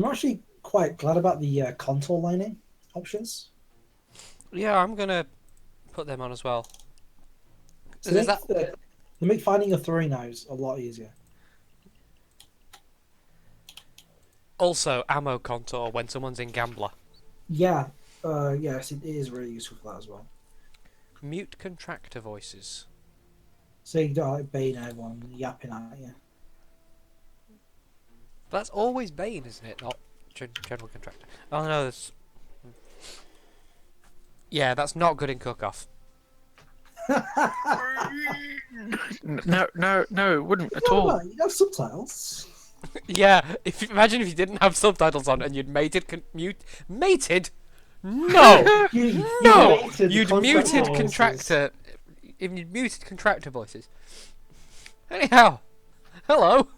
I'm actually quite glad about the contour lining options. Yeah, I'm gonna put them on as well. So Is that they make finding a throwing knives a lot easier. also ammo contour when someone's in Gambler? Yeah, yes, it is really useful for that as well. Mute contractor voices. So you don't like Bane and everyone yapping at you. That's always Bane, isn't it? Not general contractor. Oh no, yeah, that's not good in cook-off. No, no, no, it wouldn't at What all. about you have subtitles? Yeah, imagine if you didn't have subtitles on and you'd mated. No, You no, mated the you'd contractor muted voices. contractor. If you'd muted contractor voices. Anyhow, hello.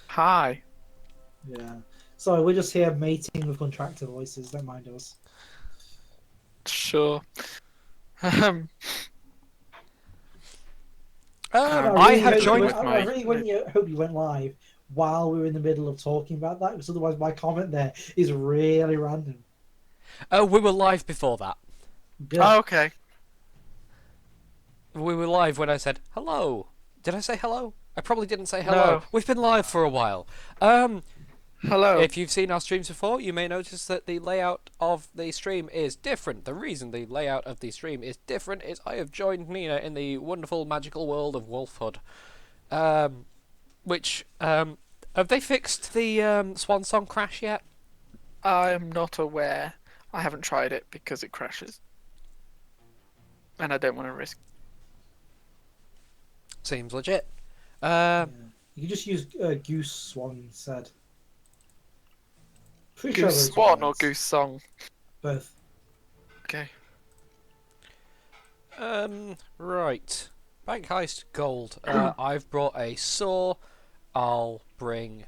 Hi. Yeah. Sorry, we're just here mating with contractor voices. Don't mind us. Sure. Um, No, I'm I really have hope you fiddling joined. went. with my. Hope you went live while we were in the middle of talking about that, because otherwise my comment there is really random. Oh, we were live before that. Good. Oh, okay. We were live when I said hello. Did I say hello? I probably didn't say hello. No. We've been live for a while. Um, Hello. if you've seen our streams before, you may notice that the layout of the stream is different. The reason the layout of the stream is different is I have joined Nina in the wonderful magical world of Wolfhood. Which have they fixed the Swan Song crash yet? I am not aware. I haven't tried it because it crashes, and I don't want to risk. Seems legit. Yeah. You can just use Goose Swan instead. Pretty sure Goose those Swan or words. Goose Song. Both. Okay. Right. Bank heist gold. I've brought a saw. I'll bring.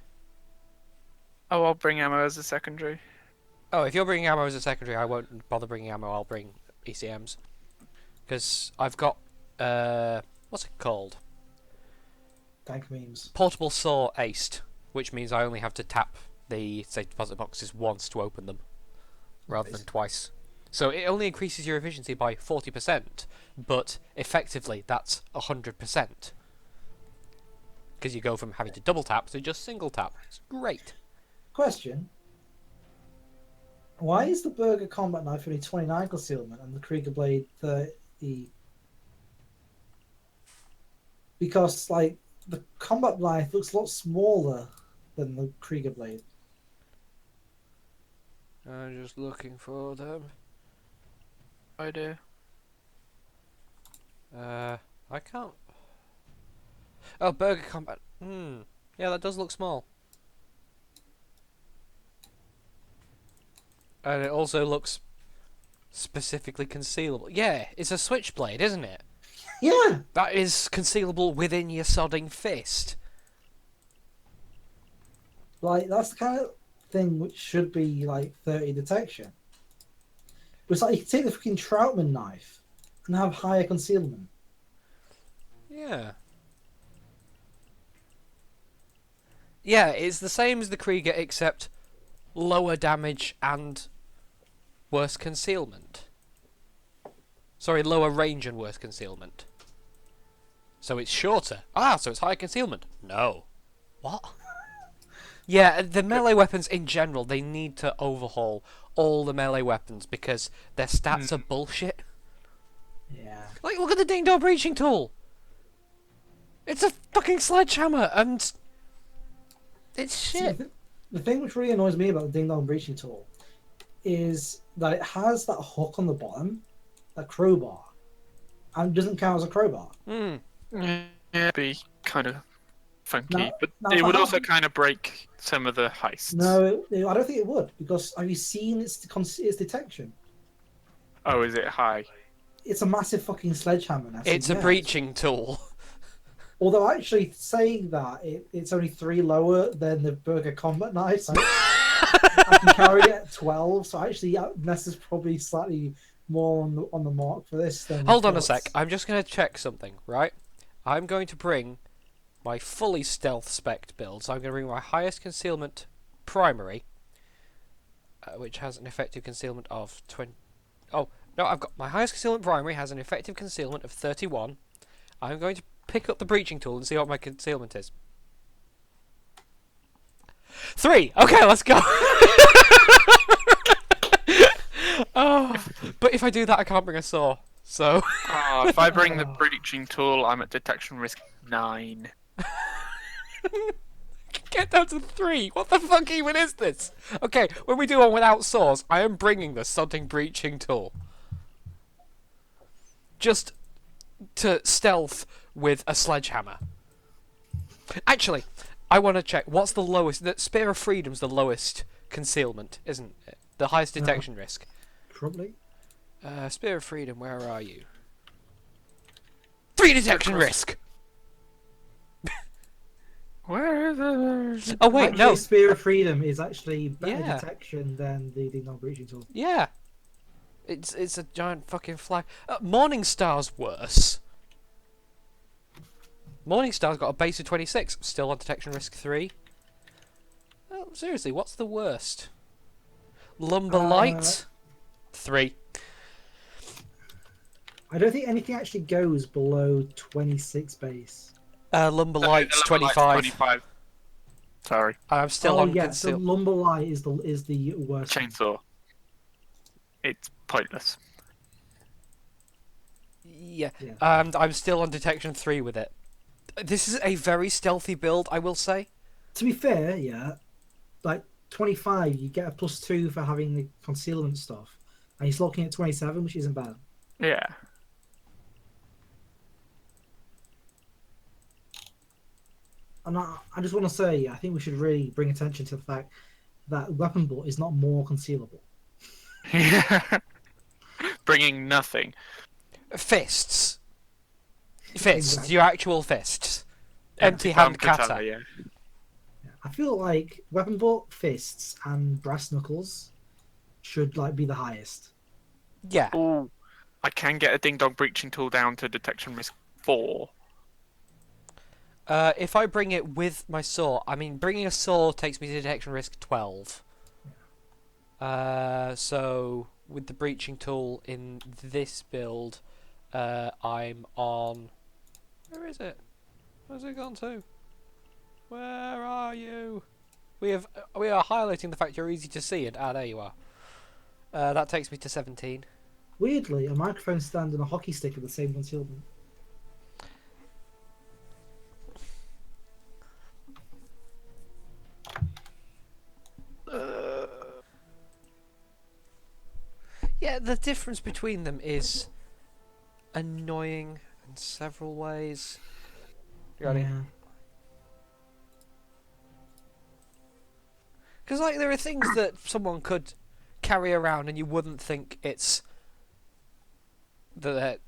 Oh, I'll bring ammo as a secondary. Oh, if you're bringing ammo as a secondary, I won't bother bringing ammo. I'll bring ECMs because I've got what's it called? Dank memes. Portable saw aced, which means I only have to tap the safe deposit boxes once to open them, rather than Nice. twice. So it only increases your efficiency by 40%, but effectively that's 100%. Because you go from having to double tap to just single tap. It's great. Question: why is the Burger Combat Knife only 29 concealment and the Krieger Blade 30? Because like the combat knife looks a lot smaller than the Krieger Blade. I'm just looking for them. I do. I can't. Oh, Burger Combat. Yeah, that does look small. And it also looks specifically concealable. Yeah, it's a switchblade, isn't it? Yeah, That is concealable within your sodding fist. like that's the kind of thing which should be like 30 detection. But it's like you can take the fucking Troutman knife and have higher concealment. Yeah. Yeah, it's the same as the Krieger, except lower damage and worse concealment. Sorry, lower range and worse concealment. So it's shorter. Ah, so it's higher concealment. No. What? Yeah, the melee weapons in general, they need to overhaul all the melee weapons because their stats are bullshit. Yeah. Like, look at the ding dong breaching tool! It's a fucking sledgehammer and it's See, shit. the thing which really annoys me about the Ding Dong Breaching Tool is that it has that hook on the bottom, that crowbar, and it doesn't count as a crowbar. Hmm. Yeah, it'd be kind of funky, Now, but now it if I would had, also kind of break some of the heists. no, I don't think it would, because have you seen its detection? Oh, is it high? It's a massive fucking sledgehammer. And I said, It's a yeah. breaching tool. Although actually saying that, it's only 3 lower than the Burger Combat Knife. So I can carry it at 12. So actually, Ness is probably slightly more on the mark for this than Hold on a sec. Phillips. I'm just going to check something, right? I'm going to bring my fully stealth spec build. So I'm going to bring my highest concealment primary, which has an effective concealment of 20. Oh, no, I've got my highest concealment primary has an effective concealment of 31. I'm going to pick up the breaching tool and see what my concealment is. 3! Okay, let's go! Oh, but if I do that, I can't bring a saw, so... If I bring the breaching tool, I'm at detection risk 9. Get down to 3! What the fuck even is this? Okay, when we do one without saws, I am bringing the sodding breaching tool. Just to stealth with a sledgehammer. Actually, I want to check, what's the lowest... The Spear of Freedom's the lowest concealment, isn't it? The highest detection risk. Probably. Spear of Freedom, where are you? 3 detection risk! Where is it? Oh wait, Actually, no. Spear of Freedom is actually better Yeah. detection than the Ding Dong breaching tool. Yeah. It's a giant fucking flag. Morningstar's worse. Morningstar's got a base of 26, still on detection risk 3. Oh, seriously, what's the worst? Lumberlight? 3. I don't think anything actually goes below 26 base. Lumberlight's 25. 25. Sorry. I'm still on yeah, so conceal. Lumberlight is the worst. Chainsaw. It's pointless. Yeah. Yeah. And I'm still on detection 3 with it. This is a very stealthy build, I will say. To be fair, yeah, like 25, you get a +2 for having the concealment stuff, and he's looking at 27, which isn't bad. Yeah. And I just want to say, I think we should really bring attention to the fact that Weapon Bolt is not more concealable. Bringing nothing. Fists. Fists. Exactly. Your actual fists. Empty hand kata. Yeah. I feel like Weapon Bolt, Fists, and Brass Knuckles should be the highest. Yeah. Ooh. I can get a Ding Dong breaching tool down to detection risk 4. If I bring it with my saw, I mean, bringing a saw takes me to detection risk 12. So, with the breaching tool in this build, I'm on... Where is it? Where's it gone to? Where are you? We are highlighting the fact you're easy to see, and there you are. That takes me to 17. Weirdly, a microphone stand and a hockey stick are the same concealment. Yeah, the difference between them is annoying in several ways. You got it? Yeah. Because there are things that someone could carry around and you wouldn't think it's the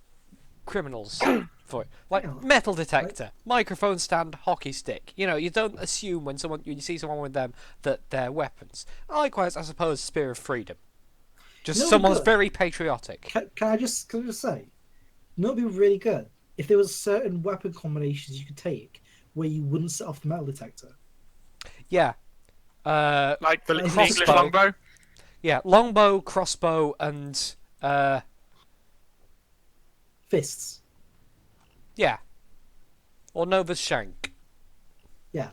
criminals for it. Like Yeah. metal detector, microphone stand, hockey stick. You know, you don't assume when you see someone with them that they're weapons. Likewise, I suppose, Spear of Freedom. Just You know, someone's good. very patriotic. Can I just say, you know, it'd be really good if there was certain weapon combinations you could take where you wouldn't set off the metal detector. Yeah. Like the Crossbow. English longbow? Yeah, longbow, crossbow, and Fists. yeah, or Nova's shank. Yeah.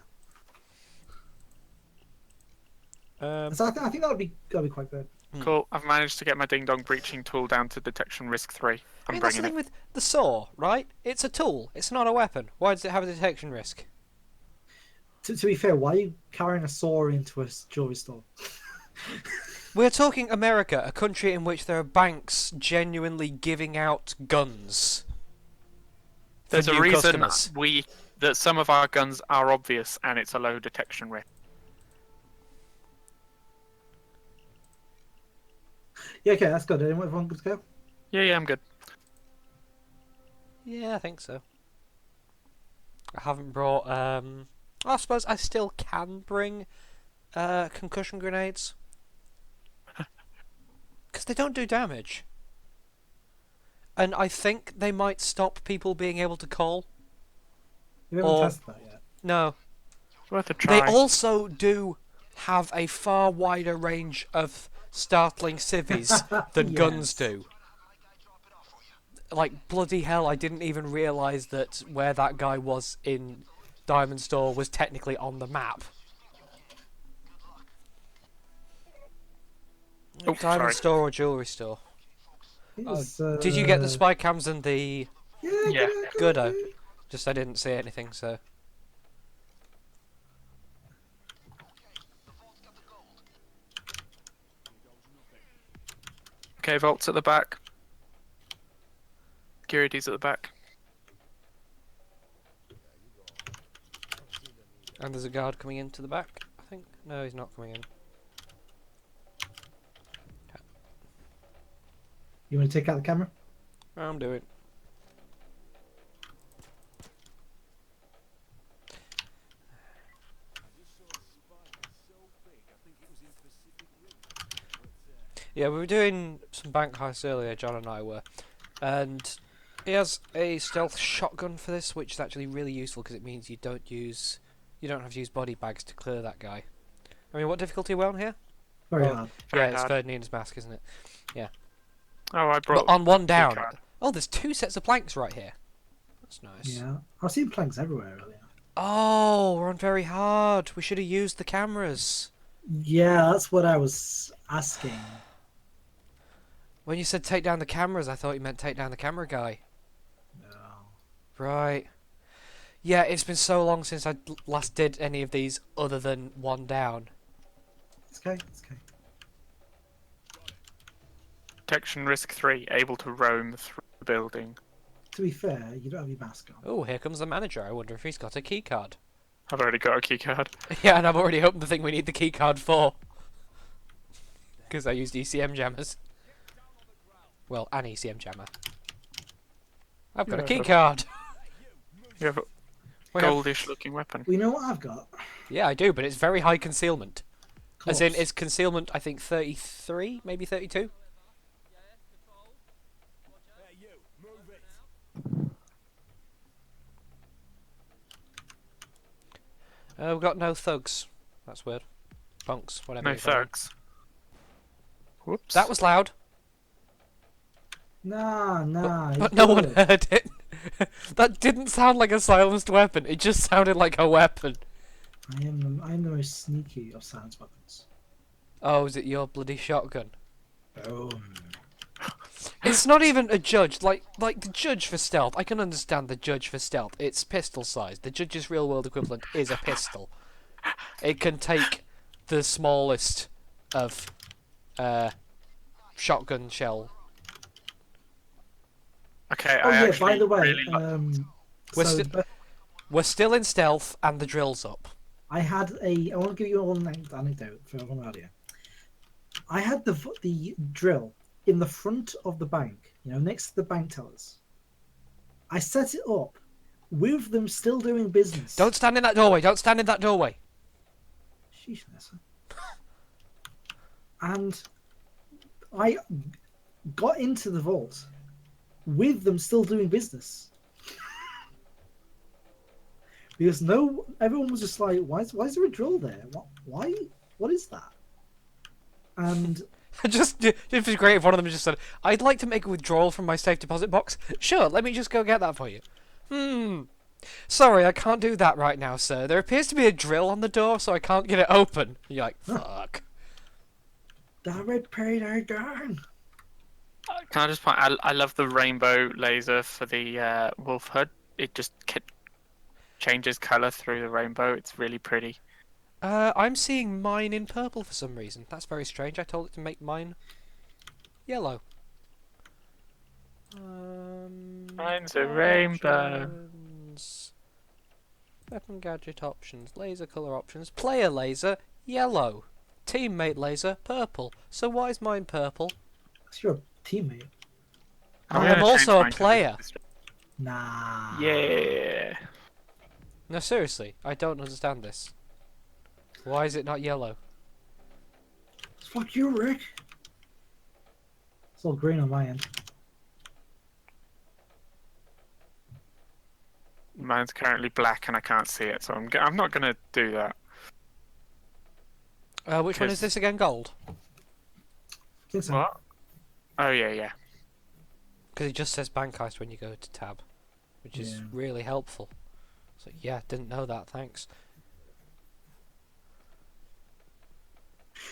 Um, So I think that'd be quite good. Cool. I've managed to get my Ding Dong breaching tool down to detection risk 3. I I'm mean, that's the bringing thing it. with the saw, right? It's a tool. It's not a weapon. Why does it have a detection risk? To be fair, why are you carrying a saw into a jewelry store? We're talking America, a country in which there are banks genuinely giving out guns. for There's a new reason customers. that some of our guns are obvious and it's a low detection risk. Yeah, okay, that's good. Everyone good to go? Yeah, I'm good. Yeah, I think so. I haven't brought. I suppose I still can bring concussion grenades because they don't do damage, and I think they might stop people being able to call. You haven't Or tested that yet. no. It's worth a They try. also do have a far wider range of startling civvies than guns Yes. do. Like, bloody hell, I didn't even realise that where that guy was in Diamond Store was technically on the map. Oh, Diamond sorry. Store or Jewellery Store? It's, Did you get the spy cams and the... Yeah, Yeah. Goodo? Just I didn't see anything, so... Okay, Vault's at the back. Giridy's at the back. And there's a guard coming into the back, I think. No, he's not coming in. You want to take out the camera? I'm doing. Yeah, we were doing some bank heists earlier, John and I were. And he has a stealth shotgun for this, which is actually really useful because it means you don't have to use body bags to clear that guy. I mean, what difficulty are we on here? Very Oh, hard. Very yeah, it's hard. Ferdinand's mask, isn't it? Oh, I But brought. on one down. card. Oh, there's 2 sets of planks right here. That's nice. Yeah. I've seen planks everywhere earlier. Oh, we're on very hard. We should have used the cameras. Yeah, that's what I was asking. When you said take down the cameras, I thought you meant take down the camera guy. No. Right. Yeah, it's been so long since I last did any of these other than one down. It's okay. It's okay. Detection risk 3, able to roam through the building. To be fair, you don't have your mask on. Oh, here comes the manager. I wonder if he's got a key card. I've already got a keycard. Yeah, and I've already opened the thing we need the key card for. Because I used ECM jammers. Well, an ECM jammer. I've got a Yeah, key but- card. You have a We have- goldish looking weapon. Well, you know what I've got? Yeah, I do, but it's very high concealment. As in, Corpse. it's concealment, I think, 33, maybe 32? We've got no thugs. That's weird. Punks, whatever. No you call them. thugs. Whoops. That was loud, Nah. but it's no one good. heard it. That didn't sound like a silenced weapon. It just sounded like a weapon. I am the most sneaky of silence weapons. Oh, is it your bloody shotgun? Boom. It's not even a judge. Like the judge for stealth. I can understand the judge for stealth. It's pistol size. The judge's real world equivalent is a pistol. It can take the smallest of shotgun shell. Okay, Oh I yeah. actually By the way, really like. We're so sti- We're still in stealth and the drill's up. I want to give you all an anecdote for one earlier. I had the drill in the front of the bank, next to the bank tellers. I set it up with them still doing business. Don't stand in that doorway. Don't stand in that doorway. Sheesh, Nessa. And I got into the vault with them still doing business. Because everyone was just like, why is there a drill there? What is that? And It was great if one of them just said, "I'd like to make a withdrawal from my safe deposit box." Sure, let me just go get that for you. Sorry, I can't do that right now, sir. There appears to be a drill on the door, so I can't get it open. You're like, fuck. damn it, payday gang. Can I just point? I love the rainbow laser for the wolf hood. It just changes color through the rainbow. It's really pretty. I'm seeing mine in purple for some reason. That's very strange. I told it to make mine yellow. Mine's a rainbow. Options. Weapon gadget options. Laser color options. Player laser yellow. Teammate laser purple. So why is mine purple? It's your teammate. I'm I am gonna also change a mine to player. this- Nah. Yeah. No, seriously, I don't understand this. Why is it not yellow? Fuck you, Rick. It's all green on my end. Mine's currently black and I can't see it, so I'm not gonna do that. Which one is this again? Gold? I think so. What? Oh yeah. Because it just says bank heist when you go to tab, which is Yeah. really helpful. So yeah, didn't know that. Thanks.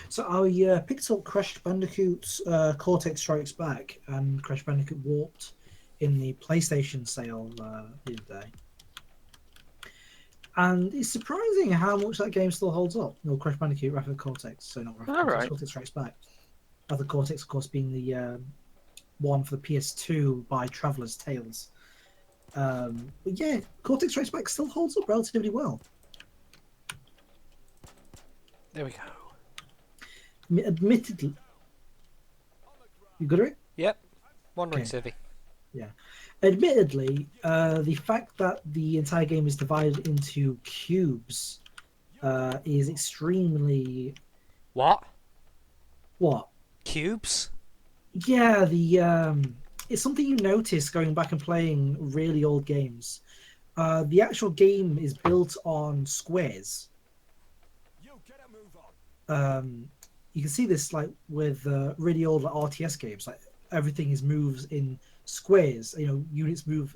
So I picked up Crash Bandicoot Cortex Strikes Back and Crash Bandicoot Warped in the PlayStation sale the other day. And it's surprising how much that game still holds up. No, Crash Bandicoot Wrath of Cortex. So not Wrath of Cortex, Alright. Cortex Strikes Back. Wrath of Cortex, of course, being the one for the PS2 by Traveller's Tales. But yeah, Cortex Strikes Back still holds up relatively well. There we go. Admittedly, you got it? Yep. Wandering Okay. Civvy. Admittedly, the fact that the entire game is divided into cubes is extremely What? what? Cubes? Yeah, it's something you notice going back and playing really old games. The actual game is built on squares. You can see this like with really old RTS games. Like everything is moves in squares. You know, units move.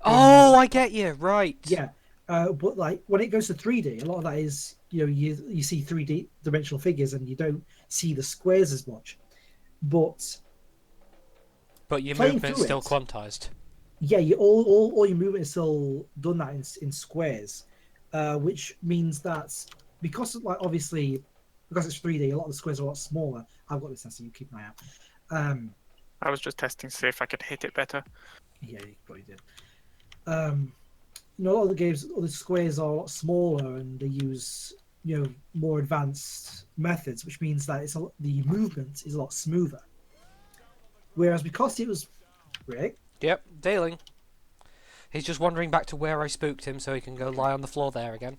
Oh, I get you. Right. Yeah, but like when it goes to 3D, a lot of that is you see 3D dimensional figures and you don't see the squares as much. But But your Playing movement's through still it. quantized. yeah, all your movement is still done that in squares, which means that because like obviously because it's 3D, a lot of the squares are a lot smaller. I've got this, so you keep an eye out. I was just testing to see if I could hit it better. Yeah, you probably did. A lot of the games, all the squares are a lot smaller, and they use more advanced methods, which means that the movement is a lot smoother. Whereas because it was Rick, Yep. Dailing. He's just wandering back to where I spooked him so he can go lie on the floor there again.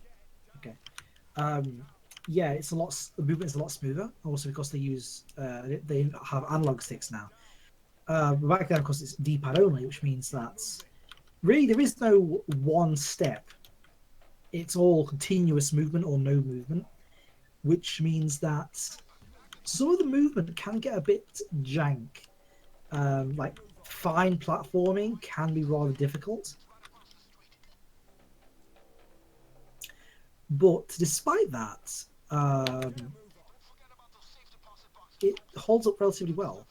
yeah, the movement is a lot smoother. Also because they use they have analog sticks now. But back then, of course, it's D-pad only, which means that really there is no one step. It's all continuous movement or no movement, which means that some of the movement can get a bit jank. Like fine platforming can be rather difficult. But despite that, it holds up relatively well.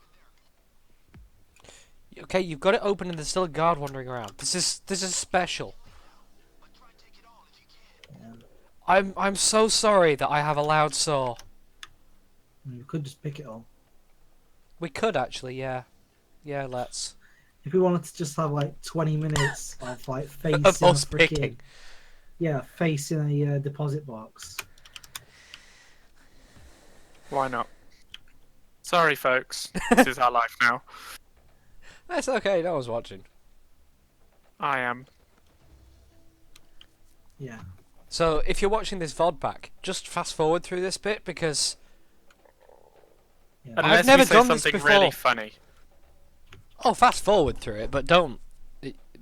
Okay, you've got it open and there's still a guard wandering around. This is special. I'm so sorry that I have a loud saw. You could just pick it all. We could actually, yeah. Yeah, let's. If we wanted to just have like 20 minutes of like facing Of us a freaking, picking. yeah, facing a deposit box. Why not? Sorry, folks. This is our life now. That's okay, no one's watching. I am. Yeah. So, if you're watching this VOD back, just fast forward through this bit because Yeah. Unless never we say done this something before. really funny. oh, fast forward through it, but don't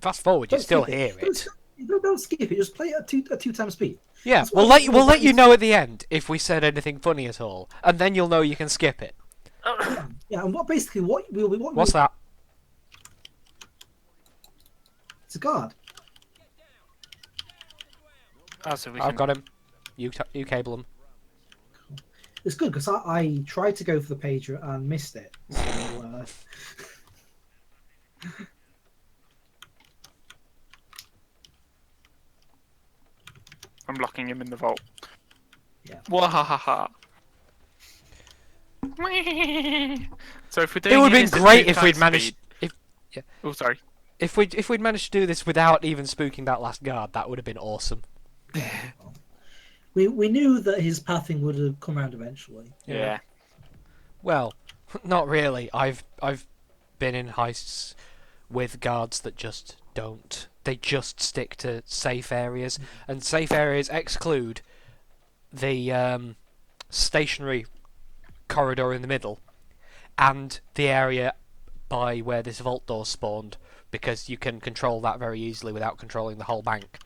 fast forward. You Don't still skip hear it. Don't skip it. Just play it at two times speed. Yeah, That's we'll what- let you know at the end if we said anything funny at all, and then you'll know you can skip it. Yeah, and what What's that? It's a guard. Oh, so we I've can... got him. You cable him. It's good because I tried to go for the pager and missed it. So, I'm locking him in the vault. Yeah. Wahahaha. So if we're doing It would have been this at great 2 if we'd times managed. speed- Oh, sorry. If we'd managed to do this without even spooking that last guard, that would have been awesome. we knew that his pathing would have come around eventually. Yeah. Well, not really. I've been in heists with guards that just don't. They just stick to safe areas, and safe areas exclude the stationary corridor in the middle and the area by where this vault door spawned because you can control that very easily without controlling the whole bank.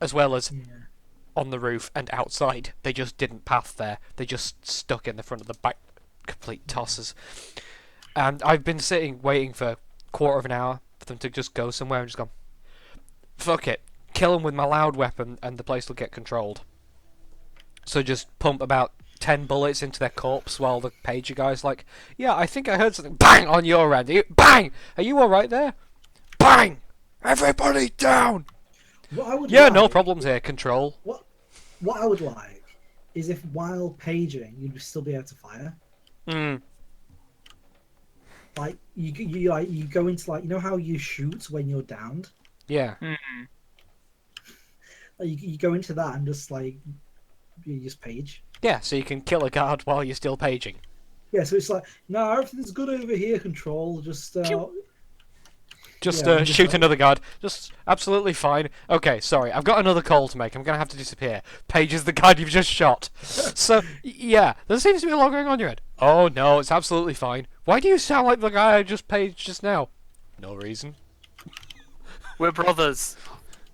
As well as Yeah. on the roof and outside. They just didn't path there. They just stuck in the front of the back. Complete tossers. And I've been sitting waiting for a quarter of an hour for them to just go somewhere and just gone, fuck it. Kill them with my loud weapon and the place will get controlled. So just pump about 10 bullets into their corpse while the pager guy's like, yeah, I think I heard something. Bang! On your end. Bang! Are you alright there? Bang! Everybody down! What I would Yeah, like, no problems here. Control. What I would like is if while paging, you'd still be able to fire. Like you go into like, you know how you shoot when you're downed. Yeah. Like, you go into that and just like you just page. Yeah, so you can kill a guard while you're still paging. Yeah, so it's like, no, everything's good over here. Control, just just shoot another guard. Just absolutely fine. Okay, sorry, I've got another call to make. I'm going to have to disappear. Page is the guard you've just shot. So, yeah, there seems to be a lot going on your head. Oh, no, it's absolutely fine. Why do you sound like the guy I just paged just now? No reason. We're brothers.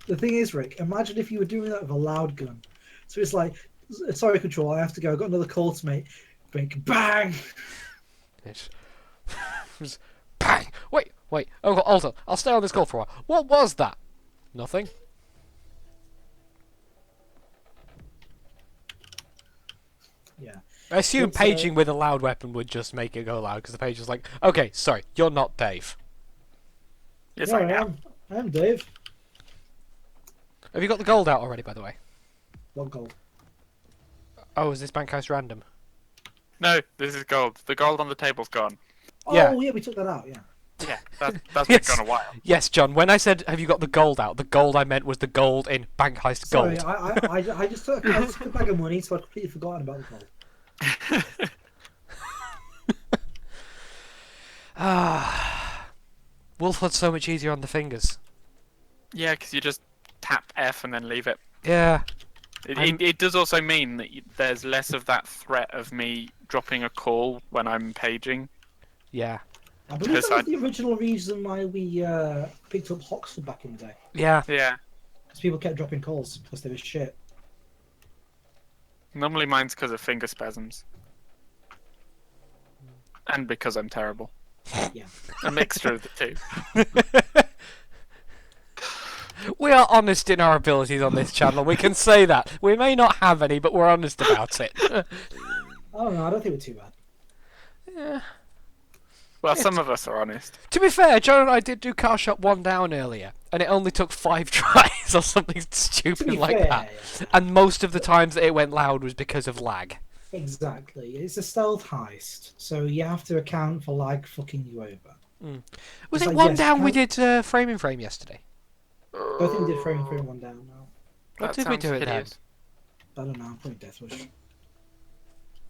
The thing is, Rick, imagine if you were doing that with a loud gun. So it's like, sorry, Control, I have to go. I've got another call to make. Bang! It's... Bang! Wait. Oh, hold on. I'll stay on this call for a while. What was that? Nothing. Yeah. I assume It's, paging with a loud weapon would just make it go loud, because the page is like, okay, sorry, you're not Dave. Yes, Yeah, I am. I am Dave. Have you got the gold out already, by the way? What gold? Oh, is this Bankhouse random? No, this is gold. The gold on the table's gone. Yeah. Oh, yeah, we took that out, yeah. Yeah, that's Yes. been gone a while. Yes, John, when I said, have you got the gold out, the gold I meant was the gold in Bank Heist Sorry, Gold. I just took a bag of money, so I'd completely forgotten about the gold. Wolf HUD's so much easier on the fingers. Yeah, because you just tap F and then leave it. Yeah. It does also mean that there's less of that threat of me dropping a call when I'm paging. Yeah. I believe that was Suicide. the original reason why we picked up Hoxford back in the day. Yeah. Yeah. Because people kept dropping calls because they were shit. Normally mine's because of finger spasms. And because I'm terrible. Yeah. A mixture of the two. We are honest in our abilities on this channel. We can say that. We may not have any, but we're honest about it. Oh no, I don't think we're too bad. Yeah. Well, some of us are honest. To be fair, John and I did do Car Shop 1 down earlier, and it only took 5 tries or something To stupid be like fair, that. And most of the times that it went loud was because of lag. exactly. It's a stealth heist, so you have to account for lag fucking you over. Was It's it like, 1 yes, down we count- did Frame in Frame yesterday? I don't think we did frame one down now. What That did we sounds do it then? hideous. I don't know, probably Death Wish.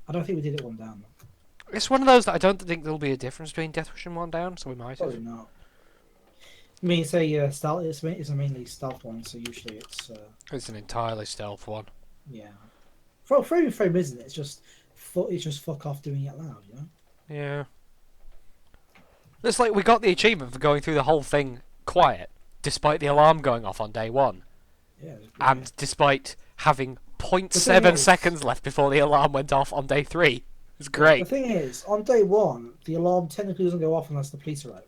I don't think we did it one down though. It's one of those that I don't think there'll be a difference between Death Wish and 1 down, so we might have. Probably not. I mean, it's a stealth. It's a mainly stealth one, so usually it's It's an entirely stealth one. yeah. Frame frame isn't it? It's just fuck off doing it loud, you know. Yeah. It's like we got the achievement for going through the whole thing quiet, despite the alarm going off on day 1. Yeah. And despite having The thing 0.7 is- seconds left before the alarm went off on day 3. It's The great. thing is, on day 1, the alarm technically doesn't go off unless the police arrive.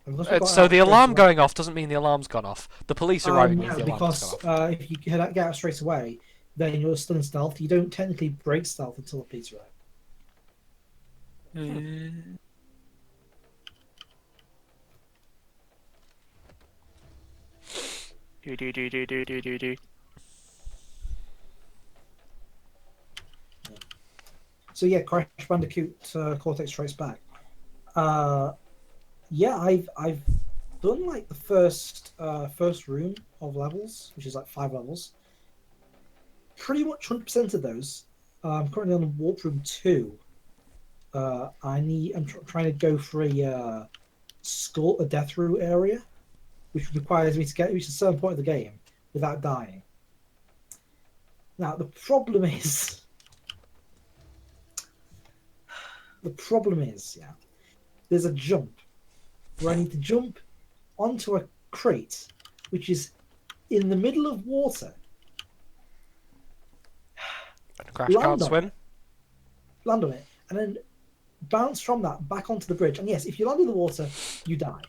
And because we got So out the straight alarm away- going off doesn't mean the alarm's gone off. The police arriving means no, the alarm's because gone off. if you get out straight away, then you're still in stealth. You don't technically break stealth until the police arrive. Do. So yeah, Crash Bandicoot Cortex Strikes Back. Yeah, I've done like the first room of levels, which is like 5 levels. Pretty much 100% of those. I'm currently on Warp Room 2. I'm trying to go for a death row area, which requires me to reach a certain point of the game without dying. Now the problem is, yeah, there's a jump where I need to jump onto a crate, which is in the middle of water, And Crash Land can't on swim. it. land on it, and then bounce from that back onto the bridge. And yes, if you land in the water, you die.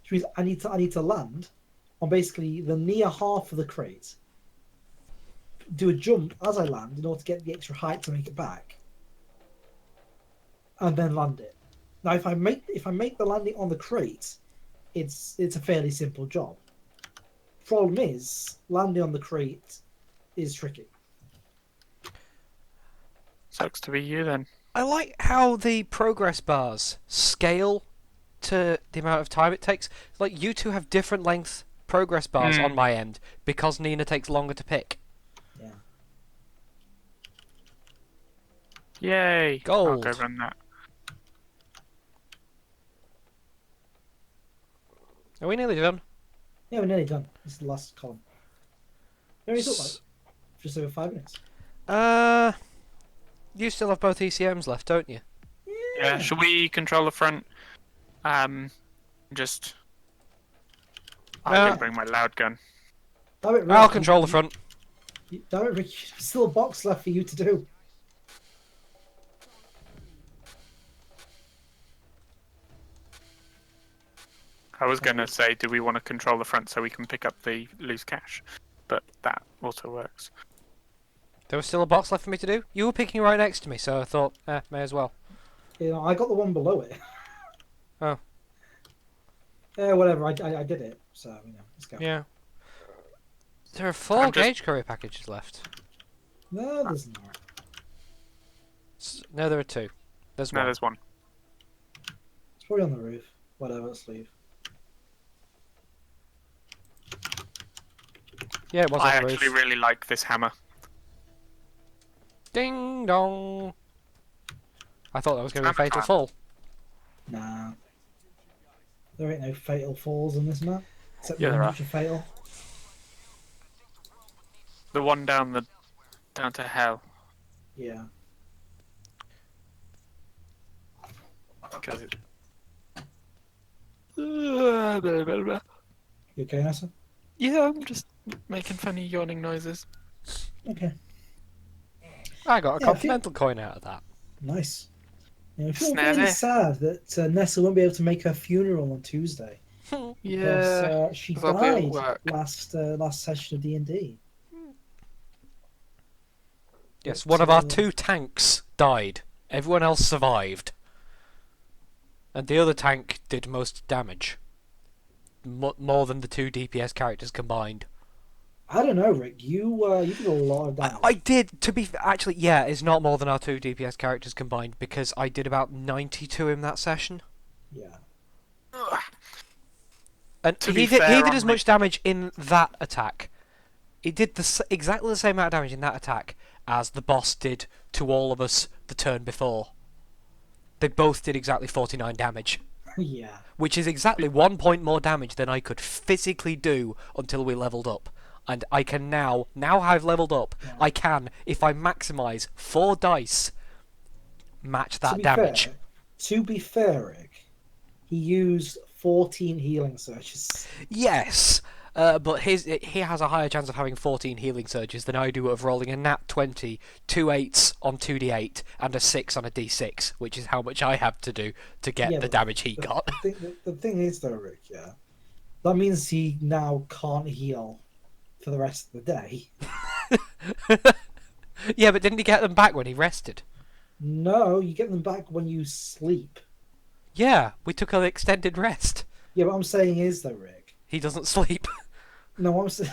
Which means I need to land on basically the near half of the crate, do a jump as I land in order to get the extra height to make it back, and then land it. Now, if I make the landing on the crate, it's a fairly simple job. Problem is, landing on the crate is tricky. Sucks to be you then. I like how the progress bars scale to the amount of time it takes. Like, you two have different length progress bars on my end because Nina takes longer to pick. Yeah. Yay! Gold. I'll go run that. Are we nearly done? Yeah, we're nearly done. This is the last column. We only took like just over 5 minutes. You still have both ECMs left, don't you? Yeah. Should we control the front? Just. I didn't bring my loud gun. Damn it, Rick, I'll control the front. Damn it, Rick, there's still a box left for you to do. I was gonna say, do we want to control the front so we can pick up the loose cash? But that also works. There was still a box left for me to do. You were picking right next to me, so I thought, may as well. You know, I got the one below it. Oh. Whatever, I did it. So, let's go. Yeah. There are 4 I'm just- gauge courier packages left. No, there's not. No, there are 2. There's No, one. there's one. It's probably on the roof. Whatever, let's leave. Yeah, it was I on the actually roof. really like this hammer. Ding dong. I thought that was going to be a Hammer fatal time. fall. Nah. There ain't no fatal falls in this map. Except Yeah, the there one are. which are fatal. The one down to hell. Yeah. Because it... You okay, Nessa? Yeah, I'm just making funny yawning noises. Okay. I got a Yeah, continental coin out of that. Nice. I feel Snazzy. really sad that Nessa won't be able to make her funeral on Tuesday. Because she 'cause I'll be at died work. last session of D&D. Yes, But, one of our 2 tanks died. Everyone else survived. And the other tank did most damage. More than the 2 DPS characters combined. I don't know, Rick. You did a lot of damage. I did, to be actually, yeah, it's not more than our 2 DPS characters combined because I did about 92 in that session. Yeah. And To he be did fair, as on much damage in that attack. He did exactly the same amount of damage in that attack as the boss did to all of us the turn before. They both did exactly 49 damage, Yeah. which is exactly 1 point more damage than I could physically do until we leveled up. And I can now I've leveled up, Yeah. I can, if I maximise 4 dice, match that damage. To be fair, Rick, he used 14 healing surges. Yes, but he has a higher chance of having 14 healing surges than I do of rolling a nat 20, 2 8s on 2d8, and a 6 on a d6, which is how much I have to do to get Yeah, the but damage he got. The thing is, though, Rick, yeah, that means he now can't heal for the rest of the day. Yeah, but didn't he get them back when he rested? No, you get them back when you sleep. Yeah, we took an extended rest. Yeah, what I'm saying is, though, Rick. He doesn't sleep. No, what I'm saying.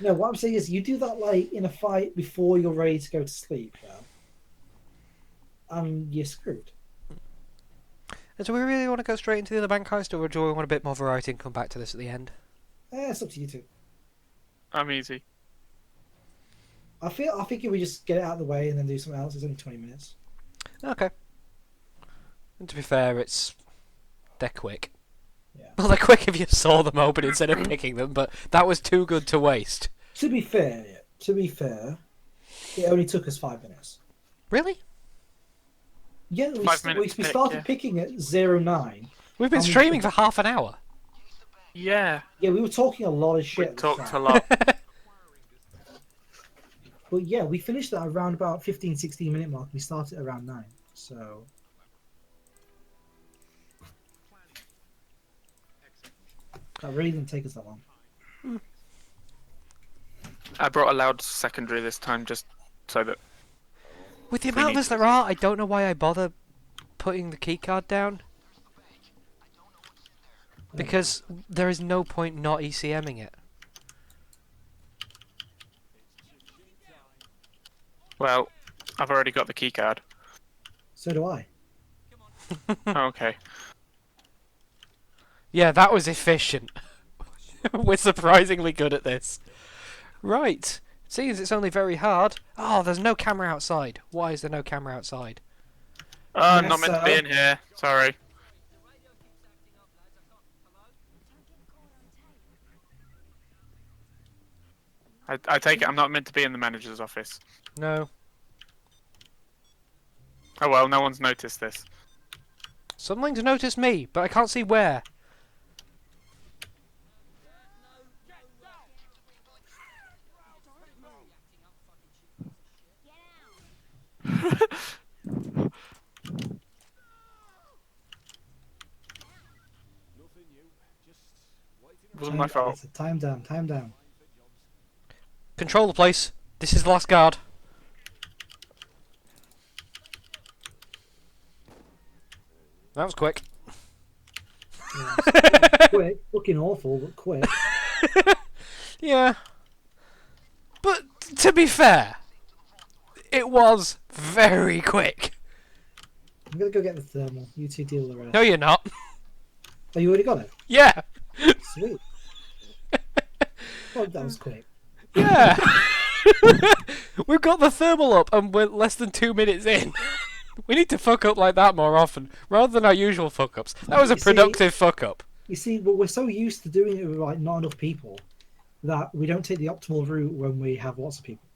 No, what I'm saying is, you do that like in a fight before you're ready to go to sleep, yeah, and you're screwed. And do we really want to go straight into the other bank heist, or do we want a bit more variety and come back to this at the end? It's up to you two. I'm easy. I think if we just get it out of the way and then do something else, it's only 20 minutes. Okay. And to be fair, they're quick. Yeah. Well, they're quick if you saw them open instead of picking them, but that was too good to waste. To be fair, it only took us 5 minutes. Really? Yeah, 5 minutes we pick, started yeah. picking at 09. We've been And we- streaming for half an hour. Yeah, Yeah, we were talking a lot of we shit. at the talked a start. lot. But yeah, we finished at around about 15, 16 minute mark. We started around 9. So that really didn't take us that long. I brought a loud secondary this time just so that With the We amount of need us to- there are, I don't know why I bother putting the keycard down. Because there is no point not ECMing it. well, I've already got the key card. So do I. Oh, okay. Yeah, that was efficient. We're surprisingly good at this. Right. Seems it's only very hard. Oh, there's no camera outside. Why is there no camera outside? Oh, Yes, not meant to be sir. in here. Sorry. I take it I'm not meant to be in the manager's office. No. Oh well, no one's noticed this. Something's noticed me, but I can't see where. It wasn't my fault. Time down, time down. Control the place. This is the last guard. That was quick. Yeah, quick, fucking awful, but quick. Yeah. But to be fair, it was very quick. I'm gonna go get the thermal. You two deal with the rest. No, you're not. Oh, you already got it? Yeah. Sweet. Oh, that was quick. Yeah. We've got the thermal up and we're less than 2 minutes in. We need to fuck up like that more often, rather than our usual fuck ups. That was a You see- productive fuck up. You see, but we're so used to doing it with like not enough people that we don't take the optimal route when we have lots of people.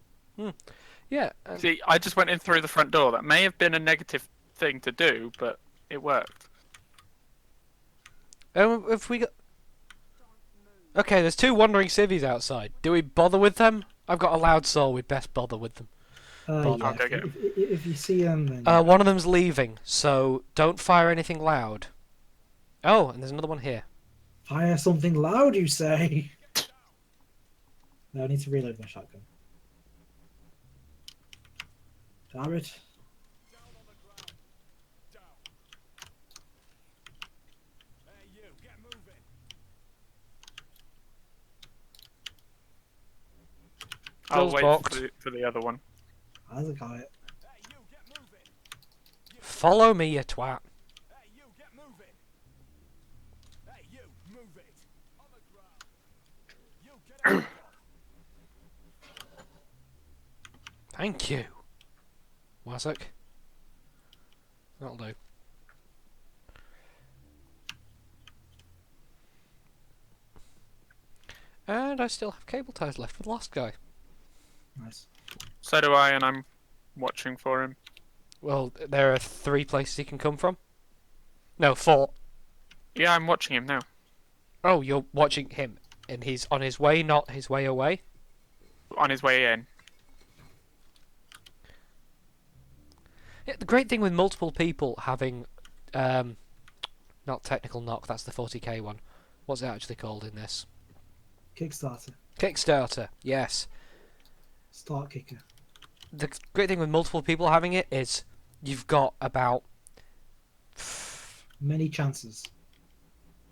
Yeah. See, I just went in through the front door. That may have been a negative thing to do, but it worked. If we got... Okay, there's 2 wandering civvies outside. Do we bother with them? I've got a loud soul. We'd best bother with them. Yeah, I'll go get 'em. if you see them, then One of them's leaving, so don't fire anything loud. Oh, and there's another one here. fire something loud, you say? No, I need to reload my shotgun. Damn it. I'll Door's wait locked. for the other one. Hasn't got it. Follow me, you twat. Thank you. Wasik. That'll do. And I still have cable ties left with the last guy. Nice. So do I, and I'm watching for him. Well, there are 3 places he can come from. No, 4. Yeah, I'm watching him now. Oh, you're watching him, and he's on his way, not his way away. On his way in. Yeah, the great thing with multiple people having, not technical knock, that's the 40k one. What's it actually called in this? Kickstarter. Kickstarter, yes. Start kicker. The great thing with multiple people having it is you've got about Many chances.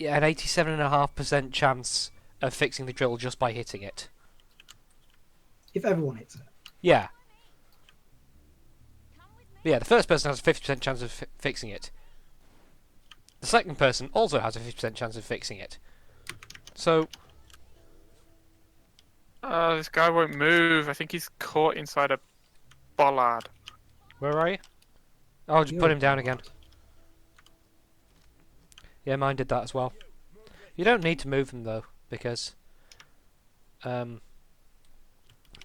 an 87.5% chance of fixing the drill just by hitting it. If everyone hits it. Yeah. Yeah, the first person has a 50% chance of fixing it. The second person also has a 50% chance of fixing it. So, This guy won't move. I think he's caught inside a bollard. where are you? I'll just put him down again. Yeah, mine did that as well. You don't need to move them though, because they're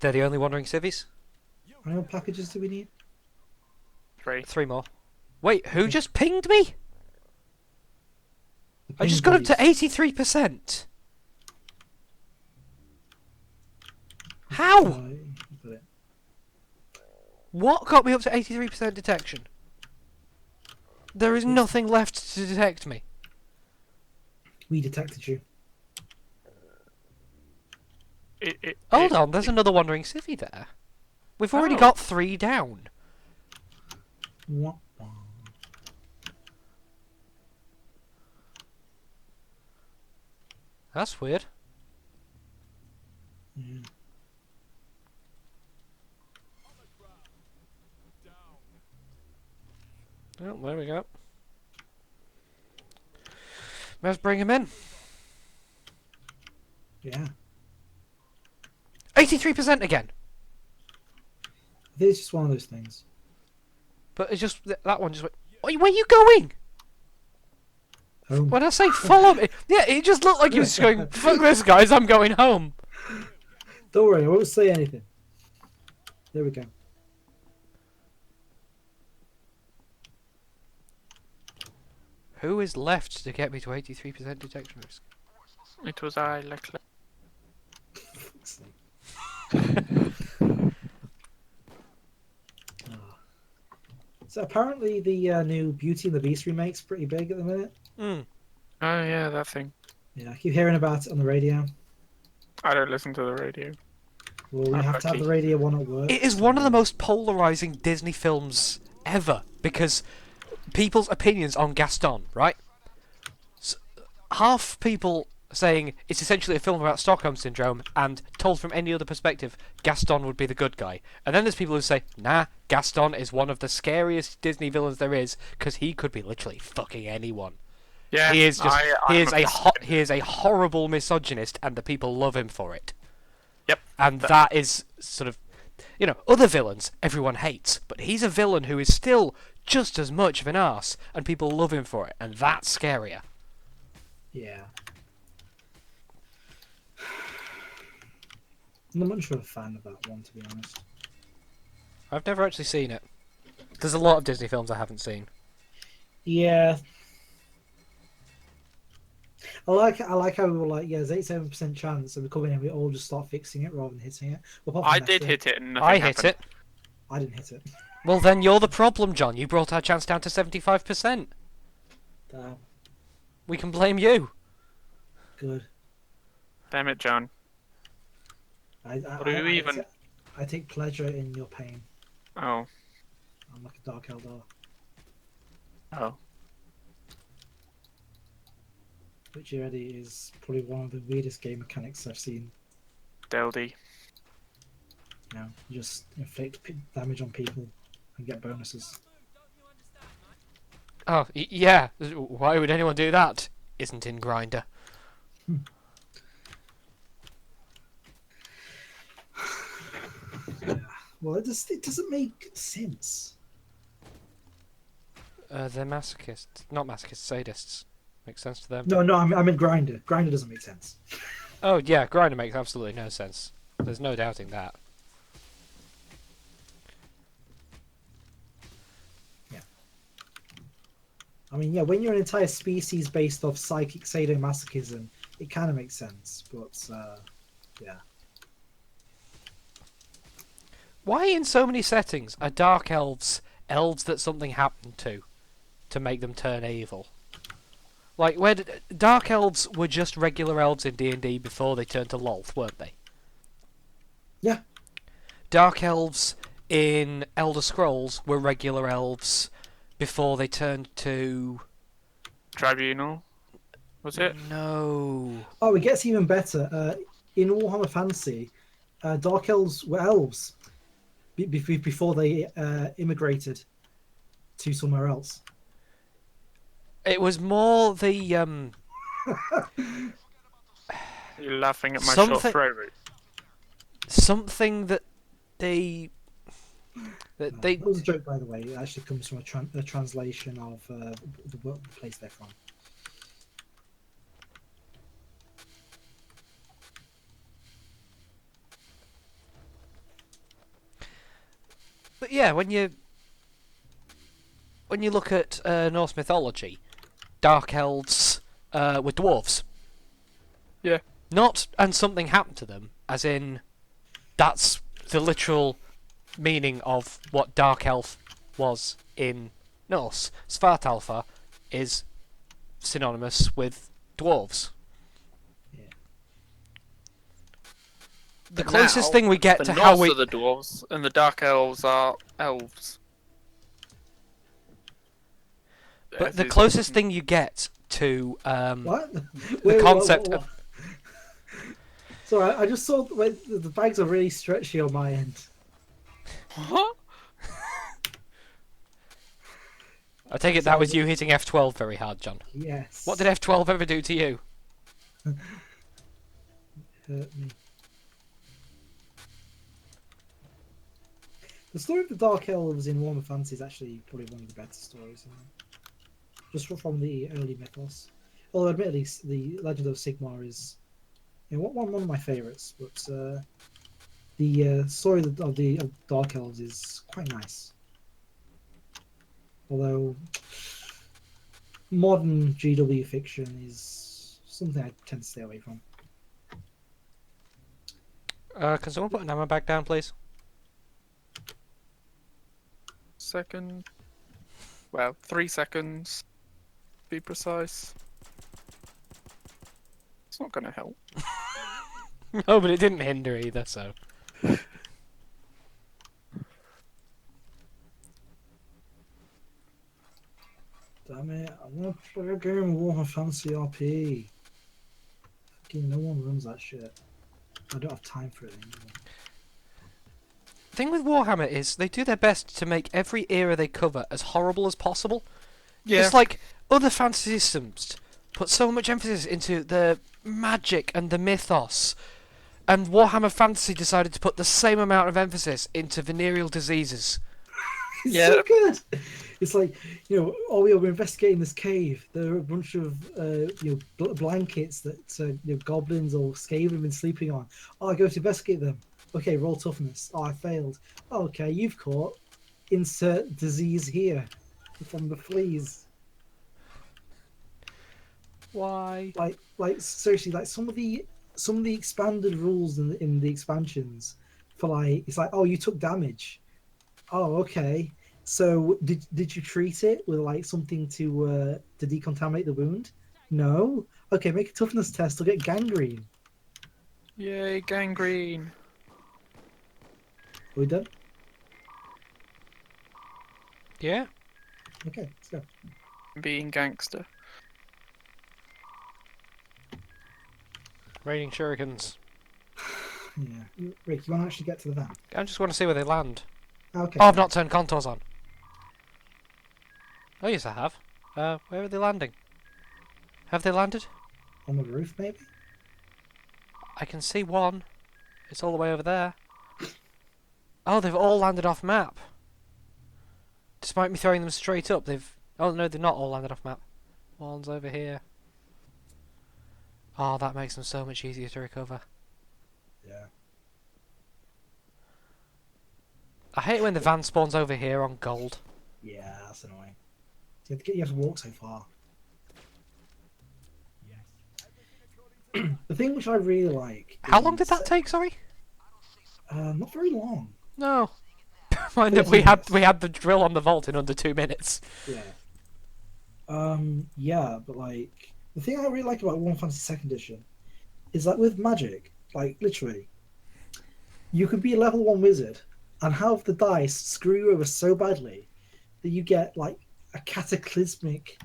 the only wandering civvies. How many more packages do we need? 3. 3 more. Wait, who just pinged me? The I just ping got up to police. 83%. How? You got it. What got me up to 83% detection? There is nothing left to detect me. We detected you. Hold on, there's another wandering civvy there. We've already Oh. got 3 down. Wah, wah. That's weird. Yeah. Oh, there we go. Let's bring him in. Yeah. 83% again. I think it's just one of those things. But it's just that one just went. Where are you going? Home. When I say follow me, yeah, it just looked like he was just going. Fuck this, guys! I'm going home. Don't worry, I won't say anything. There we go. Who is left to get me to 83% detection risk? It was I, luckily. So apparently the new Beauty and the Beast remake's pretty big at the minute. Hmm. Oh yeah, that thing. Yeah, I keep hearing about it on the radio. I don't listen to the radio. Well, we I'm have to have lucky. the radio one at work. It is one of the most polarizing Disney films ever because people's opinions on Gaston, right? Half people saying it's essentially a film about Stockholm Syndrome, and told from any other perspective, Gaston would be the good guy. And then there's people who say, nah, Gaston is one of the scariest Disney villains there is, because he could be literally fucking anyone. Yeah, He is just I'm he is a horrible misogynist, and the people love him for it. Yep. And that is sort of, other villains everyone hates, but he's a villain who is still just as much of an arse, and people love him for it, and that's scarier. Yeah. I'm not much of a fan of that one, to be honest. I've never actually seen it. There's a lot of Disney films I haven't seen. Yeah. I like how we were like, yeah, there's 87% chance, and we come in and we all just start fixing it rather than hitting it. Well, apart from I did Nesta, hit it and nothing I hit happened. it. I didn't hit it. Well, then you're the problem, John. You brought our chance down to 75%. Damn. We can blame you. Good. Damn it, John. What do you even- I take pleasure in your pain. Oh. I'm like a dark Eldar, Oh. which already is probably one of the weirdest game mechanics I've seen. Deldy. You just inflict damage on people and get bonuses. Oh, yeah. Why would anyone do that? Isn't in Grinder. Well, it doesn't make sense. They're masochists. Not masochists, sadists. Makes sense to them. No, I'm in Grinder. Grinder doesn't make sense. Oh, yeah, Grinder makes absolutely no sense. There's no doubting that. I mean, yeah, when you're an entire species based off psychic sadomasochism, it kind of makes sense. But, yeah. Why in so many settings are dark elves elves that something happened to make them turn evil? Like, where dark elves were just regular elves in D&D before they turned to Lolth, weren't they? Yeah. Dark elves in Elder Scrolls were regular elves before they turned to... Tribunal. Was it? No. Oh, it gets even better. In Warhammer Fantasy, Dark Elves were elves before they immigrated to somewhere else. It was more the... You're laughing at my Something- short throw route. something that they... That was a joke, by the way. It actually comes from a translation of the place they're from. But yeah, when you when you look at Norse mythology, dark elves were dwarves. Yeah. Not and something happened to them, as in that's the literal meaning of what dark elf was in Norse. Svartalfa is synonymous with dwarves. Yeah. The But closest now, thing we get the to Norse how we are the dwarves, and the dark elves are elves. but As the is- closest thing you get to What? the concept what? Sorry, I just saw the bags are really stretchy on my end. What? I take it that was you hitting F12 very hard, John. Yes. What did F12 ever do to you? Hurt me. The story of the Dark Elves in Warhammer Fantasy is actually probably one of the better stories, just from the early mythos. Although, admittedly, the Legend of Sigmar is one of my favourites, but the story of the Dark Elves is quite nice. Although modern GW fiction is something I tend to stay away from. Can someone put an ammo bag down, please? Second. Well, 3 seconds. Be precise. It's not going to help. No, but it didn't hinder either, so. Damn it, I want to play a game of Warhammer Fantasy RP. Fucking no one runs that shit. I don't have time for it anymore. The thing with Warhammer is they do their best to make every era they cover as horrible as possible. Yeah. It's like other fantasy systems put so much emphasis into the magic and the mythos, and Warhammer Fantasy decided to put the same amount of emphasis into venereal diseases. It's Yeah. so good. It's like, we're investigating this cave. There are a bunch of blankets that goblins or Skaven have been sleeping on. Oh, I go to investigate them. Okay, roll toughness. Oh, I failed. Oh, okay, you've caught. Insert disease here from the fleas. Why? Like seriously, like some of the expanded rules in the expansions for it's like, oh, you took damage. Oh, okay. So did you treat it with something to decontaminate the wound? No. Okay, make a toughness test. You'll get gangrene. Yay, gangrene. Are we done? Yeah. Okay, let's go. Being gangster. Raining shurikens. Yeah, Rick, you want to actually get to the van? I just want to see where they land. Okay. Oh, I've not turned contours on. Oh, yes, I have. Where are they landing? Have they landed? On the roof, maybe. I can see one. It's all the way over there. Oh, they've all landed off map. Despite me throwing them straight up, they've... Oh, no, they're not all landed off map. One's over here. Oh, that makes them so much easier to recover. Yeah. I hate it when the van spawns over here on gold. Yeah, that's annoying. You have to walk so far. The thing which I really like. How long did is- that take, sorry? Not very long. No. Mind that we had the drill on the vault in under 2 minutes. Yeah. Yeah, but the thing I really like about Warhammer Fantasy Second Edition is that with magic, literally, you could be a level 1 wizard and have the dice screw you over so badly that you get a cataclysmic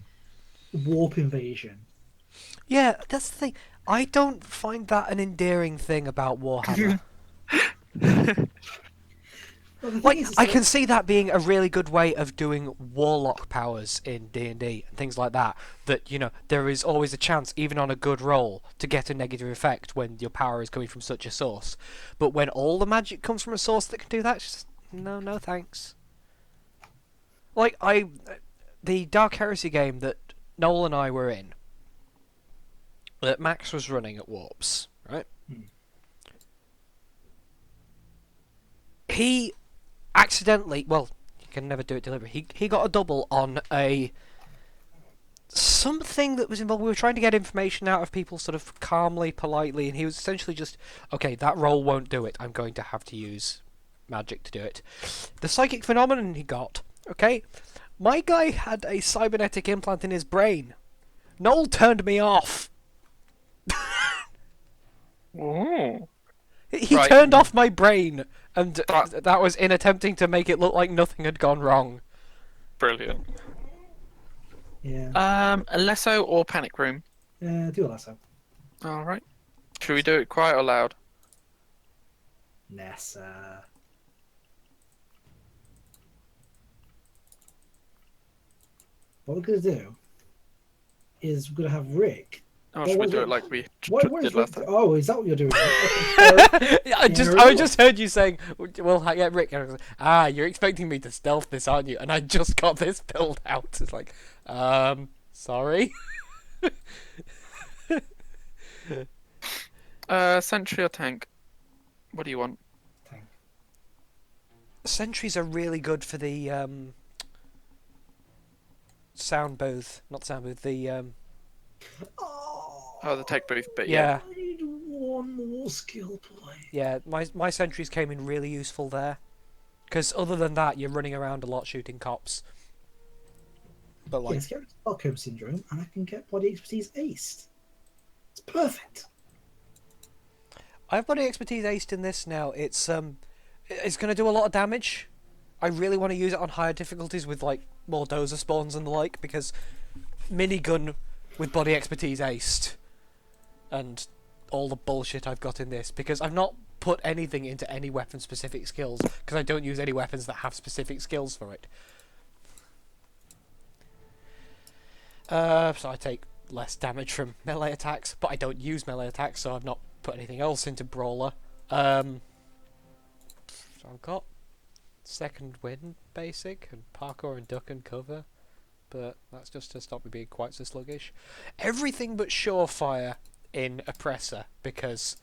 warp invasion. Yeah, that's the thing. I don't find that an endearing thing about Warhammer. Well, the thing Like, is, I can see that being a really good way of doing warlock powers in D&D and things like that. That, there is always a chance, even on a good roll, to get a negative effect when your power is coming from such a source. But when all the magic comes from a source that can do that, it's just, no thanks. The Dark Heresy game that Noel and I were in, that Max was running at Warps, right? He accidentally, can never do it deliberately. He got a double on a something that was involved. We were trying to get information out of people sort of calmly, politely, and he was essentially just, okay, that roll won't do it. I'm going to have to use magic to do it. The psychic phenomenon he got, okay, my guy had a cybernetic implant in his brain. Noel turned me off. Ooh. He Right. turned off my brain, and that was in attempting to make it look like nothing had gone wrong. Brilliant. Yeah. Lesso or Panic Room? Do a lasso. All right. Should we do it quiet or loud? Nessa. What we're gonna do is we're gonna have Rick. Or should we do it like we What did is last Rick? time? Oh, is that what you're doing? I just heard you saying, "Well, I get Rick." And I was like, you're expecting me to stealth this, aren't you? And I just got this build out. It's like, sorry. Sentry or tank? What do you want? Tank. Sentries are really good for the sound booth, not sound booth. The Oh, the tech booth, but yeah. I need one more skill point. Yeah, my sentries came in really useful there. Because other than that, you're running around a lot shooting cops. But like, Yes, get rid of Stockholm Syndrome, and I can get body expertise aced. It's perfect. I've body expertise aced in this now. It's going to do a lot of damage. I really want to use it on higher difficulties with like more dozer spawns and the like, because minigun with body expertise aced and all the bullshit I've got in this, because I've not put anything into any weapon specific skills, because I don't use any weapons that have specific skills for it. So I take less damage from melee attacks, but I don't use melee attacks, so I've not put anything else into Brawler. So I've got second wind basic, and parkour and duck and cover, but that's just to stop me being quite so sluggish. Everything but surefire in Oppressor, because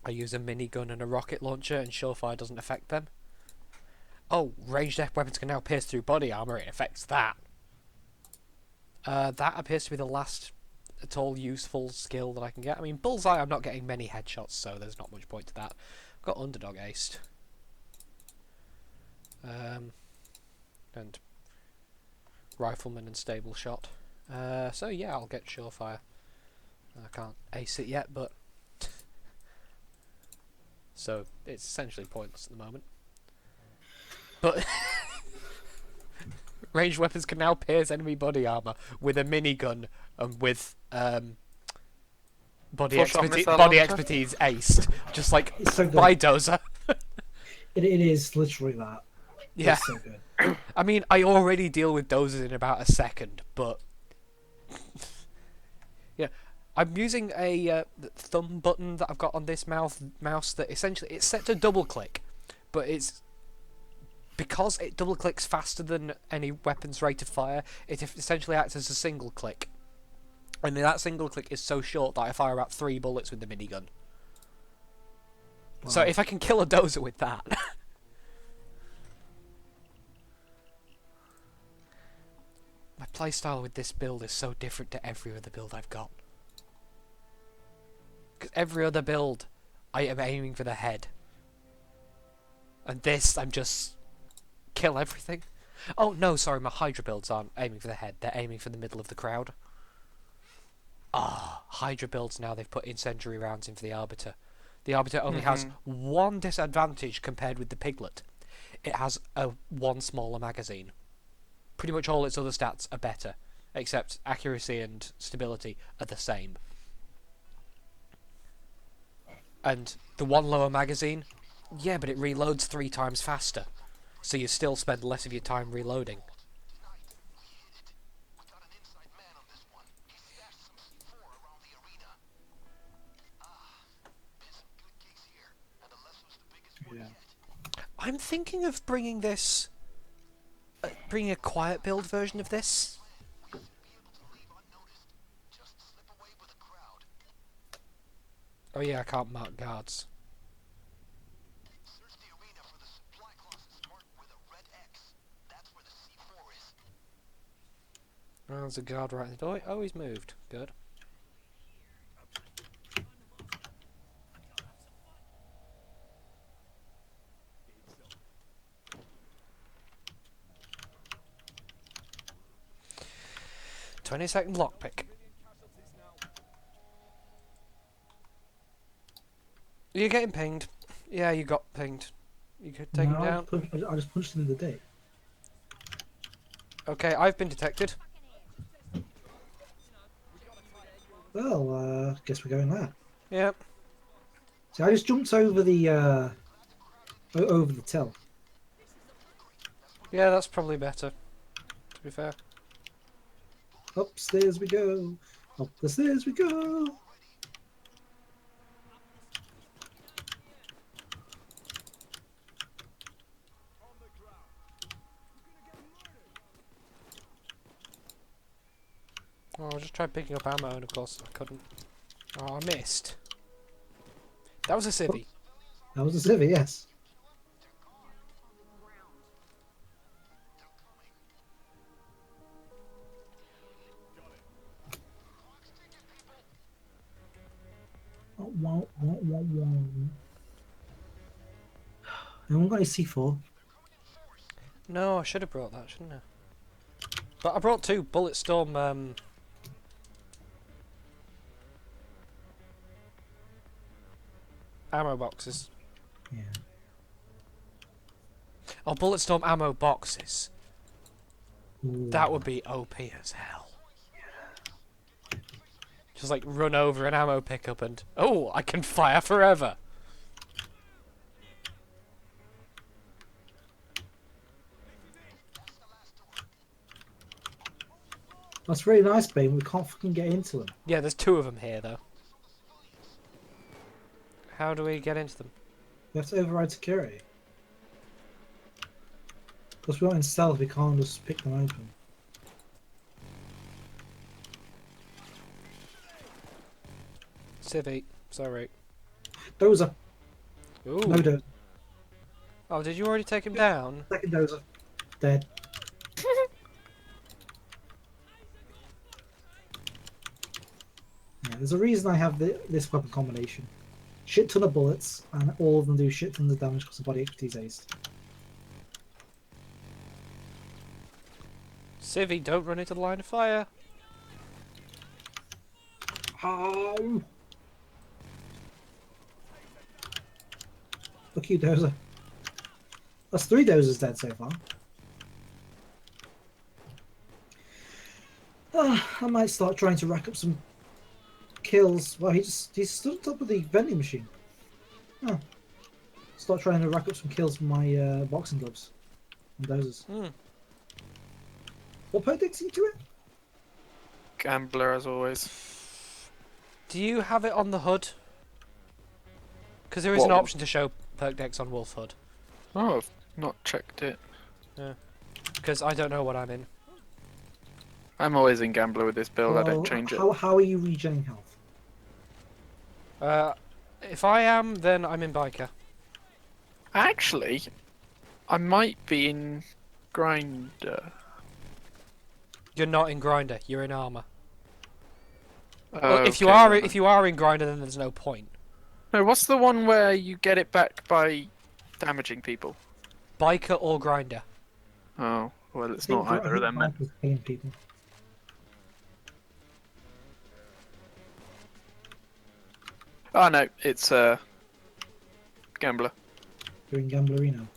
I use a minigun and a rocket launcher, and surefire doesn't affect them. Oh, ranged weapons can now pierce through body armor. It affects that. That appears to be the last at all useful skill that I can get. I mean, bullseye, I'm not getting many headshots, so there's not much point to that. I've got underdog aced. And rifleman and stable shot. So yeah, I'll get surefire. I can't ace it yet, but so it's essentially pointless at the moment. But ranged weapons can now pierce enemy body armor with a minigun and with body expertise aced, just like It's so good. my dozer. It is literally that. Yeah. It's so good. I mean, I already deal with dozers in about a second, but yeah, I'm using a thumb button that I've got on this mouse that essentially it's set to double click, but it's because it double clicks faster than any weapon's rate of fire. It essentially acts as a single click, and that single click is so short that I fire about 3 bullets with the minigun. Wow. So if I can kill a dozer with that. My playstyle with this build is so different to every other build I've got. Because every other build, I am aiming for the head. And this, I'm just kill everything. Oh, no, sorry, my Hydra builds aren't aiming for the head. They're aiming for the middle of the crowd. Hydra builds now, they've put incendiary rounds in for the Arbiter. The Arbiter only has one disadvantage compared with the Piglet. It has one smaller magazine. Pretty much all its other stats are better, except accuracy and stability are the same. And the one lower magazine, yeah, but it reloads 3 times faster, so you still spend less of your time reloading. Yeah. I'm thinking of bringing this... bringing a quiet build version of this. Oh yeah, I can't mark guards. Oh, there's a guard right at the door. Oh, he's moved. Good. "20-second lockpick." You're getting pinged. Yeah, you got pinged. You could take him down. I just punched him in the dick. Okay, I've been detected. Well, guess we're going there. Yep. So I just jumped over the over the till. Yeah, that's probably better. To be fair. Upstairs we go. Up the stairs we go. Oh, I just tried picking up ammo and of course I couldn't. Oh, I missed. That was a civvy. That was a civvy, yes. Anyone got any C4? No, I should have brought that, shouldn't I? But I brought 2 bullet storm ammo boxes. Yeah. Oh, bullet storm ammo boxes. Ooh. That would be OP as hell. Just like run over an ammo pickup and oh, I can fire forever. That's really nice, babe. We can't fucking get into them. Yeah, there's 2 of them here though. How do we get into them? We have to override security. Because we're not in stealth, we can't just pick them open. Civvy, sorry. Dozer. Ooh. No dozer. Oh, did you already take him down? Second dozer. Dead. Yeah, there's a reason I have this weapon combination. Shit ton of bullets, and all of them do shit tons of damage because the body XP is aced. Civvy, don't run into the line of fire. Ow! Fuck you, Dozer. That's 3 Dozers dead so far. I might start trying to rack up some kills. Well, he's stood on top of the vending machine. Oh. Start trying to rack up some kills from my boxing gloves and Dozers. Hmm. What perk did you to it? Gambler as always. Do you have it on the hood? Because there is an option to show perk decks on Wolf Hood. Oh, I've not checked it. Yeah. Because I don't know what I'm in. I'm always in Gambler with this build, I don't change it. How are you regenerating health? If I am, then I'm in Biker. Actually, I might be in Grinder. You're not in Grinder. You're in Armor. Well, Okay, if you are in Grinder, then there's no point. No, what's the one where you get it back by damaging people? Biker or Grinder. Oh, well, it's not either of them then. Paying people. Oh no, it's Gambler. You're in Gamblerino.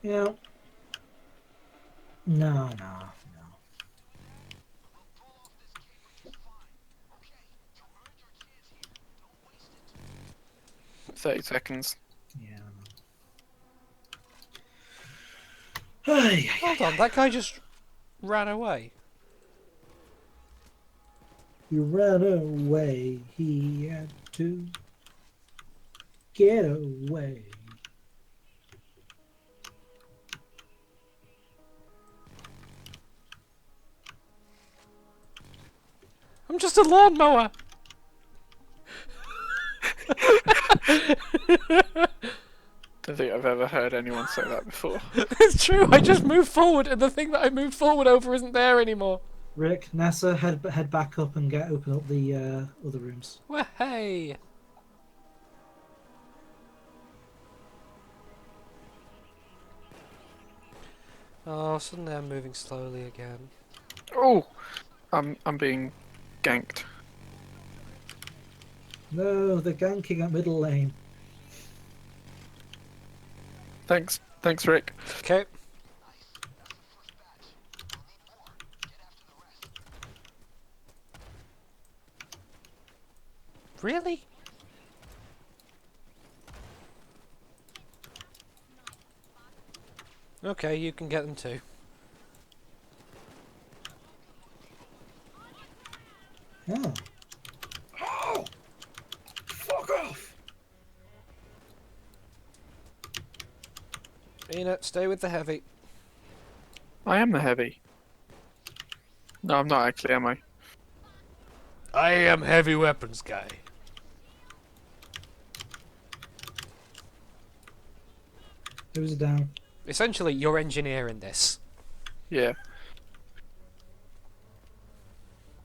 Yeah. No. 30 seconds. Yeah. Hey, Hold on, that guy just ran away. he ran away. He had to get away. I'm just a lawnmower. Don't think I've ever heard anyone say that before. It's true. I just moved forward, and the thing that I moved forward over isn't there anymore. Rick, Nessa, head back up and open up the other rooms. Well, hey. Oh, suddenly I'm moving slowly again. Oh, I'm being ganked. No, they're ganking at middle lane. Thanks, Rick. Okay. Really? Okay, you can get them too. Oh. Oh! Fuck off! Peanut, stay with the heavy. I am the heavy. No, I'm not actually, am I? I am heavy weapons guy. Who's down? Essentially, you're engineering this. Yeah.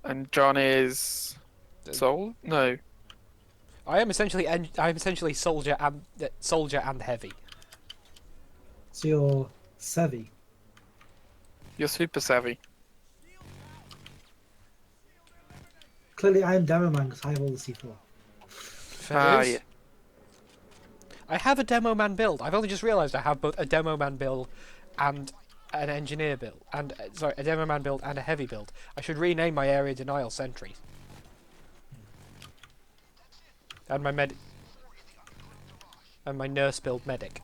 And John is soul? No. I am essentially soldier and heavy. So you're Sevi. You're super savvy. Clearly, I am Demo Man because I have all the C4. Fair is. Yeah. I have a demo man build. I've only just realised I have both a demo man build and an engineer build, and sorry, a demo man build and a heavy build. I should rename my area denial sentry. And my nurse build medic.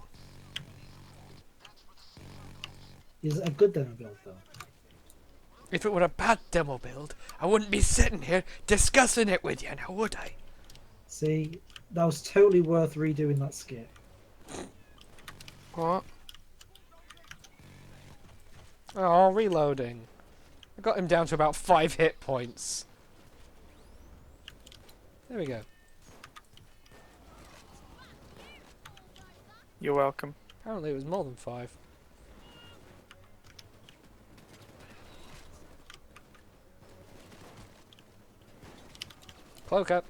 Is it a good demo build though? If it were a bad demo build, I wouldn't be sitting here discussing it with you, now would I? See, that was totally worth redoing that skit. What? Oh, reloading. I got him down to about 5 hit points. There we go. You're welcome. Apparently it was more than 5. Cloak up.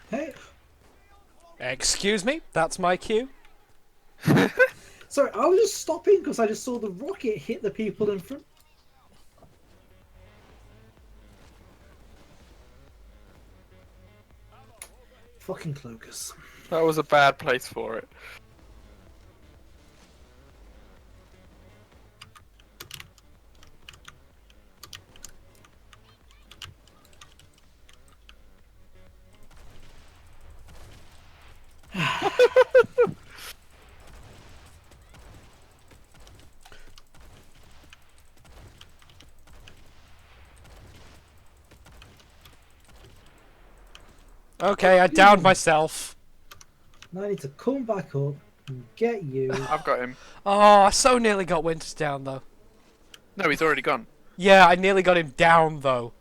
Hey, Excuse me, that's my cue. sorry, I was just stopping because I just saw the rocket hit the people in front. Fucking Cloakers. That was a bad place for it. Okay, I downed myself. Now I need to come back up and get you. I've got him. Oh, I so nearly got Winters down though. No, he's already gone. Yeah, I nearly got him down though.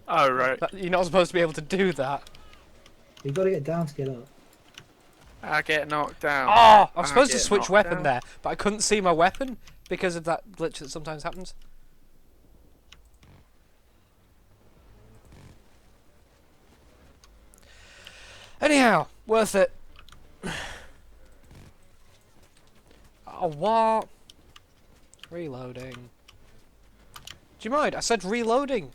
Oh, right. You're not supposed to be able to do that. You gotta get down to get up. I get knocked down. Oh, I was I supposed to get switch knocked weapon down. there, but I couldn't see my weapon because of that glitch that sometimes happens. Anyhow, worth it. Oh, what? Reloading. Do you mind? I said reloading.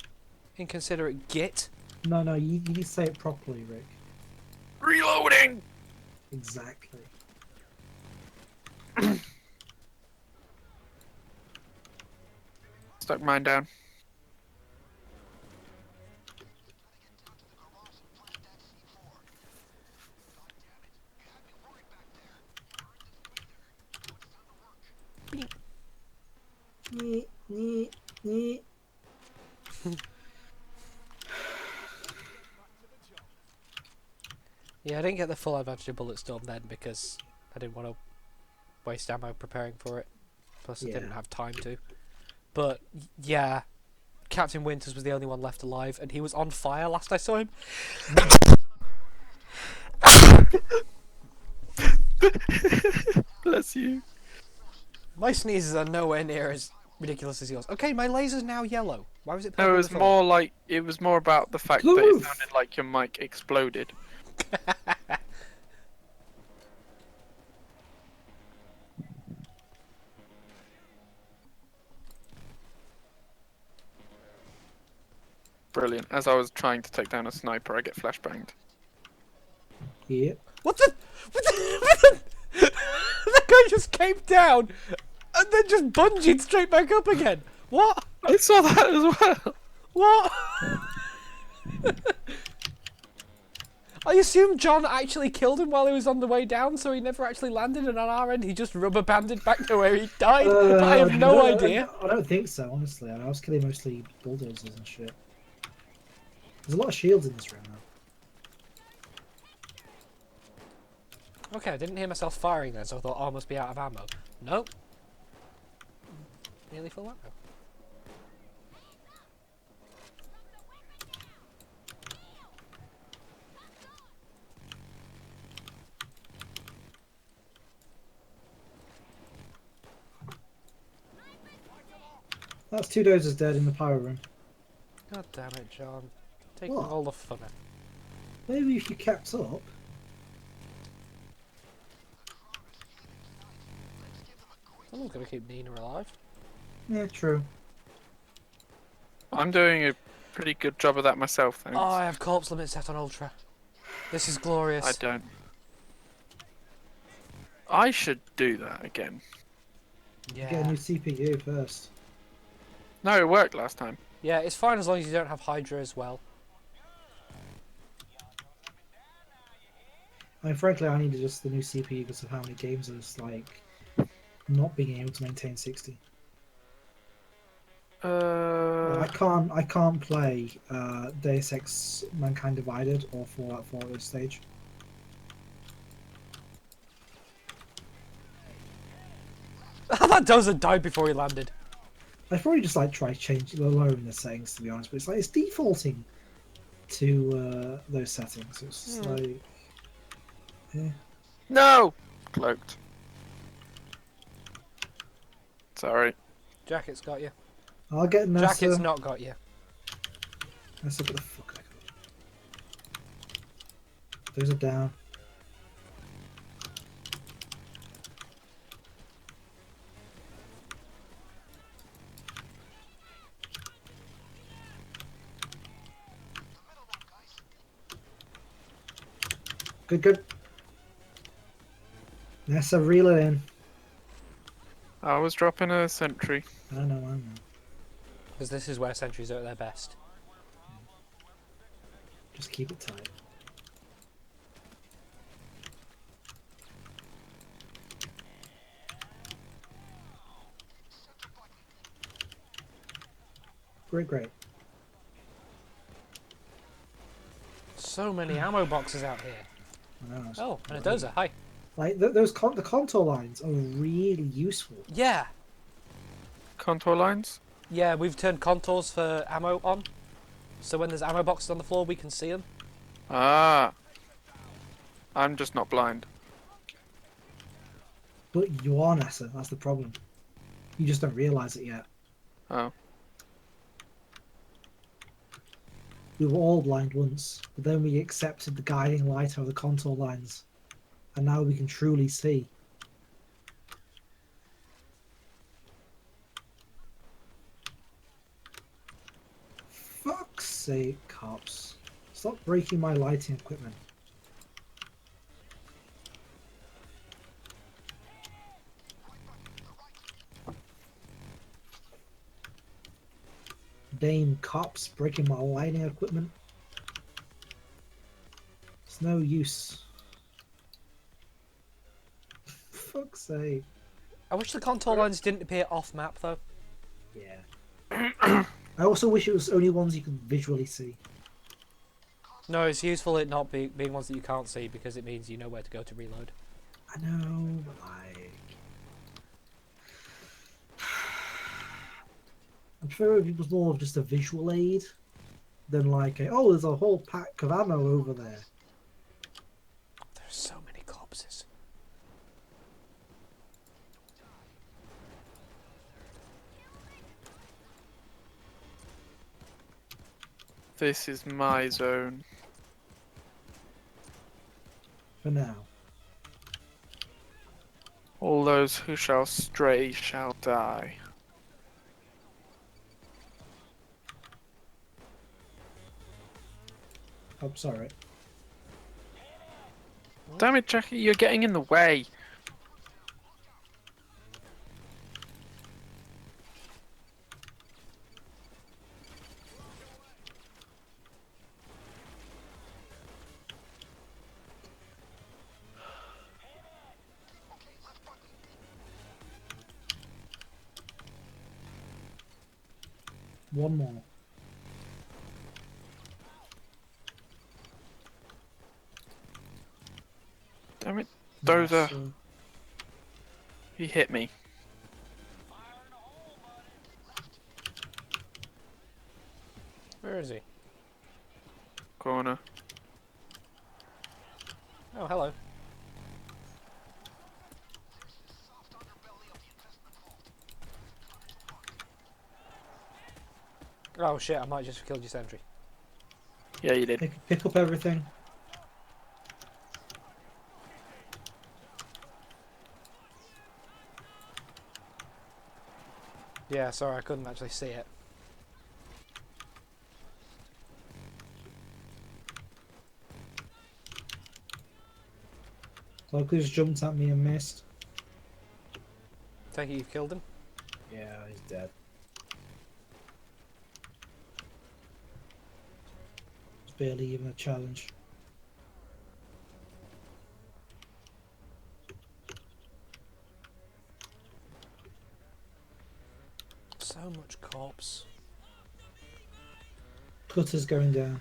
Inconsiderate git. No, you need to say it properly, Rick. Reloading! Exactly. Stuck mine down. Nee. Yeah, I didn't get the full advantage of Bullet Storm then because I didn't want to waste ammo preparing for it. Plus, I Yeah. didn't have time to. But yeah, Captain Winters was the only one left alive, and he was on fire last I saw him. Bless you. My sneezes are nowhere near as ridiculous as yours. Okay, my laser's now yellow. Why was it purple No, before? it was more about the fact that it Poof! sounded like your mic exploded. Brilliant. As I was trying to take down a sniper, I get flashbanged. Yeah. What the? What the? That guy just came down and then just bungeed straight back up again. What? I saw that as well. What? I assume John actually killed him while he was on the way down, so he never actually landed, and on our end he just rubber banded back to where he died. But I have no idea. I don't think so, honestly. I was killing mostly bulldozers and shit. There's a lot of shields in this room now. Okay, I didn't hear myself firing then, so I thought, oh, I must be out of ammo. Nope. Nearly full ammo. That's 2 dozers dead in the power room. God damn it, John. Taking What? all the fun out. Maybe if you kept up. Someone's gonna keep Nina alive. Yeah, true. I'm doing a pretty good job of that myself, thanks. Oh, I have corpse limit set on ultra. This is glorious. I don't. I should do that again. Yeah. Get a new CPU first. No, it worked last time. Yeah, it's fine as long as you don't have Hydra as well. I mean, frankly, I needed just the new CPU because of how many games I was like not being able to maintain 60. I can't play Deus Ex Mankind Divided or Fallout 4 at this stage. That dozer died before he landed. I'd probably just like try lowering the settings, to be honest, but it's like it's defaulting to those settings. It's just like, yeah. No! Cloaked. Sorry. Jacket's got you. I'll get Nessa. Jacket's not got you. Nessa, get the fuck out. Those are down. Good, good. Nessa, reel it in. I was dropping a sentry. I know. Because this is where sentries are at their best. Just keep it tight. Great. So many ammo boxes out here. I know. Oh, and a dozer. Hi. Like the contour lines are really useful. Yeah. Contour lines? Yeah, we've turned contours for ammo on. So when there's ammo boxes on the floor, we can see them. Ah. I'm just not blind. But you are, Nessa. That's the problem. You just don't realise it yet. Oh. We were all blind once, but then we accepted the guiding light of the contour lines, and now we can truly see. Fuck's sake, cops. Stop breaking my lighting equipment. Damn cops breaking my lighting equipment. It's no use. Fuck's sake. I wish the contour lines didn't appear off map though. Yeah. I also wish it was only ones you could visually see. No, it's useful it not being ones that you can't see because it means you know where to go to reload. I know, but like... prefer if it was more of just a visual aid than like, oh, there's a whole pack of ammo over there. There's so many corpses. This is my zone. For now. All those who shall stray shall die. Oh, sorry. Damn it, Jackie, you're getting in the way. One more. Damn it, Dozer. So- He hit me. Where is he? Corner. Oh, hello. Oh shit, I might just have killed your sentry. Yeah, you did. Pick up everything. Yeah, sorry, I couldn't actually see it. Cloaker just jumped at me and missed. Take it you've killed him? Yeah, he's dead. It's barely even a challenge. So much corpse. Cutter's going down.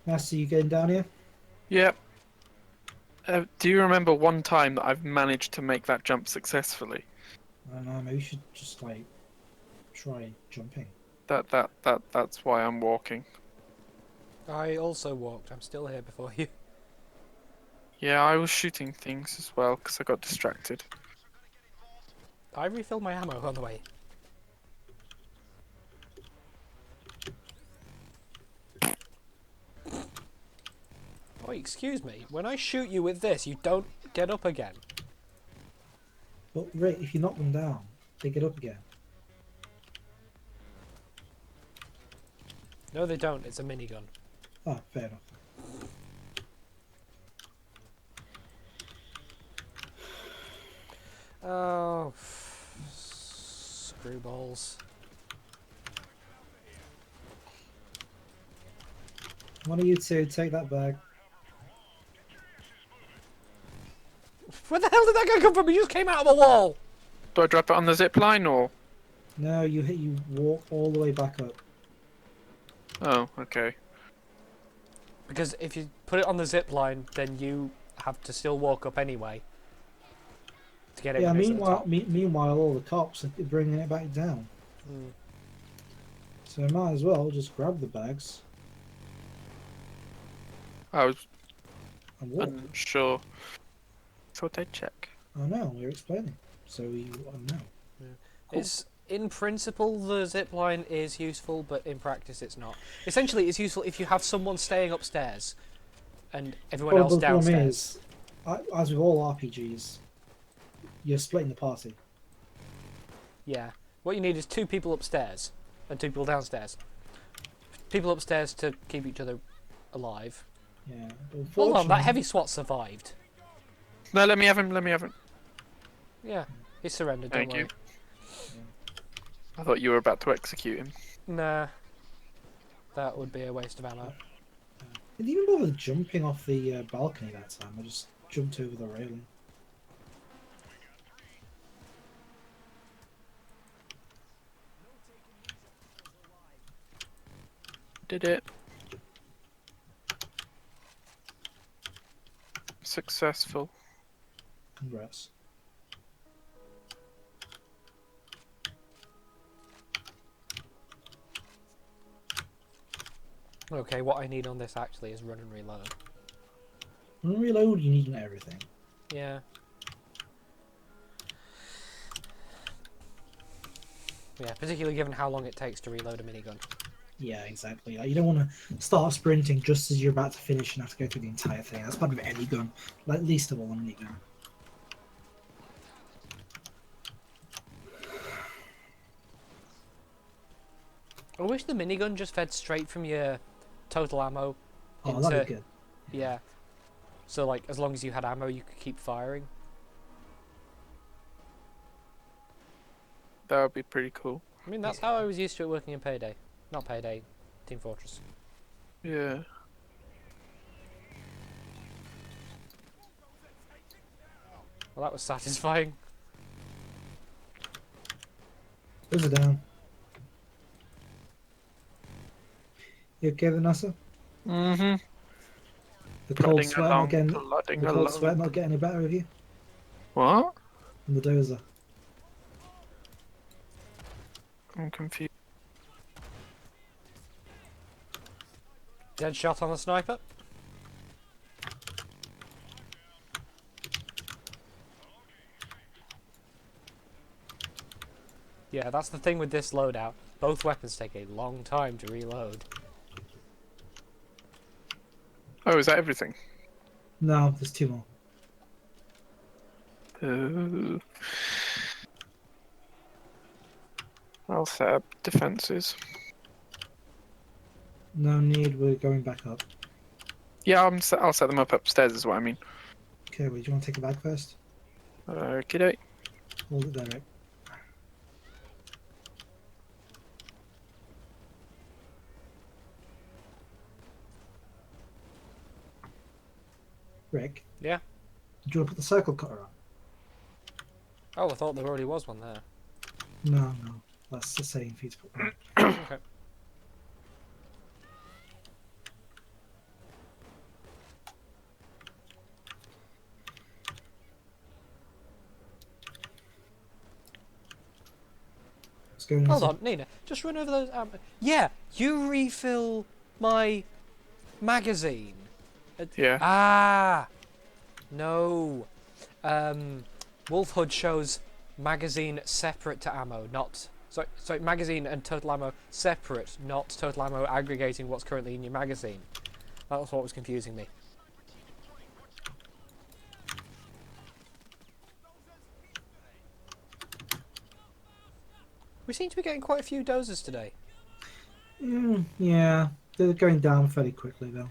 Master, you getting down here? Yep. Do you remember one time that I've managed to make that jump successfully? I don't know, maybe you should just like try jumping. That's why I'm walking. I also walked. I'm still here before you. Yeah, I was shooting things as well because I got distracted. I refilled my ammo on the way. Oh, excuse me. When I shoot you with this, you don't get up again. But Rick, if you knock them down, they get up again. No, they don't. It's a minigun. Ah, fair enough. Oh, screwballs. One of you two take that bag. Where the hell did that guy come from? He just came out of a wall. Do I drop it on the zip line or? No, you walk all the way back up. Oh, okay. Because if you put it on the zip line, then you have to still walk up anyway to get it. Yeah, when it's at the meanwhile, top. meanwhile, all the cops are bringing it back down. Mm. So I might as well just grab the bags I was and walk. unsure. Thought I'd check. I know, we're explaining. So you know. Cool. It's in principle the zip line is useful, but in practice it's not. Essentially, it's useful if you have someone staying upstairs and everyone Well, else the problem downstairs. is, as with all RPGs, you're splitting the party. Yeah. What you need is 2 people upstairs and 2 people downstairs. People upstairs to keep each other alive. Yeah. Hold on, that heavy SWAT survived. No, let me have him. Let me have him. Yeah, he surrendered. Thank don't you. worry. I thought you were about to execute him. Nah, that would be a waste of ammo. I didn't even bother jumping off the balcony that time. I just jumped over the railing. Did it? successful. Congrats. Okay, what I need on this actually is run and reload. When you reload, you need everything. Yeah. Yeah, particularly given how long it takes to reload a minigun. Yeah, exactly. Like, you don't want to start sprinting just as you're about to finish and have to go through the entire thing. That's part of any gun, like least of all a minigun. I wish the minigun just fed straight from your total ammo Oh, into... that'd be good. Yeah. So, like, as long as you had ammo, you could keep firing. That would be pretty cool. I mean, that's how I was used to it working in Payday. Not Payday, Team Fortress. Yeah. Well, that was satisfying. Those are down. You okay, Vanessa? Mm-hmm. The cold Plodding sweat not along, getting plodding the cold along. sweat not getting any better of you? What? And the dozer. I'm confused. Dead shot on the sniper. Yeah, that's the thing with this loadout. Both weapons take a long time to reload. Oh, is that everything? No, there's two more. I'll set up defenses. No need, we're going back up. Yeah, I'll set them up upstairs is what I mean. Okay, wait, do you want to take a bag first? Kiddo. Hold it there, Rick. Rick, Yeah? did you want to put the circle cutter on? Oh, I thought there already was one there. No, no. That's the same for you to put one. Okay. What's going on? Hold on, Nina. Just run over those... yeah, you refill my magazine. Yeah. Ah! No. Wolf Hood shows magazine separate to ammo, not... Sorry, magazine and total ammo separate, not total ammo aggregating what's currently in your magazine. That was what was confusing me. We seem to be getting quite a few dozers today. Yeah, they're going down fairly quickly though.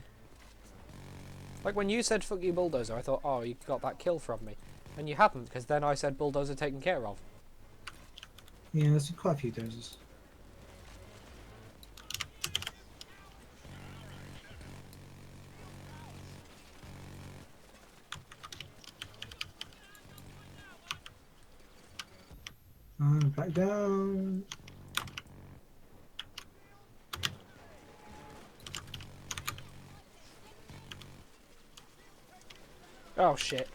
Like when you said fuck you bulldozer, I thought, oh, you got that kill from me. And you hadn't, because then I said bulldozer taken care of. Yeah, there's quite a few dozers. Back down. Oh shit.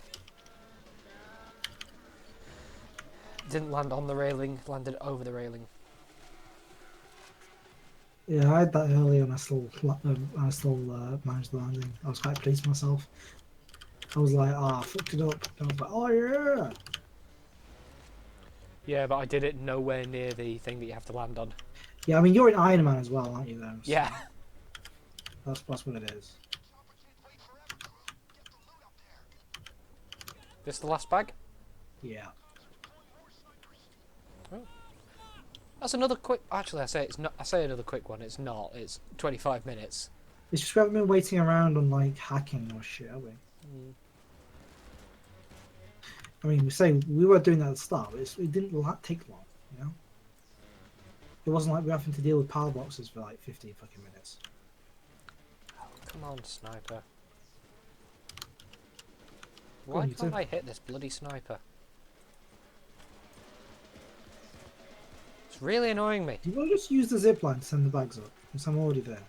Didn't land on the railing, landed over the railing. Yeah, I had that earlier and I still managed the landing. I was quite pleased with myself. I was like, I fucked it up. And I was like, oh yeah! Yeah, but I did it nowhere near the thing that you have to land on. Yeah, I mean, you're an Iron Man as well, aren't you, though? So Yeah. That's what it is. This the last bag? Yeah. That's another quick... Actually, I say it's not. I say another quick one. It's not. It's 25 minutes. It's just we haven't been waiting around on, like, hacking or shit, have we? I mean, we say we were doing that at the start, but it didn't take long, you know? It wasn't like we were having to deal with power boxes for like 15 fucking minutes. Oh, come on, sniper. Go Why on, you can't too. I hit this bloody sniper? It's really annoying me. Do you want to just use the zip line to send the bags up? Because I'm already there.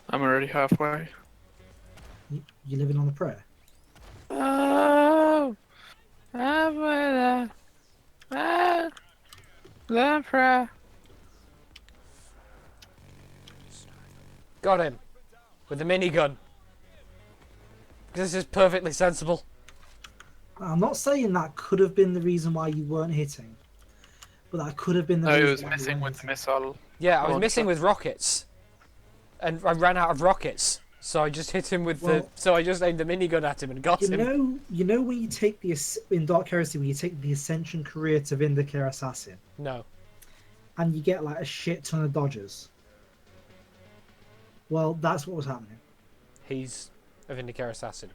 I'm already halfway. You living on the prayer? Oh, I'm with the prayer. Got him. With the minigun. This is perfectly sensible. I'm not saying that could have been the reason why you weren't hitting, but that could have been the No, it reason was why you missing weren't with the hitting. missile. Yeah, I was launcher. missing with rockets. And I ran out of rockets. So I just hit him with Well- So I just aimed the minigun at him and got him. You know when you take in Dark Heresy when you take the Ascension career to Vindicator Assassin, No. and you get like a shit ton of dodges. Well, that's what was happening. He's a Vindicator assassin.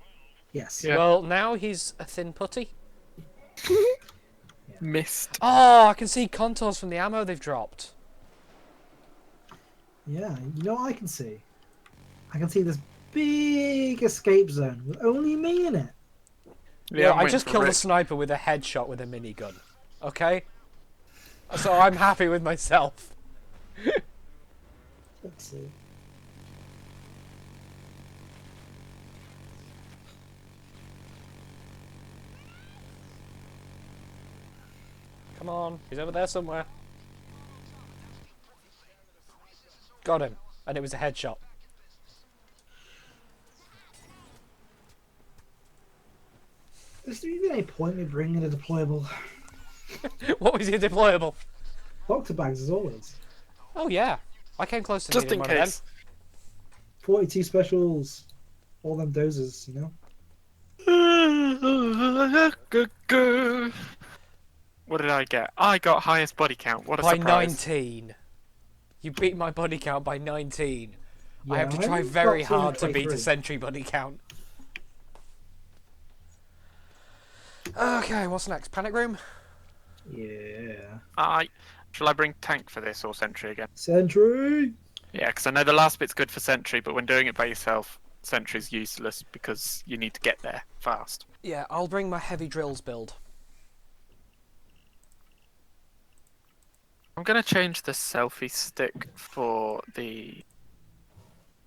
Yes. Yeah. Well, now he's a thin putty. Missed. Oh, I can see contours from the ammo they've dropped. Yeah. You know what I can see? I can see this big escape zone with only me in it. Yeah, I'm I waiting just for killed a Rick. sniper with a headshot with a minigun. Okay? So I'm happy with myself. Let's see. Come on, he's over there somewhere. Got him. And it was a headshot. Is there even any point in bringing a deployable? What was your deployable? Doctor bags as always. Oh yeah. I came close to Just needing in one of them. case. 42 specials. All them dozers, you know? What did I get? I got highest body count. What a By surprise. 19. You beat my body count by 19. I have to Yeah, try I've very got hard to beat a 23. sentry body count. Okay, what's next? Panic room? Yeah. Shall I bring tank for this or sentry again? Sentry! Yeah, because I know the last bit's good for sentry, but when doing it by yourself, sentry's useless because you need to get there fast. Yeah, I'll bring my heavy drills build. I'm gonna change the selfie stick for the.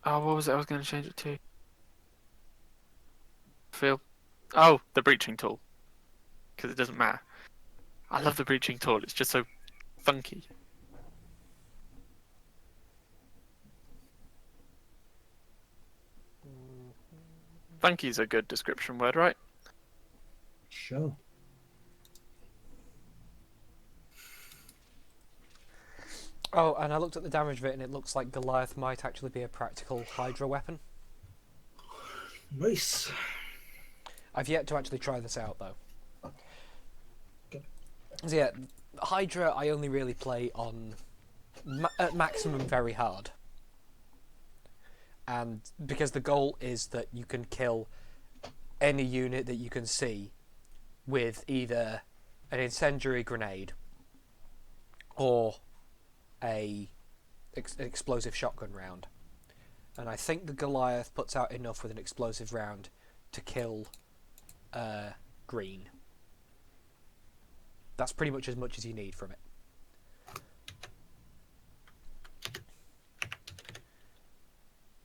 Oh, what was it? I was gonna change it to. Feel. Oh, the breaching tool. Because it doesn't matter. I love the breaching tool. It's just so funky. Funky is a good description word, right? Sure. Oh, and I looked at the damage of it, and it looks like Goliath might actually be a practical Hydra weapon. Nice. I've yet to actually try this out, though. Okay. So yeah, Hydra I only really play on at maximum very hard. And because the goal is that you can kill any unit that you can see with either an incendiary grenade or an explosive shotgun round. And I think the Goliath puts out enough with an explosive round to kill green. That's pretty much as you need from it.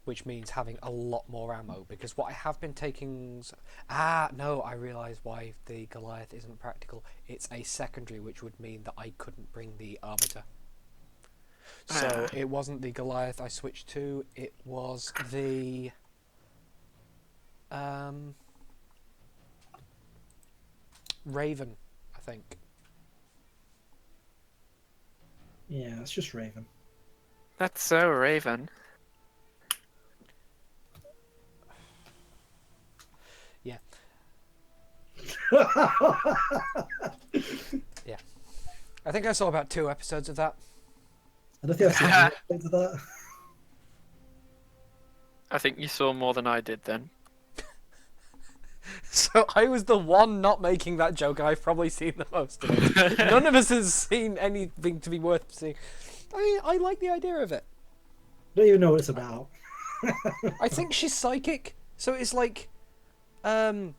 Which means having a lot more ammo, because what I have been taking... no, I realise why the Goliath isn't practical. It's a secondary, which would mean that I couldn't bring the Arbiter. So it wasn't the Goliath I switched to, it was the... Raven, I think. Yeah, it's just Raven. That's so Raven. Yeah. Yeah. I think I saw about 2 episodes of that. I don't think I've seen any episodes of that. I think you saw more than I did then. So I was the one not making that joke, and I've probably seen the most of it. None of us has seen anything to be worth seeing. I like the idea of it. I don't even know what it's about. I think she's psychic, so it's like a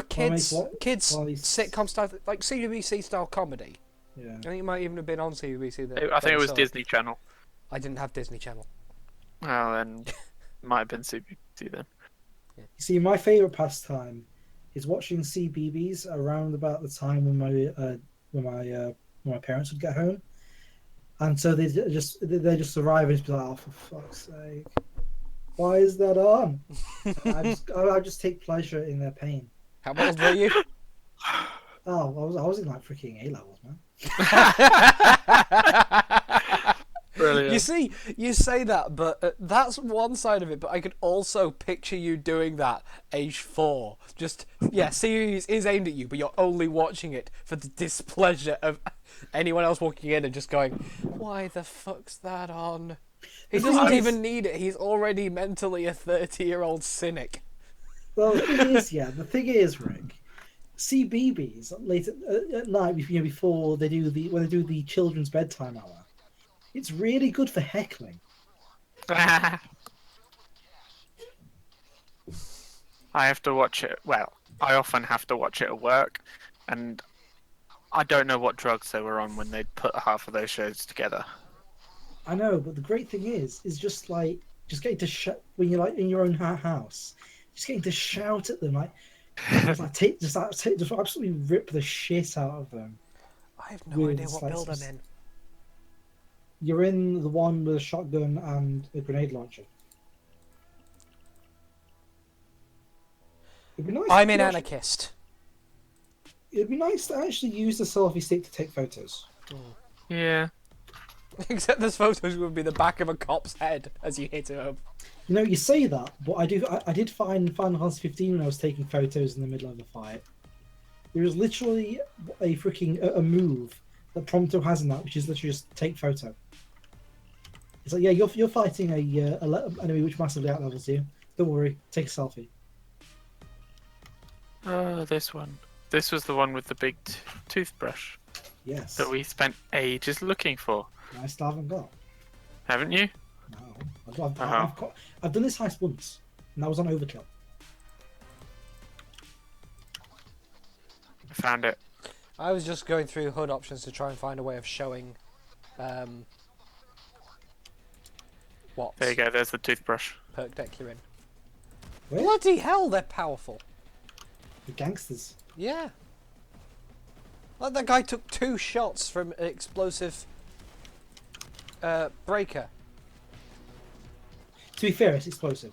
kids what? kids Well, he's- sitcom style, like CBBC style comedy. Yeah. I think it might even have been on CBBC. I think it was Disney Channel. I didn't have Disney Channel. Well, then might have been CBC then. You see, my favorite pastime is watching CBBS around about the time when my parents would get home, and so they just arrive and just be like, "Oh, for fuck's sake, why is that on?" And I just take pleasure in their pain. How old were you? Oh, I was in like freaking A levels, man. Brilliant. You see, you say that, but that's one side of it. But I could also picture you doing that, age 4. Just series is aimed at you, but you're only watching it for the displeasure of anyone else walking in and just going, "Why the fuck's that on?" He doesn't even need it. He's already mentally a 30-year-old cynic. Well, the thing is, Rick, CBBS late at night, before they do the children's bedtime hour. It's really good for heckling. I have to watch it. Well, I often have to watch it at work, and I don't know what drugs they were on when they put half of those shows together. I know, but the great thing is just getting to when you're like in your own house, just getting to shout at them, just absolutely rip the shit out of them. I have no idea what build I'm in. You're in the one with a shotgun and a grenade launcher. It'd be nice. I'm in Anarchist. It'd be nice to actually use the selfie stick to take photos. Yeah. Except those photos would be the back of a cop's head as you hit him up. You know, you say that, but I did find Final Fantasy 15 when I was taking photos in the middle of the fight. There is literally a freaking move that Prompto has in that, which is literally just take photo. It's like, yeah, you're fighting a enemy which massively outlevels you. Don't worry, take a selfie. Oh, this one. This was the one with the big toothbrush Yes. that we spent ages looking for. I still haven't got. Haven't you? No. I've done this heist once, and that was on Overkill. I found it. I was just going through HUD options to try and find a way of showing what There you go, there's the toothbrush. perk deck you're in. Where? Bloody hell, they're powerful. The gangsters. Yeah. Like that guy took 2 shots from an explosive breaker. To be fair, it's explosive.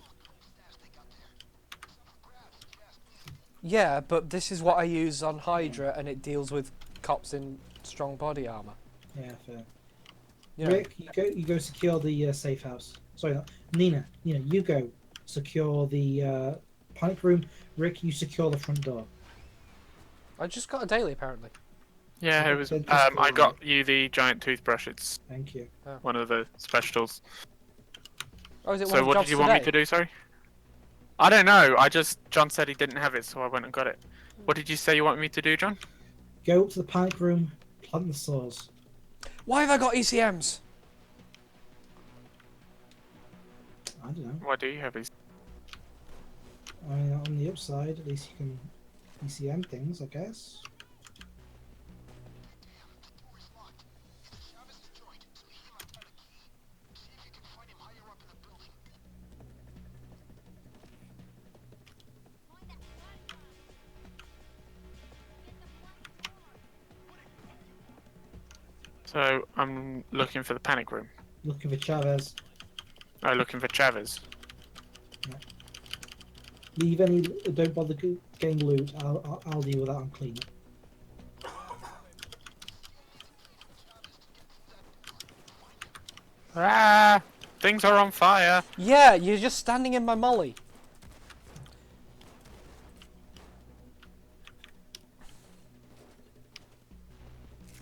Yeah, but this is what I use on Hydra, and it deals with cops in strong body armor. Yeah, fair. You know, Rick, you go secure the safe house. Sorry, not Nina, you go secure the panic room. Rick, you secure the front door. I just got a daily apparently. Yeah, it was. Then just I got you the giant toothbrush. It's Thank you. one of the specials. Oh, is it one So of the what jobs did you want me today? to do? Sorry. I don't know. John said he didn't have it, so I went and got it. What did you say you wanted me to do, John? Go up to the panic room, plant the saws. Why have I got ECMs? I don't know. Why do you have these? I mean, on the upside, at least you can ECM things, I guess. So I'm looking for the panic room. Looking for Chavez. Oh, looking for Chavez. Leave any. Don't bother getting loot. I'll deal with that and clean it. Ah! Things are on fire. Yeah, you're just standing in my molly.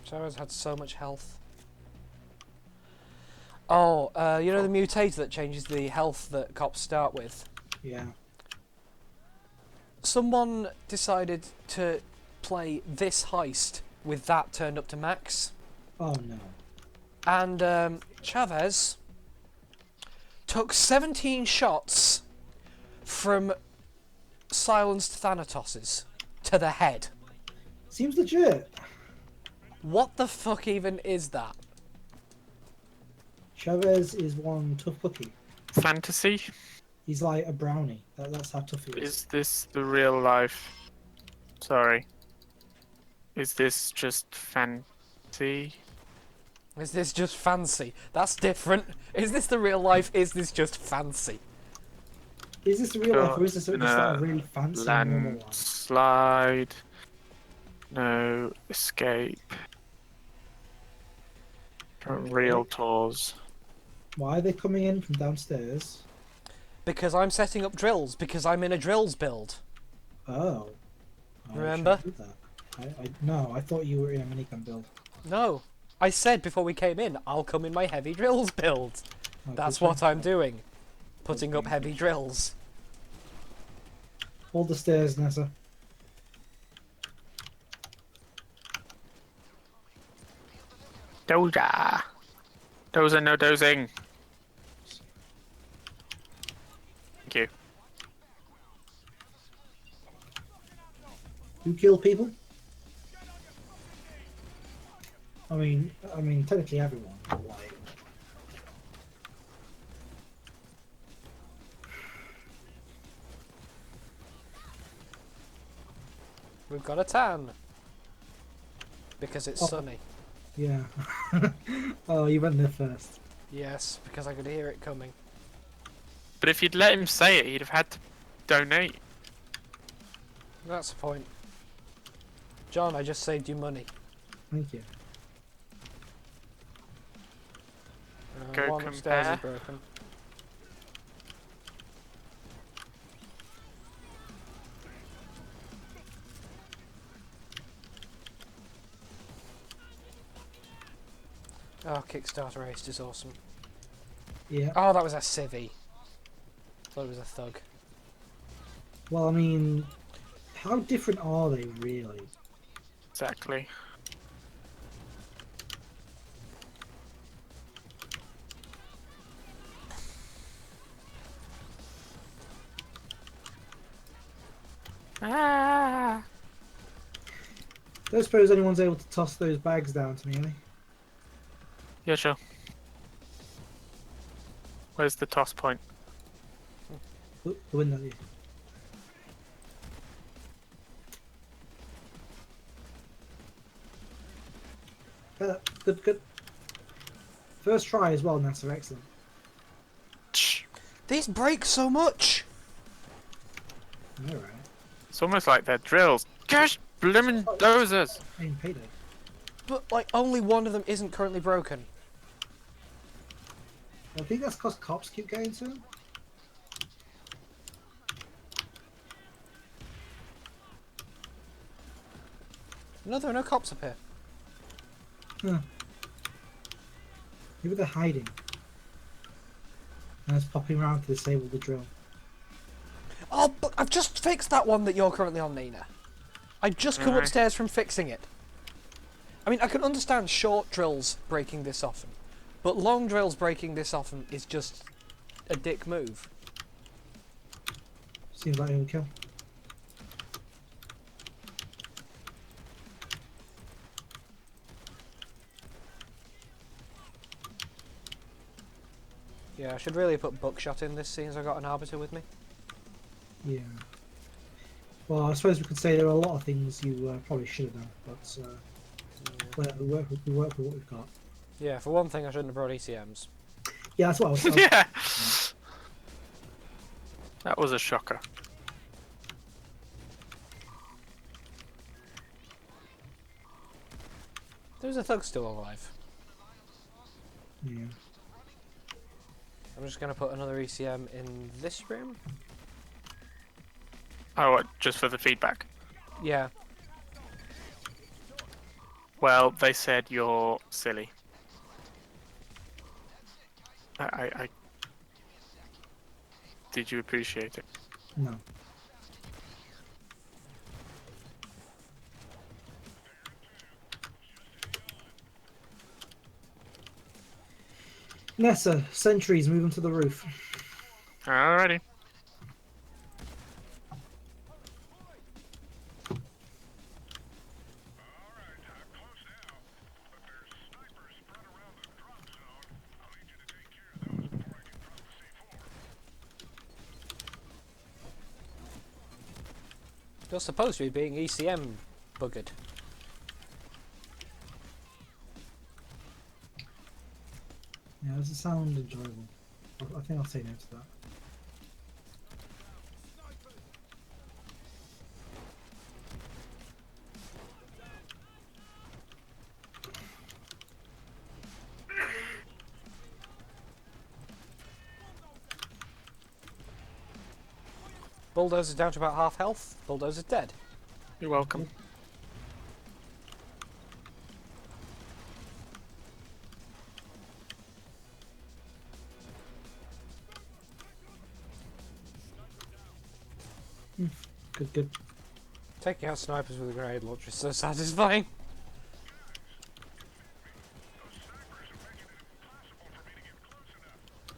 Chavez had so much health. Oh, you know the mutator that changes the health that cops start with? Yeah. Someone decided to play this heist with that turned up to max. Oh no. And Chavez took 17 shots from silenced Thanatoses to the head. Seems legit. What the fuck even is that? Chavez is one tough cookie. Fantasy. He's like a brownie. That's how tough he is. Is this the real life? Sorry. Is this just fancy? Is this just fancy? That's different. Is this the real life? Is this just fancy? Is this real life or is this just like a really fancy normal one? Landslide. No escape. From real tours. Why are they coming in from downstairs? Because I'm setting up drills. Because I'm in a drills build. Oh. Remember? No, I thought you were in a minigun build. No. I said before we came in, I'll come in my heavy drills build. Oh, That's good what thing. I'm doing. Putting up heavy drills. Hold the stairs, Nessa. Doja. Dozer, no dozing. Thank you. You kill people? I mean, technically everyone. But like, We've got a tan. Because it's Oh. sunny. yeah. Oh, you went there first. Yes, because I could hear it coming. But if you'd let him say it, he'd have had to donate. That's the point. John, I just saved you money. Thank you. Go One upstairs is compare. broken. Oh, Kickstarter Ace is awesome. Yeah. Oh, that was a civvy. Thought it was a thug. Well, I mean, how different are they really? Exactly. Ah. Don't suppose anyone's able to toss those bags down to me, are they? Yeah, sure. Where's the toss point? The window. Yeah. Good, good. First try as well, Nessa. Excellent. Shh. These break so much! All right. It's almost like they're drills. Gosh, blimmin' dozers! Paying payday. But, like, only one of them isn't currently broken. I think that's because cops keep getting to him. No, there are no cops up here. Huh. Maybe they're hiding. And it's popping around to disable the drill. Oh, but I've just fixed that one that you're currently on, Nina. I just come Alright. upstairs from fixing it. I mean, I can understand short drills breaking this often, but long drills breaking this often is just a dick move. Seems like overkill. Yeah, I should really put buckshot in this, seeing as I've got an arbiter with me. Yeah. Well, I suppose we could say there are a lot of things you probably should have done, but we work with what we've got. Yeah, for one thing, I shouldn't have brought ECMs. Yeah, that's what I was. Yeah! That was a shocker. There's a thug still alive. Yeah. I'm just going to put another ECM in this room. Oh, what, just for the feedback? Yeah. Well, they said you're silly. I Did you appreciate it? No. Nessa, sentries, move them to the roof. Alrighty. You're supposed to be being ECM buggered. Yeah, does it sound enjoyable? I think I'll say no to that. Bulldozer's down to about half health. Bulldozer's dead. You're welcome. Good, good. Taking out snipers with a grenade launcher is so satisfying.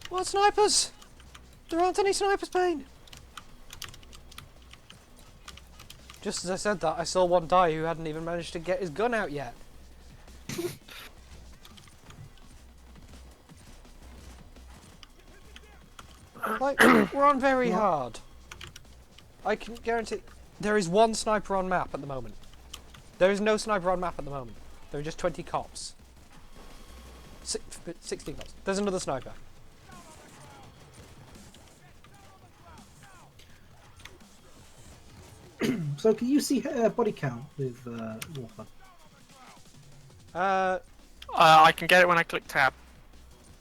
What snipers? There aren't any snipers, Payne. Just as I said that, I saw one die who hadn't even managed to get his gun out yet. Like, we're on very hard. I can guarantee there is one sniper on map at the moment. There is no sniper on map at the moment. There are just 20 cops. 16 cops. There's another sniper. So can you see body count with Warfare? I can get it when I click tab.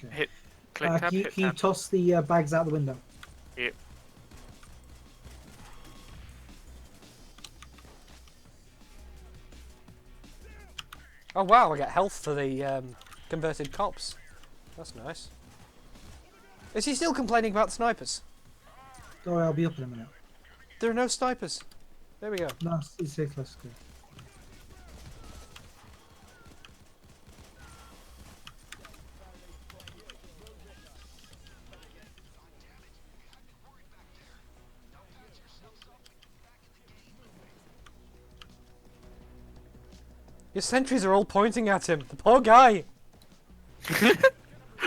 Okay. Hit click tab. Can you, Hit can you tab. toss the bags out the window? Yep. Oh wow, I get health for the converted cops. That's nice. Is he still complaining about snipers? Oh, I'll be up in a minute. There are no snipers. There we go. No, it's here close. Good. Your sentries are all pointing at him. The poor guy.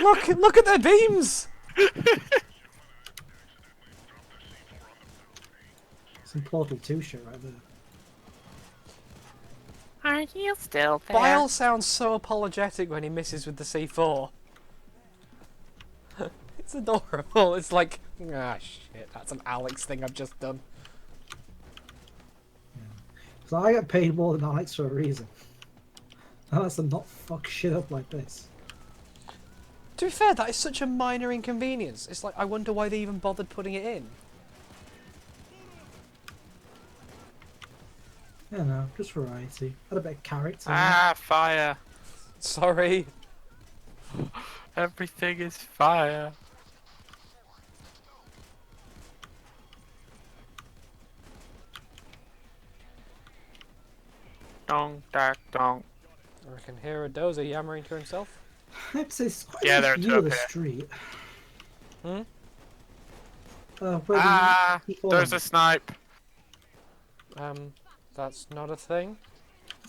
Look at their beams. Some Portal 2 shit right there. Are you still there? Bile sounds so apologetic when he misses with the C4. It's adorable. It's like, ah shit, that's an Alex thing I've just done. So I get paid more than Alex for a reason. That's to not fuck shit up like this. To be fair, that is such a minor inconvenience. It's like, I wonder why they even bothered putting it in. Yeah, no, just variety. Add a bit of character. Ah, fire! Sorry. Everything is fire. Dong, dak, dong. I can hear a dozer yammering to himself. It's quite Yeah, a there are nice two view of up the here. street. Hmm? Where Ah, do you there's a snipe. That's not a thing.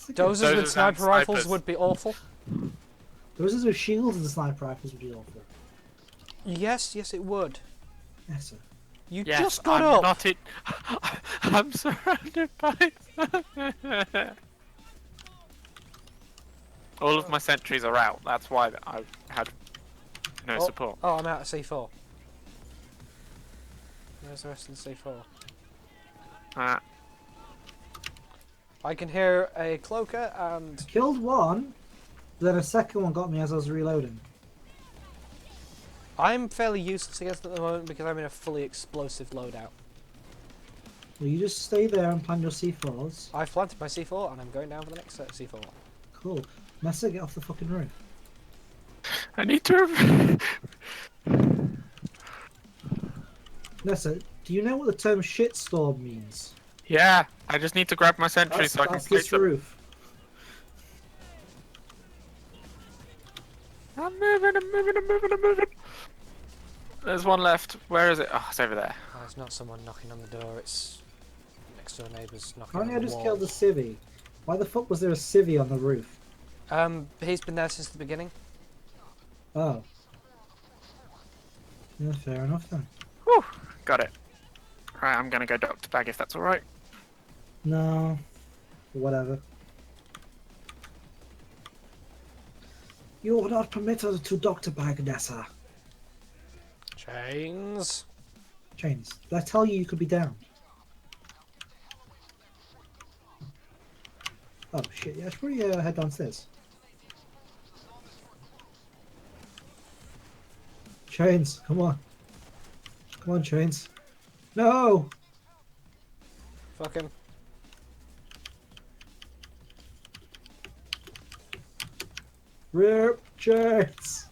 Dozers Dozers Dozers with and sniper rifles snipers. would be awful. Dozers with shields and sniper rifles would be awful. Yes, yes it would. Yes, sir. You Yes, just got I'm up. not it. I'm surrounded by. All of my sentries are out. That's why I had no Oh, support. oh, I'm out of C4. Where's the rest of the C4? Ah, I can hear a cloaker and Killed one, then a second one got me as I was reloading. I'm fairly useless against it at the moment because I'm in a fully explosive loadout. Will you just stay there and plan your C4s? I've planted my C4 and I'm going down for the next set of C4. Cool. Messer, get off the fucking roof. I need to. Messer, do you know what the term shitstorm means? Yeah, I just need to grab my sentries so I can That's place this them. roof. I'm moving. There's one left. Where is it? Oh, it's over there. Oh, it's not someone knocking on the door, it's next door neighbours knocking Apparently on I the just wall. killed a civvy. Why the fuck was there a civvy on the roof? He's been there since the beginning. Oh. Yeah, fair enough then. Whew, got it. Right, I'm gonna go doctor bag if that's alright. No. Whatever. You are not permitted to Dr. Bagnessa. Chains. Chains. Did I tell you could be down? Oh shit, yeah, I should probably head downstairs. Chains, come on. Come on, Chains. No! Fuck him. Rip Chains!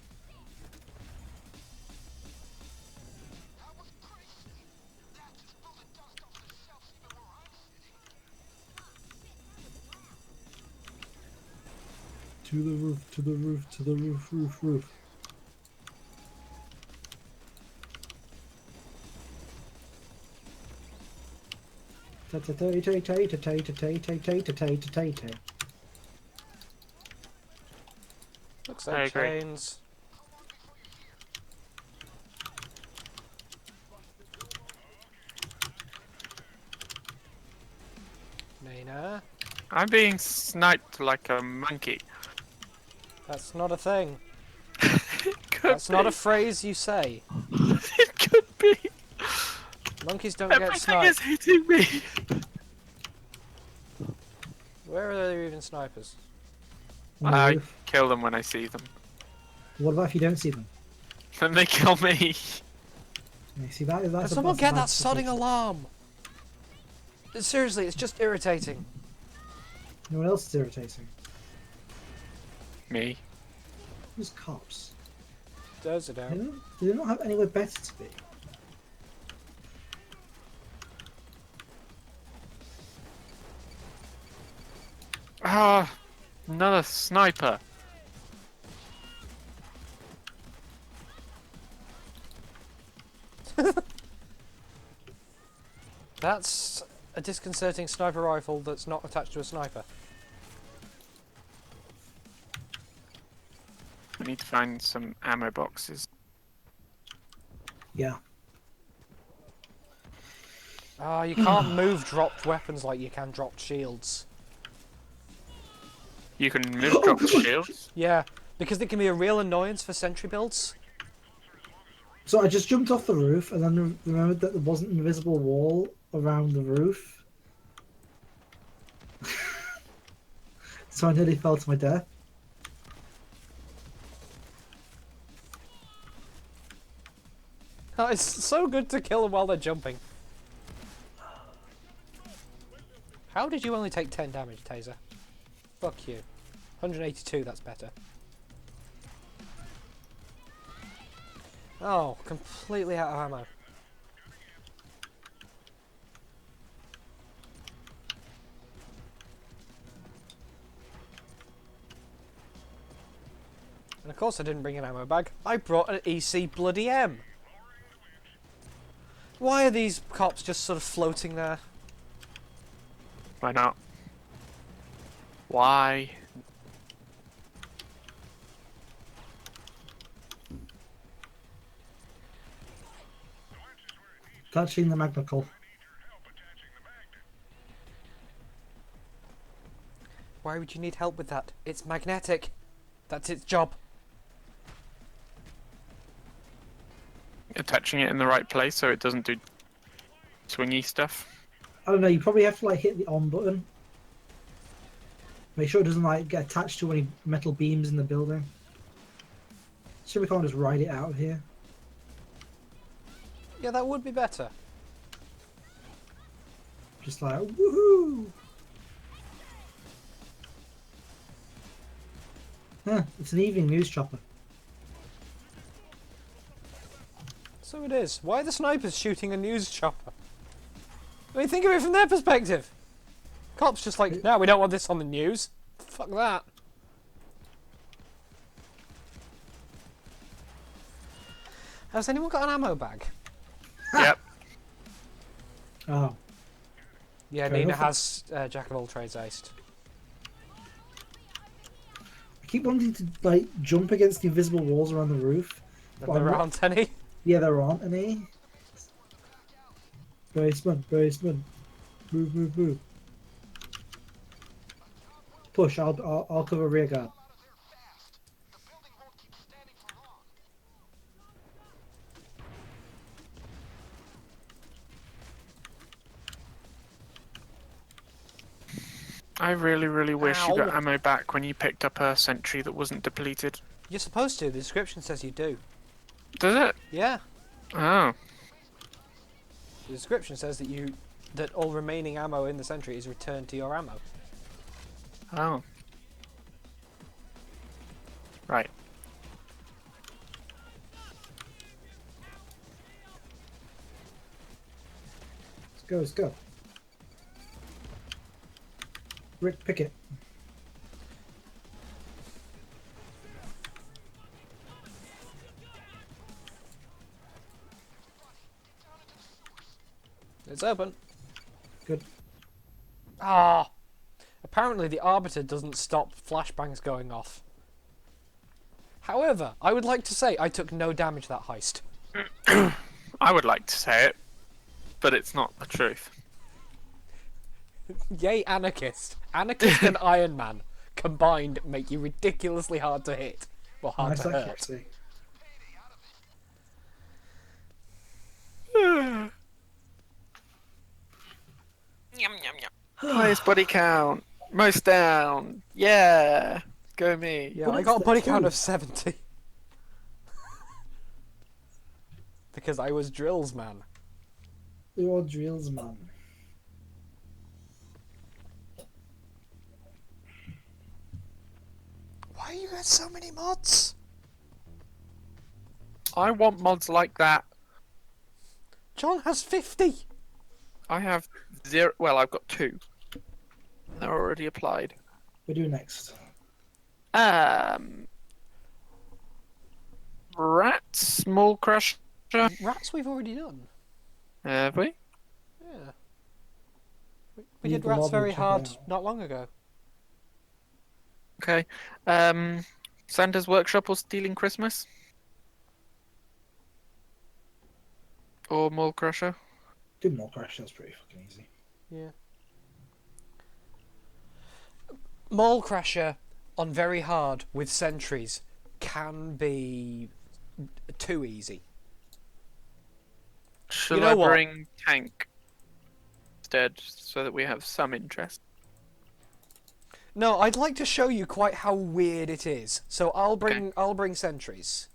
To the roof, to the roof, to the roof, roof. Looks I like agree. chains. Nina. I'm being sniped like a monkey. That's not a thing. Could That's not be. a phrase you say. It could be. Monkeys don't get Everything is sniped. hitting me. Where are there even snipers? I kill them when I see them. What about if you don't see them? Then they kill me. You see that? Can That's someone that's get bad that sodding situation. alarm? Seriously, it's just irritating. You know what else is irritating? Me. Those cops. Does it out? Do they not have anywhere better to be? Ah, another sniper. That's a disconcerting sniper rifle that's not attached to a sniper. I need to find some ammo boxes. Yeah. Ah, you can't move dropped weapons like you can dropped shields. You can move drop shields. Yeah, because they can be a real annoyance for sentry builds. So I just jumped off the roof and then remembered that there wasn't an invisible wall around the roof. So I nearly fell to my death. Oh, it's so good to kill them while they're jumping. How did you only take 10 damage, Taser? Fuck you. 182, that's better. Oh, completely out of ammo. And of course I didn't bring an ammo bag. I brought an EC bloody M. Why are these cops just sort of floating there? Why not? Why? Touching the magnacle. Why would you need help with that? It's magnetic. That's its job. Attaching it in the right place so it doesn't do swingy stuff. I don't know, you probably have to like hit the on button. Make sure it doesn't like get attached to any metal beams in the building. So we can't just ride it out of here. Yeah, that would be better. Just like woohoo! Huh, it's an evening news chopper. So it is. Why are the snipers shooting a news chopper? I mean, think of it from their perspective. Cops just like, no, we don't want this on the news. Fuck that. Has anyone got an ammo bag? Yep. Oh, Yeah, Fair Nina enough. has Jack of all trades aced. I keep wanting to like jump against the invisible walls around the roof. And But I'm there not- aren't any. Yeah, there aren't any. Basement, basement. Move, move, move. Push. I'll cover rear guard. I really, really wish you got Ow. ammo back when you picked up a sentry that wasn't depleted. You're supposed to. The description says you do. Does it? Yeah. Oh. The description says that all remaining ammo in the sentry is returned to your ammo. Oh. Right. Let's go. Rick, pick it. It's open. Good. Ah. Apparently the Arbiter doesn't stop flashbangs going off. However, I would like to say I took no damage that heist. I would like to say it, but it's not the truth. Yay, Anarchist. Anarchist and Iron Man combined make you ridiculously hard to hit. Or hard Nice to hurt. accuracy. Highest body count. Most down. Yeah. Go me. Yeah, What I is got a that body count too? of 70. Because I was Drills Man. You're drills, man. Why you got so many mods? I want mods like that. John has 50. I have 0. Well, I've got 2. They're already applied. We do next. Rats, small crusher. Rats we've already done. Have we? Yeah. We Need did the Rats mod, very we'll check it hard out. not long ago. Okay. Santa's Workshop or Stealing Christmas? Or Mole Crusher? Do more crash. That's pretty fucking easy. Yeah. Mole Crasher on very hard with sentries can be too easy. Shall know I what? bring Tank instead so that we have some interest? No, I'd like to show you quite how weird it is. So I'll bring sentries.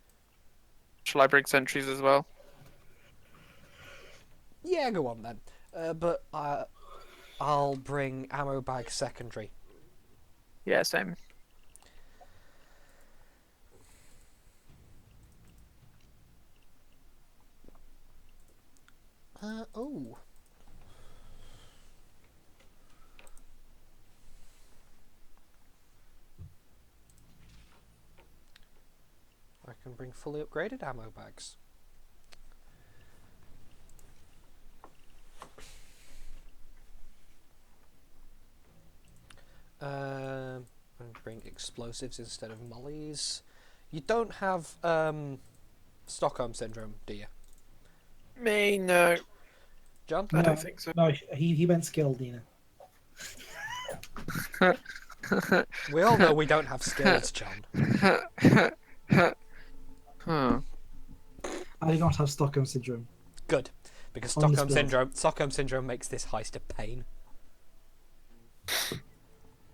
Shall I bring sentries as well? Yeah, go on then. But I'll bring ammo bag secondary. Yeah, same. Oh. I can bring fully upgraded ammo bags. And bring explosives instead of mollies. You don't have Stockholm syndrome, do you, Me, no. John? I don't think so. No, he went skilled, Dina. We all know we don't have skills, John. Huh. I do not have Stockholm syndrome. Good, because On the Stockholm syndrome makes this heist a pain.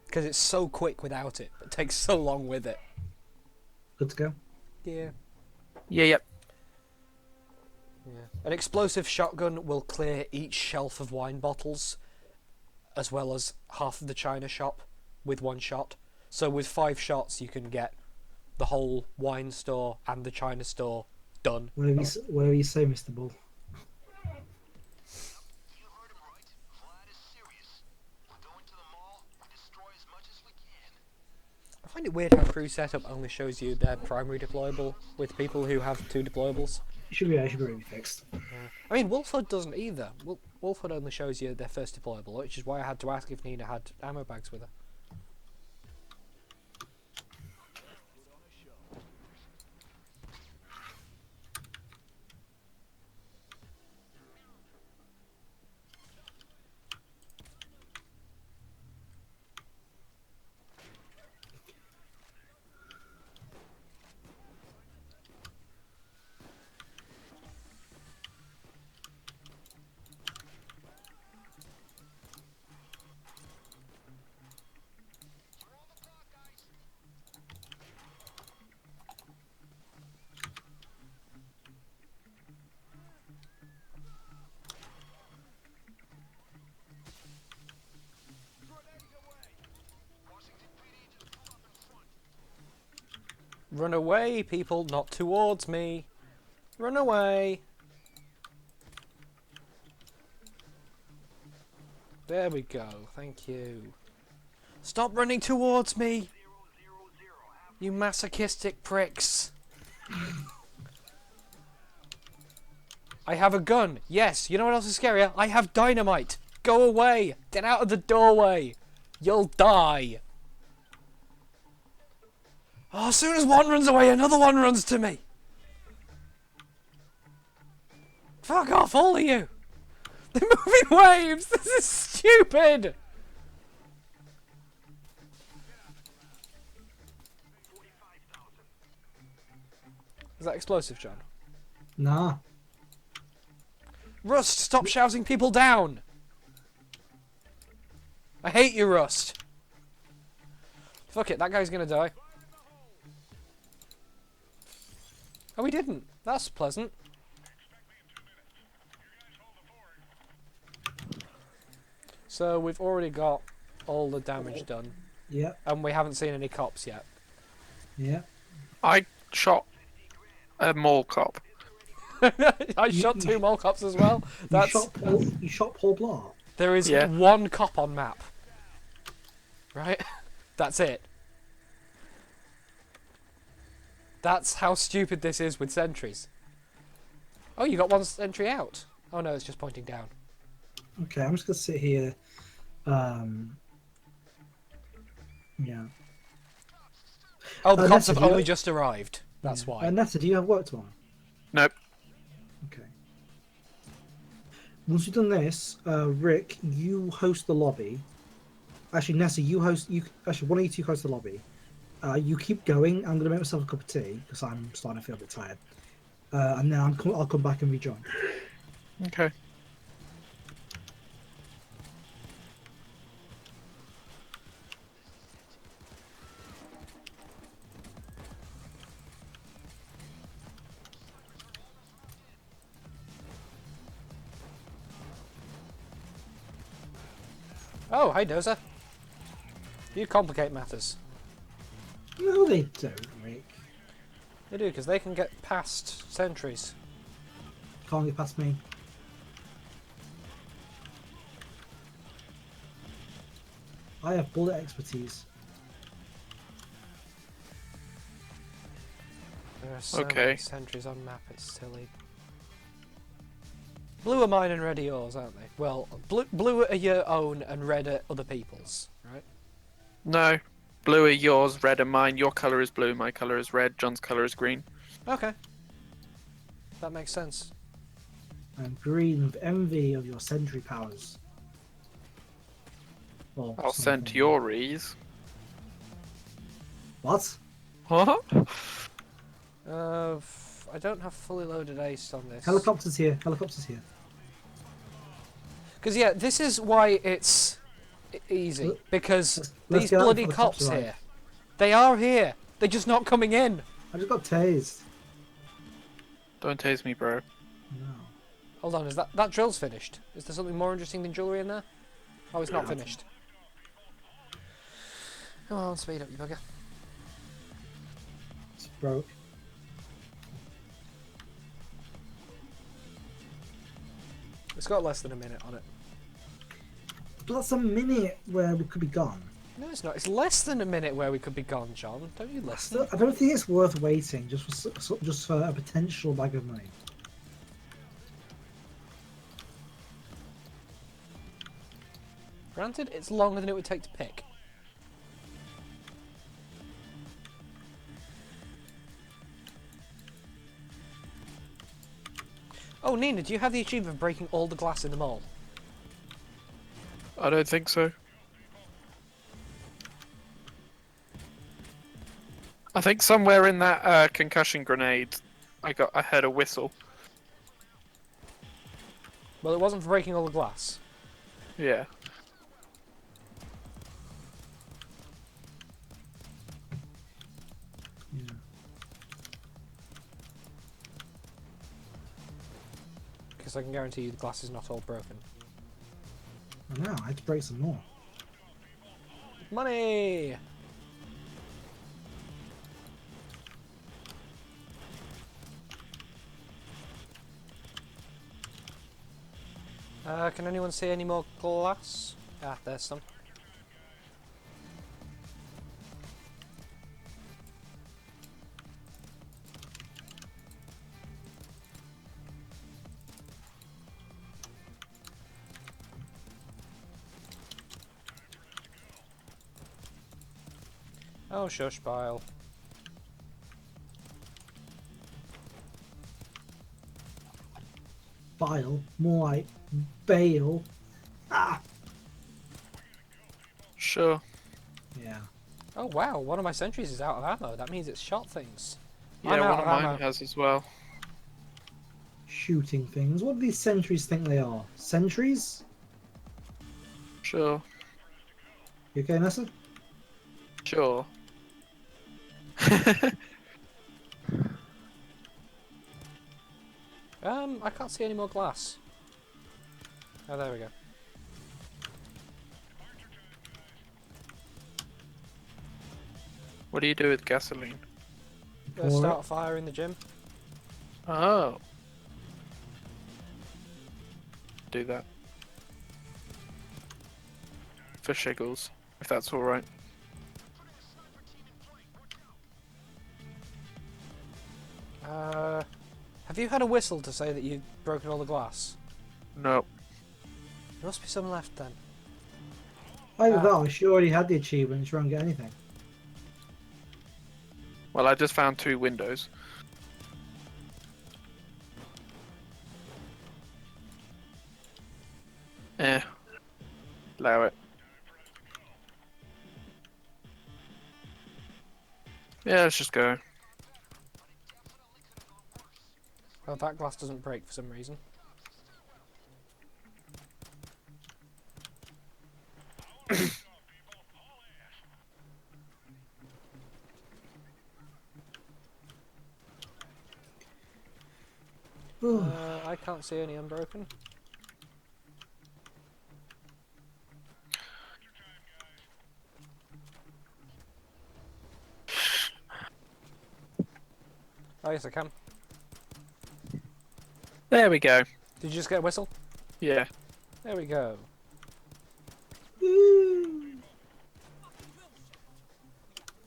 Because it's so quick without it, but takes so long with it. Good to go. Yeah. Yep. Yeah. An explosive shotgun will clear each shelf of wine bottles, as well as half of the china shop with one shot. So with 5 shots, you can get the whole wine store and the china store done. Whatever you say, Mr. Bull. I find it weird how crew setup only shows you their primary deployable with people who have 2 deployables. It should be really fixed. I mean, Wolfhood doesn't either. Wolfhood only shows you their first deployable, which is why I had to ask if Nina had ammo bags with her. Run away, people, not towards me. Run away. There we go, thank you. Stop running towards me! You masochistic pricks. I have a gun. Yes, you know what else is scarier? I have dynamite. Go away. Get out of the doorway. You'll die. Oh, as soon as one runs away, another one runs to me. Fuck off, all of you. They're moving waves. This is stupid. Is that explosive, John? Nah. Rust, stop shouting people down. I hate you, Rust. Fuck it, that guy's gonna die. Oh, he didn't. That's pleasant. So we've already got all the damage done. Yep. And we haven't seen any cops yet. Yep. I shot a mall cop. I shot two mole cops as well. That's You shot Paul Blart? there is Yeah. one cop on map. Right? That's it. That's how stupid this is with sentries. Oh, you got one sentry out. Oh no, it's just pointing down. Okay, I'm just gonna sit here. Yeah. Oh, the cops Nessa, have do you- only just arrived. That's why. Nessa, do you have work tomorrow? Nope. Okay. Once you've done this, Rick, you host the lobby. Actually, Nessa, you host. Actually, one of you two host the lobby. You keep going. I'm gonna make myself a cup of tea because I'm starting to feel a bit tired. And then I'll come back and rejoin. Okay. Oh, hi Dozer. You complicate matters. No, they don't, Rick. They do, because they can get past sentries. Can't get past me. I have bullet expertise. There are so Okay. many sentries on map, it's silly. Blue are mine and red are yours, aren't they? Well, blue are your own and red are other people's, right? No. Blue are yours, red are mine. Your colour is blue, my colour is red, John's colour is green. Okay. That makes sense. I'm green with envy of your sentry powers. Well, I'll send something. your E's. What? What? I don't have fully loaded ace on this. Helicopters here. Helicopters here. Because, yeah, this is why it's easy. Because Let's these get out bloody before the cops cops arrive. here, they are here. They're just not coming in. I just got tased. Don't tase me, bro. No. Hold on, is that drill's finished? Is there something more interesting than jewellery in there? Oh, it's not finished. Come on, speed up, you bugger. It's broke. It's got less than a minute on it. But that's a minute where we could be gone. No, it's not. It's less than a minute where we could be gone, John. Don't you listen? I don't think it's worth waiting just for a potential bag of money. Granted, it's longer than it would take to pick. Oh, Nina, do you have the achievement of breaking all the glass in the mall? I don't think so. I think somewhere in that concussion grenade, I heard a whistle. Well, it wasn't for breaking all the glass. Yeah. Yeah. Because I can guarantee you the glass is not all broken. I know, I had to break some more. Money! Can anyone see any more glass? Ah, there's some. Oh, shush, pile. Bile, more like bale. Ah, Sure. yeah. Oh wow, one of my sentries is out of ammo. That means it's shot things. I'm Yeah, out one of of mine ammo. has as well. Shooting things. What do these sentries think they are? Sentries? Sure. You okay, Nessa? Sure. I can't see any more glass. Oh, there we go. What do you do with gasoline? Pour Start a fire in the gym. Oh. Do that. For shiggles, if that's alright. Have you had a whistle to say that you've broken all the glass? No. There must be some left then. Either that or she already had the achievement and she won't get anything. Well, I just found 2 windows. Eh. Allow it. Yeah, let's just go. Oh, that glass doesn't break for some reason. I can't see any unbroken. Oh yes, I can. There we go. Did you just get a whistle? Yeah. There we go.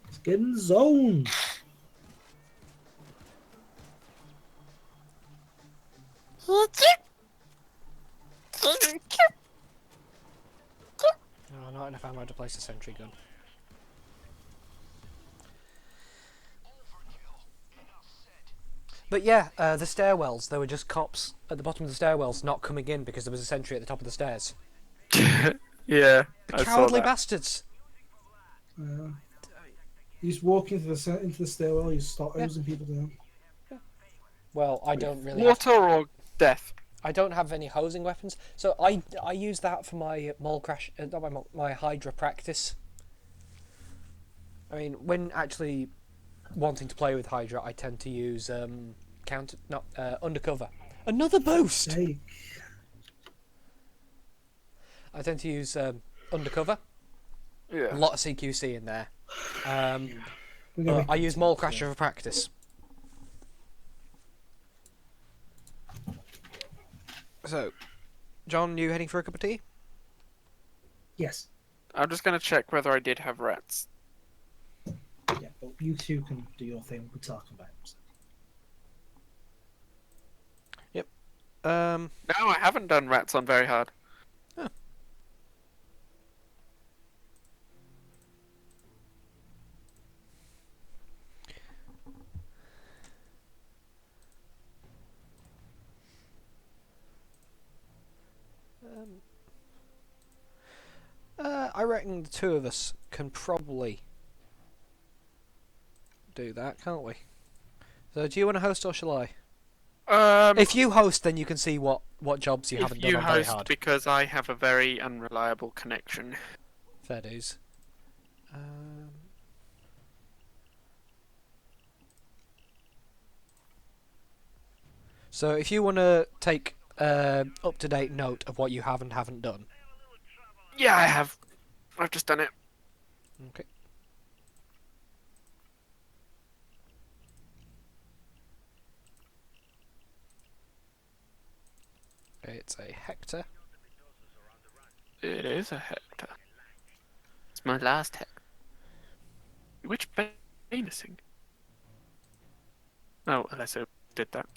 Let's get in the zone. Oh, not enough ammo to place a sentry gun. But yeah, the stairwells, there were just cops at the bottom of the stairwells not coming in because there was a sentry at the top of the stairs. Yeah. I saw Cowardly that. You bastards! just walk into the stairwell, you start Yeah. hosing people down. Well, I don't really Water or death? I don't have any hosing weapons, so I use that for my mole crash, not my Hydra practice. I mean, when actually wanting to play with Hydra, I tend to use undercover. Another boost. Hey, I tend to use undercover. Yeah. A lot of CQC in there. we're gonna I use Mole Crasher for practice. So, John, you heading for a cup of tea? Yes. I'm just gonna check whether I did have rats. Yeah, but you two can do your thing. We're talking about it. Um, No, I haven't done rats on very hard. Huh. I reckon the two of us can probably do that, can't we? So, do you want to host or shall I? If you host, then you can see what jobs you haven't if done you on very host, hard. because I have a very unreliable connection. Fair dues. So if you want to take up-to-date note of what you have and haven't done. Yeah, I have. I've just done it. Okay. It's a Hector. It is a Hector. It's my last Hector. Which Banusing? Oh, Alessio did that.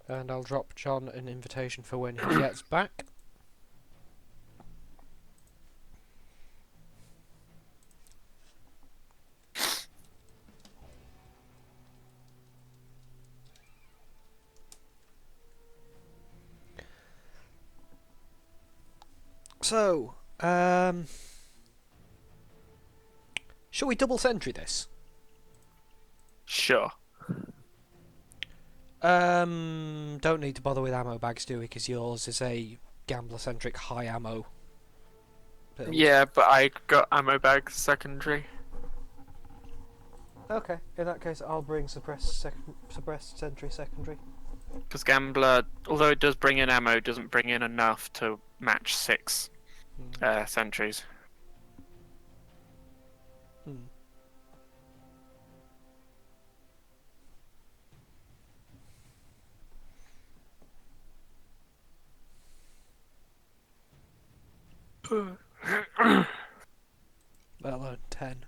And I'll drop John an invitation for when he gets back. So, shall we double sentry this? Sure. Don't need to bother with ammo bags, do we? Because yours is a gambler-centric high ammo build. Yeah, but I got ammo bag secondary. Okay, in that case, I'll bring suppressed sentry secondary. Because Gambler, although it does bring in ammo, doesn't bring in enough to match 6 sentries. Hmm. Let alone 10.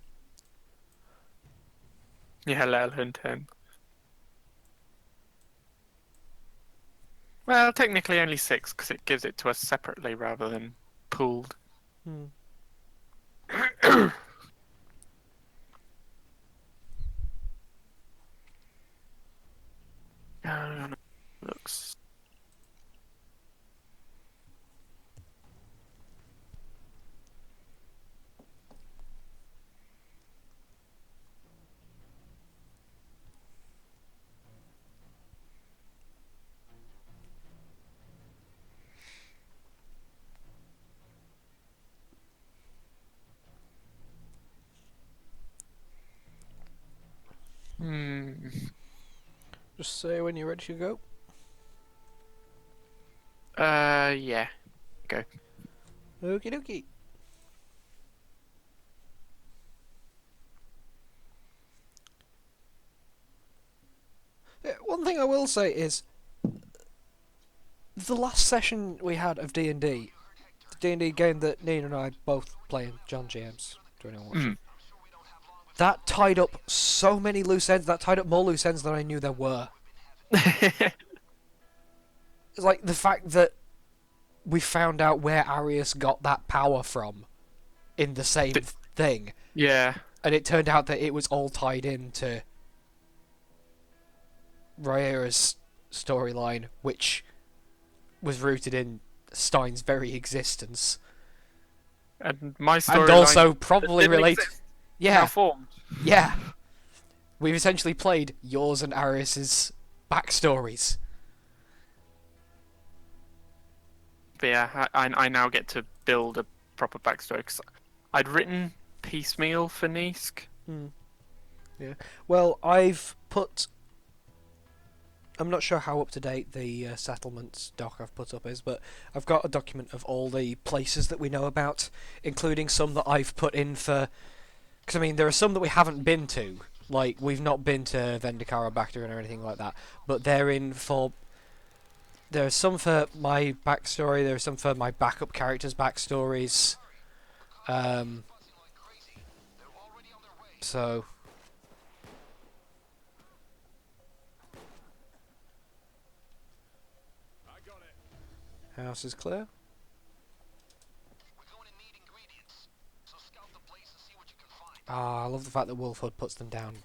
Yeah, let alone 10. Well, technically only 6, because it gives it to us separately rather than pooled. Hmm. Looks. Just say when you're ready to go. Yeah. Go. Okie dokie. One thing I will say is, the last session we had of D&D, the D&D game that Nina and I both play in, John GM's, to anyone watching, that tied up so many loose ends, that tied up more loose ends than I knew there were. It's like the fact that we found out where Arius got that power from in the same thing. Yeah. And it turned out that it was all tied into Rhaeara's storyline, which was rooted in Stein's very existence. And my story. And also probably related. Yeah. Malformed. Yeah. We've essentially played yours and Arius's backstories. But yeah, I now get to build a proper backstory. Cause I'd written piecemeal for Nisk. Yeah. Well, I've put. I'm not sure how up to date the settlements doc I've put up is, but I've got a document of all the places that we know about, including some that I've put in for. Because I mean, there are some that we haven't been to. Like, we've not been to Vendikar or Bactrian or anything like that. But they're in for. There are some for my backstory, there are some for my backup characters' backstories. So. House is clear. Ah, I love the fact that Wolfhood puts them down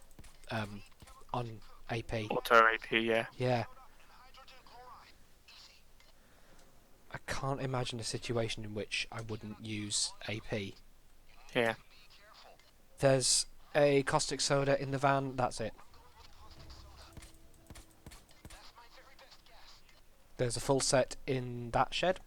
on AP. Auto AP, yeah. Yeah. I can't imagine a situation in which I wouldn't use AP. Yeah. There's a caustic soda in the van, that's it. There's a full set in that shed.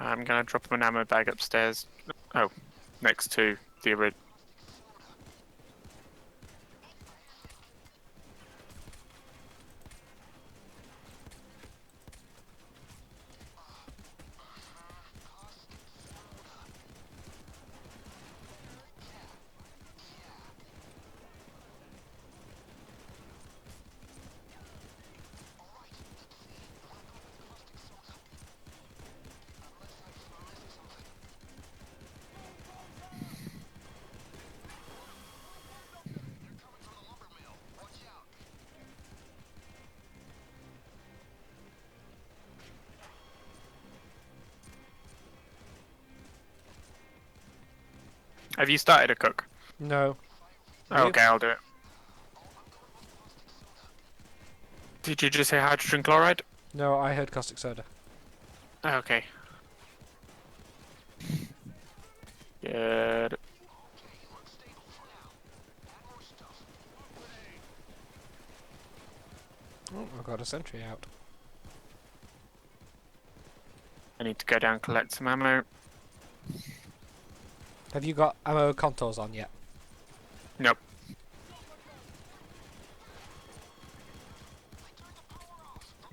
I'm gonna drop him an ammo bag upstairs. Oh, next to the original. Have you started a cook? No. Have you? Okay, I'll do it. Did you just say hydrogen chloride? No, I heard caustic soda. Okay. Good. Oh, I've got a sentry out. I need to go down and collect some ammo. Have you got ammo contours on yet? Nope.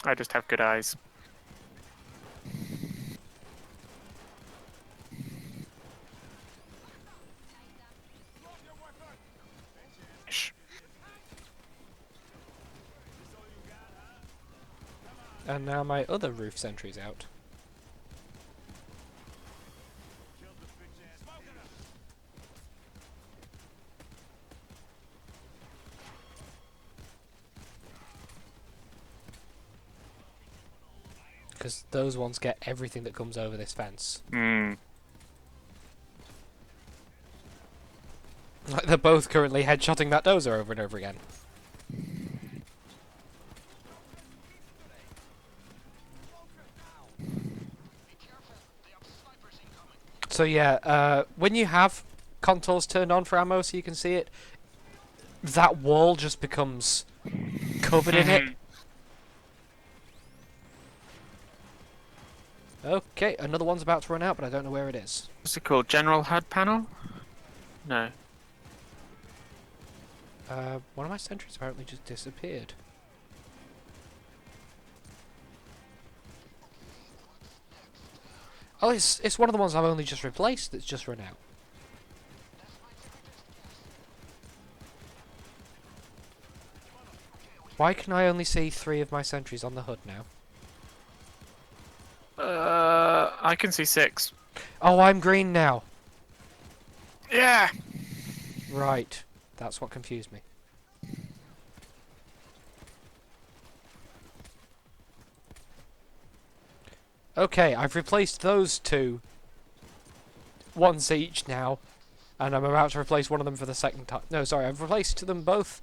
I just have good eyes. Shh. And now my other roof sentry's out. Because those ones get everything that comes over this fence. Hmm. Like they're both currently headshotting that dozer over and over again. So yeah, when you have contours turned on for ammo so you can see it, that wall just becomes covered in it. Okay, another one's about to run out, but I don't know where it is. What's it called? General HUD panel? No. One of my sentries apparently just disappeared. Oh, it's one of the ones I've only just replaced that's just run out. Why can I only see 3 of my sentries on the HUD now? I can see 6. Oh, I'm green now. Yeah! Right. That's what confused me. Okay, I've replaced those 2 once each now, and I'm about to replace one of them for the second time. No, sorry, I've replaced them both.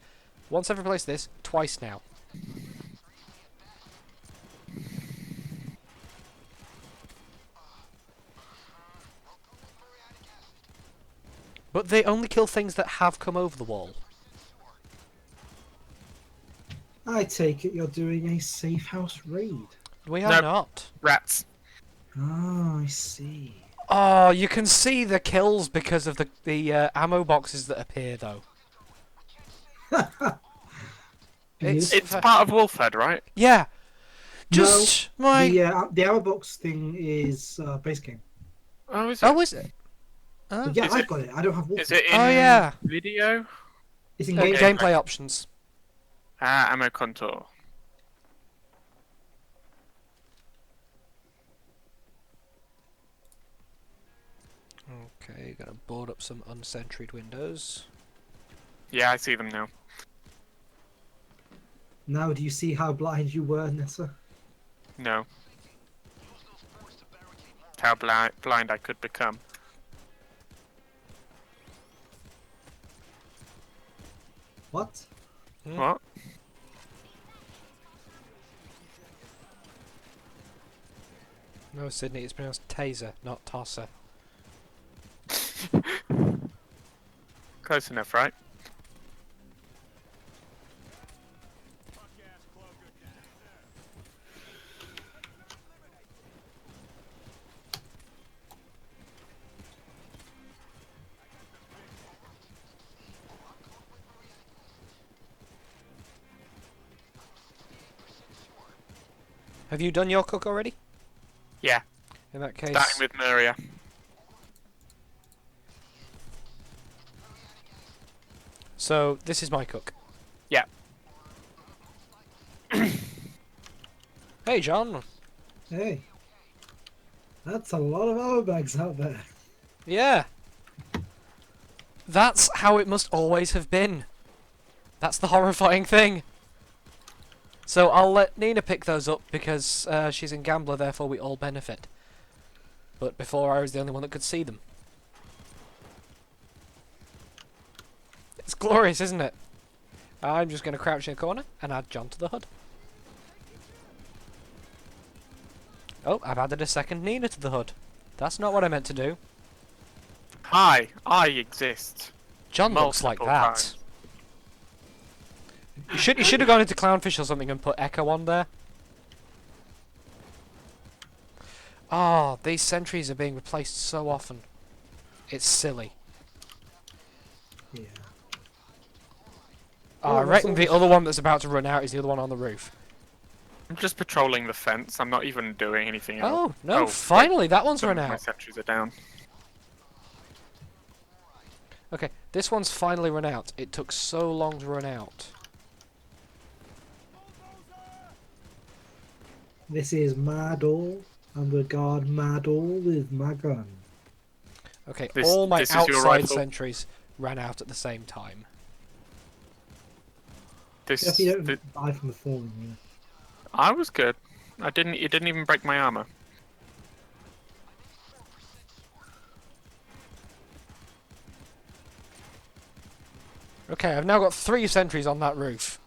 Once I've replaced this, twice now. But they only kill things that have come over the wall. I take it you're doing a safe house raid. We are Nope. not. Rats. Oh, I see. Oh, you can see the kills because of the ammo boxes that appear, though. It's It's part of Wolfhead, right? yeah. Just my. The hour box thing is base game. Oh, is it? Oh, is it? But yeah, Is I've it- got it. I don't have Wolf. Is it in Oh, yeah. video? It's in Okay. game. Gameplay options. Ah, ammo contour. Okay, gonna board up some unsentried windows. Yeah, I see them now. Now, do you see how blind you were, Nessa? No. How blind I could become. What? What? No, Sydney, it's pronounced taser, not tosser. Close enough, right? Have you done your cook already? Yeah. In that case, Starting with Maria. so this is my cook. Yeah. Hey, John. Hey. That's a lot of ammo bags out there. Yeah. That's how it must always have been. That's the horrifying thing. So I'll let Nina pick those up because she's in Gambler, therefore we all benefit. But before I was the only one that could see them. It's glorious, isn't it? I'm just going to crouch in a corner and add John to the HUD. Oh, I've added a second Nina to the HUD. That's not what I meant to do. Hi, I exist. John looks like Multiple that. times. You should have gone into Clownfish or something and put Echo on there. Oh, these sentries are being replaced so often. It's silly. Yeah. Oh, I reckon the other one that's about to run out is the other one on the roof. I'm just patrolling the fence. I'm not even doing anything else. Oh, no, Oh, finally, that one's Some run of my out. sentries are down. Okay, this one's finally run out. It took so long to run out. This is my door. I'm the guard my door with my gun. Okay, This- all my this is your outside rifle? sentries ran out at the same time. This, If you don't th- buy from the forum, yeah. I was good. It didn't even break my armor. Okay, I've now got 3 sentries on that roof.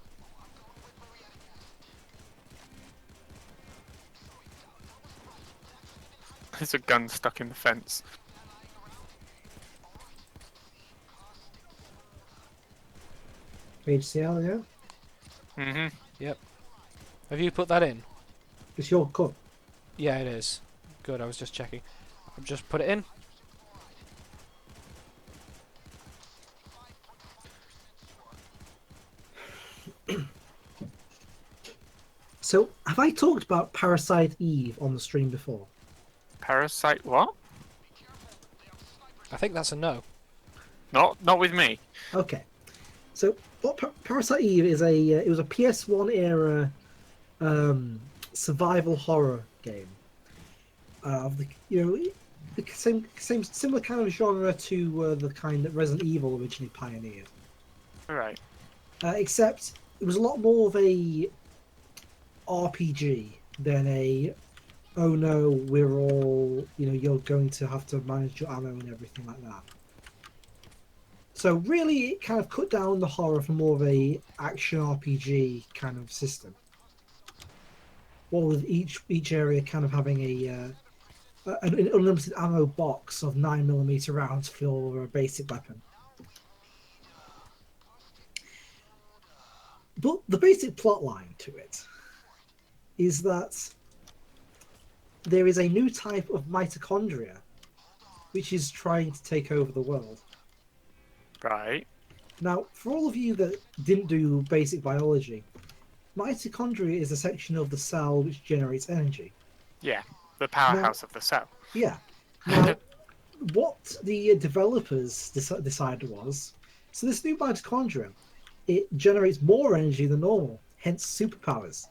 There's a gun stuck in the fence. HCL, yeah? Mm-hmm. Have you put that in? It's your cut. Yeah, it is. Good, I was just checking. I've just put it in. So, have I talked about Parasite Eve on the stream before? Parasite what? I think that's a no. Not with me. Okay. So, what Parasite Eve is it was a PS1 era survival horror game. Of the the same similar kind of genre to the kind that Resident Evil originally pioneered. Alright. Except it was a lot more of a RPG than a oh no, we're all you're going to have to manage your ammo and everything like that. So really, it kind of cut down the horror for more of a action RPG kind of system. Well, with each area kind of having an unlimited ammo box of 9mm rounds for a basic weapon. But the basic plot line to it is that there is a new type of mitochondria which is trying to take over the world. Right. Now, for all of you that didn't do basic biology, mitochondria is a section of the cell which generates energy. Yeah. The powerhouse of the cell. Yeah. Now, what the developers decided was, so this new mitochondria, it generates more energy than normal, hence superpowers.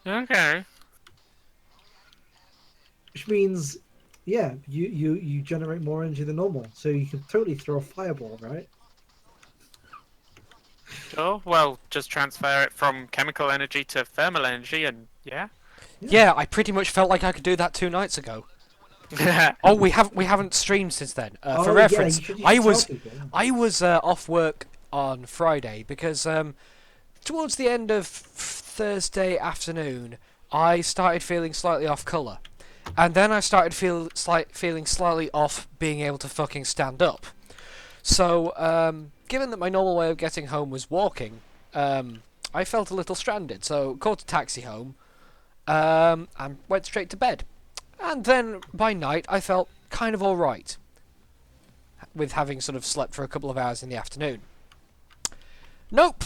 Okay. Which means, yeah, you generate more energy than normal, so you can totally throw a fireball, right? Sure. Well, just transfer it from chemical energy to thermal energy, and yeah. Yeah, I pretty much felt like I could do that 2 nights ago. Oh, we haven't streamed since then. For reference, you should I tell was people, yeah. I was off work on Friday because towards the end of Thursday afternoon, I started feeling slightly off colour, and then I started feeling slightly off being able to fucking stand up. So, given that my normal way of getting home was walking, I felt a little stranded. So, caught a taxi home, and went straight to bed. And then by night, I felt kind of all right, with having sort of slept for a couple of hours in the afternoon. Nope.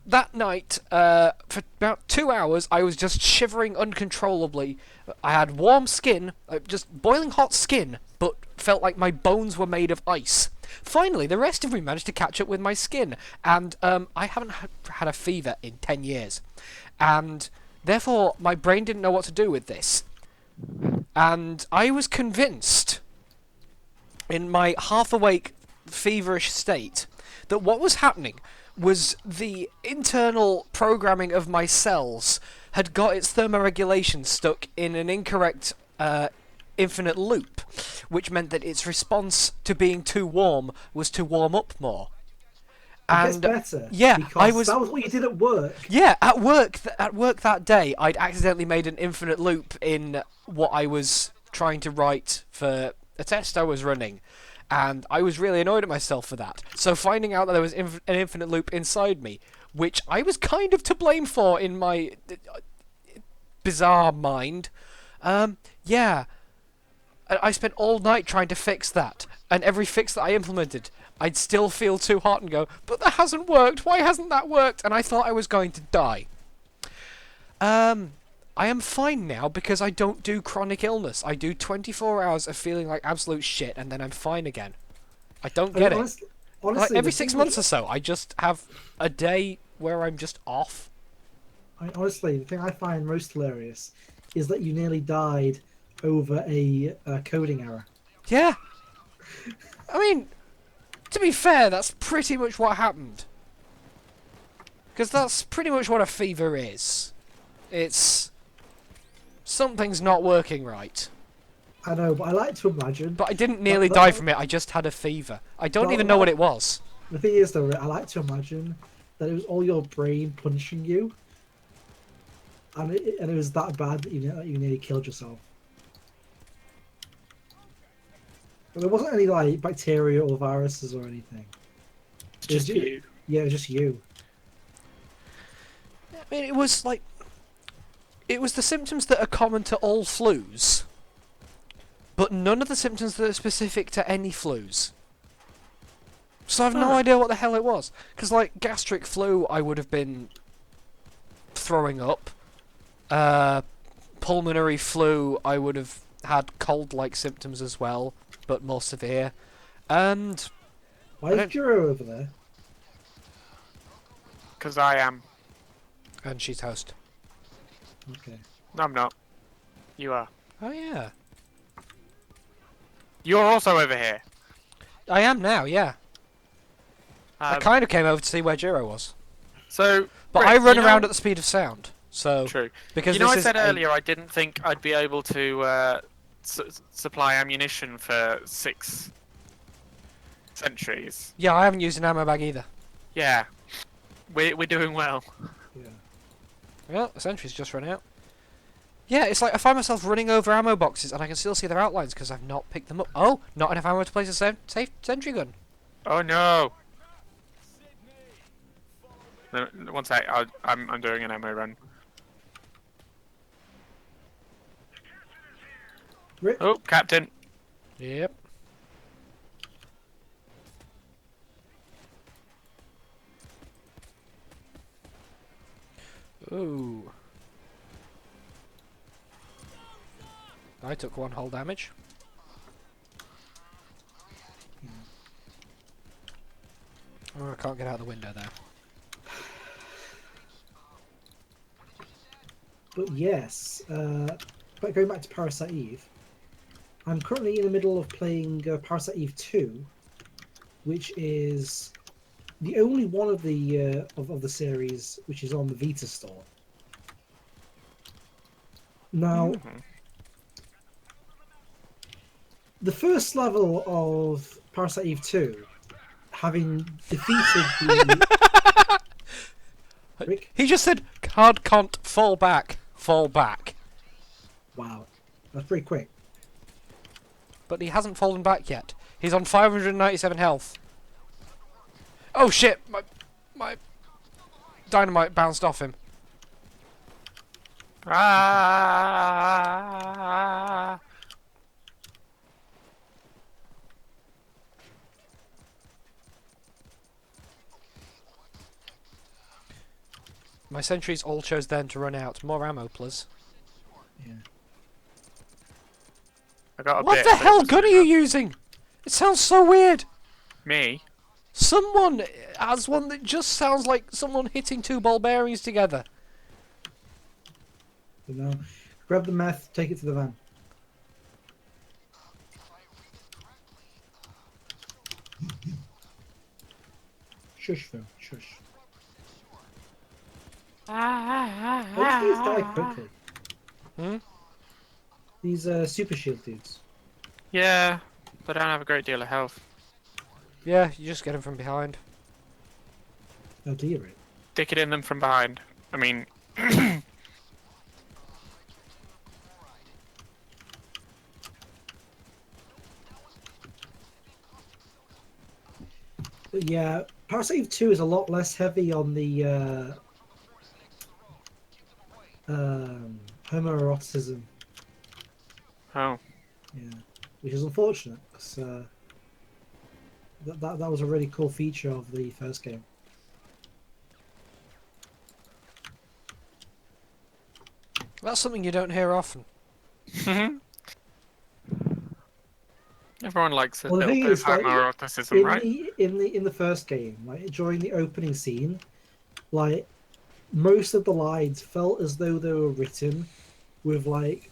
That night, for about 2 hours, I was just shivering uncontrollably. I had warm skin, just boiling hot skin, but felt like my bones were made of ice. Finally, the rest of me managed to catch up with my skin, and I haven't had a fever in 10 years. And therefore, my brain didn't know what to do with this. And I was convinced, in my half-awake, feverish state, that what was happening was the internal programming of my cells had got its thermoregulation stuck in an incorrect infinite loop, which meant that its response to being too warm was to warm up more. gets And better. yeah, because that was what you did at work. yeah, at work that day, I'd accidentally made an infinite loop in what I was trying to write for a test I was running, and I was really annoyed at myself for that. So finding out that there was an infinite loop inside me, which I was kind of to blame for in my bizarre mind, yeah, I spent all night trying to fix that, and every fix that I implemented, I'd still feel too hot and go, but that hasn't worked, why hasn't that worked? And I thought I was going to die. I am fine now because I don't do chronic illness. I do 24 hours of feeling like absolute shit and then I'm fine again. I don't get it. Honestly, Like every the 6 thing months or so, I just have a day where I'm just off. honestly, the thing I find most hilarious is that you nearly died over a coding error. Yeah. I mean, to be fair, that's pretty much what happened. Because that's pretty much what a fever is. It's... something's not working right. I know, but I like to imagine. But I didn't nearly that- die from it, I just had a fever. I don't even know what it was. The thing is, though, I like to imagine that it was all your brain punching you, and it was that bad that you nearly killed yourself. But there wasn't any like bacteria or viruses or anything. It's just you. Yeah, it was just you. I mean, it was like... it was the symptoms that are common to all flus, but none of the symptoms that are specific to any flus. So I've no idea what the hell it was. Because, like, gastric flu, I would have been throwing up. Pulmonary flu, I would have had cold-like symptoms as well, but more severe. And... Why is Juro over there? Because I am. and she's host. Okay. No, I'm not. You are. Oh, yeah. You're also over here. I am now, yeah. I Um, kind of came over to see where Jiro was. So, But Rick, I run you know- around at the speed of sound, so... True. Because You know, this I is said a- earlier I didn't think I'd be able to supply ammunition for 6 centuries. Yeah, I haven't used an ammo bag either. Yeah, we're doing well. Yeah. Well, the sentry's just run out. Yeah, it's like I find myself running over ammo boxes and I can still see their outlines because I've not picked them up. Oh, not enough ammo to place a safe sentry gun. Oh no! No, one sec, I'm doing an ammo run. Rick, Oh, Captain. Yep. Ooh. I took 1 hull damage. Oh, I can't get out the window there. but yes, but going back to Parasite Eve, I'm currently in the middle of playing Parasite Eve 2, which is the only one of the of the series which is on the Vita store. Now, Mhm. the first level of Parasite Eve 2, having defeated the... Rick? He just said, "Hard can't fall back, fall back." Wow, that's pretty quick. But he hasn't fallen back yet. He's on 597 health. Oh shit! My dynamite bounced off him. Ah! My sentries all chose then to run out. More ammo, please. Yeah. I got a What bit, the but it hell doesn't gun are you matter. using? It sounds so weird. Me? Someone has one that just sounds like someone hitting 2 ball bearings together. You know, grab the meth, take it to the van. Shush, Phil. Shush. Why do these die quickly? Hmm? These super shield dudes. Yeah, but I don't have a great deal of health. Yeah, you just get him from behind. Oh, do you really? Stick it in them from behind. I mean, But yeah, Parasite Eve 2 is a lot less heavy on the homoeroticism. oh, Yeah, which is unfortunate because that was a really cool feature of the first game. That's something you don't hear often. everyone likes a Well, the little thing bit of is, like homoeroticism, right? in the first game, like during the opening scene, like most of the lines felt as though they were written with like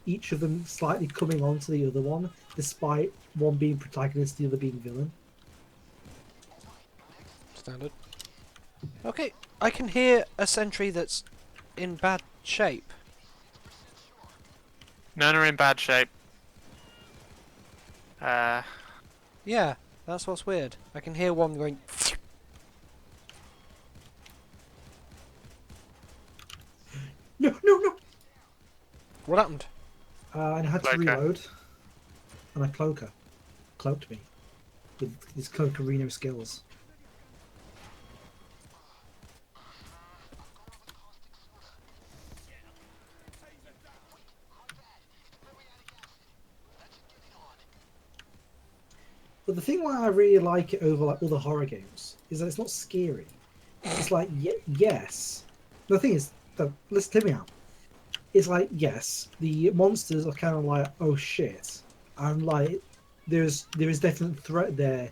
each of them slightly coming on to the other one, despite one being protagonist, the other being villain. Standard. Okay, I can hear a sentry that's in bad shape. None are in bad shape. Yeah, that's what's weird. I can hear one going. No, no, no! What happened? And I had to Cloaker. reload, and a cloaker cloaked me with his Cloakerino skills. But the thing why I really like it over like other horror games is that it's not scary. It's like yes. The thing is, let's hear me out. It's like yes, the monsters are kind of like oh shit, and like there is definite threat there.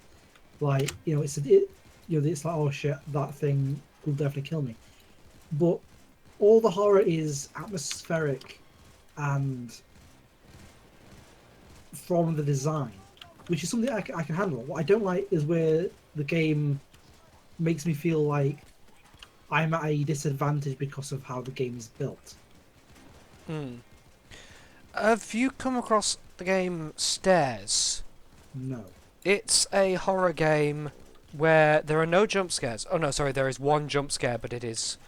Like it's it's like oh shit, that thing will definitely kill me. But all the horror is atmospheric and from the design, which is something I can handle. What I don't like is where the game makes me feel like I'm at a disadvantage because of how the game is built. Have you come across the game Stairs? No. It's a horror game where there are no jump scares. Oh no, sorry, there is one jump scare, but it's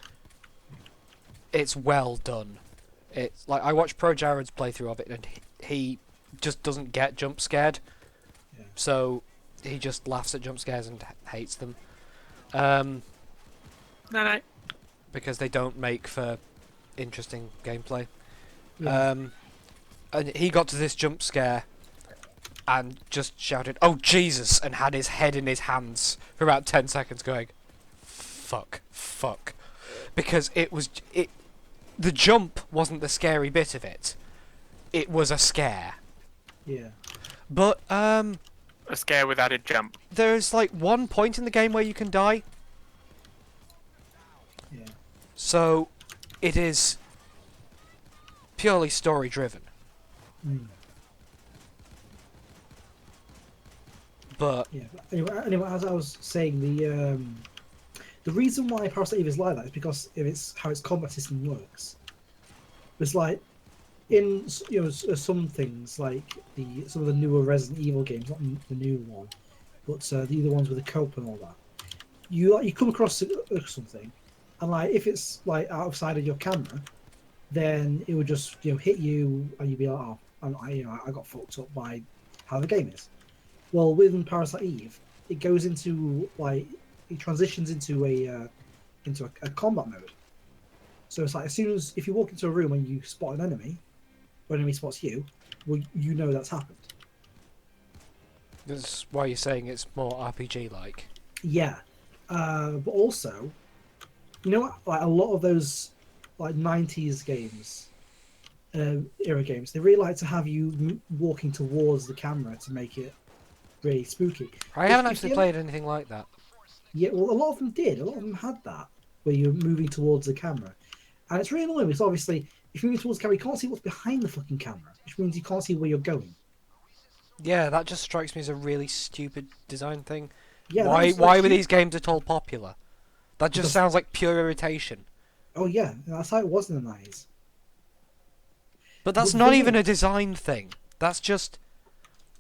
well done. It's like I watched Pro Jared's playthrough of it, and he just doesn't get jump scared. Yeah. So he just laughs at jump scares and hates them. no. Because they don't make for interesting gameplay. Yeah. And he got to this jump scare and just shouted, "Oh Jesus!" and had his head in his hands for about 10 seconds going, fuck. Because the jump wasn't the scary bit of it. It was a scare. Yeah. But, A scare with added jump. there's like one point in the game where you can die. Yeah. So, it is purely story driven. Mm. But Yeah. But anyway, as I was saying, the reason why Parasite Eve is like that is because of how its combat system works. It's like in some things like some of the newer Resident Evil games, not the new one, but the other ones with the cope and all that. You come across something, and like if it's like outside of your camera, then it would just hit you, and you'd be like, oh, I got fucked up by how the game is. Well, with Parasite Eve, it goes into it transitions into a combat mode. So it's like as soon as if you walk into a room and you spot an enemy, or an enemy spots you, well, you know that's happened. that's why you're saying it's more RPG like. Yeah, but also, like a lot of those like '90s games, era games, they really like to have you walking towards the camera to make it really spooky. I haven't If actually you- played anything like that. Yeah, well, a lot of them did. A lot of them had that, where you're moving towards the camera. And it's really annoying because obviously, if you're moving towards the camera, you can't see what's behind the fucking camera, which means you can't see where you're going. Yeah, that just strikes me as a really stupid design thing. Yeah. why that's why were stupid. these games at all popular? That just Because- sounds like pure irritation. Oh, yeah, that's how it was in the 90s. But that's the not thing even is- a design thing. That's just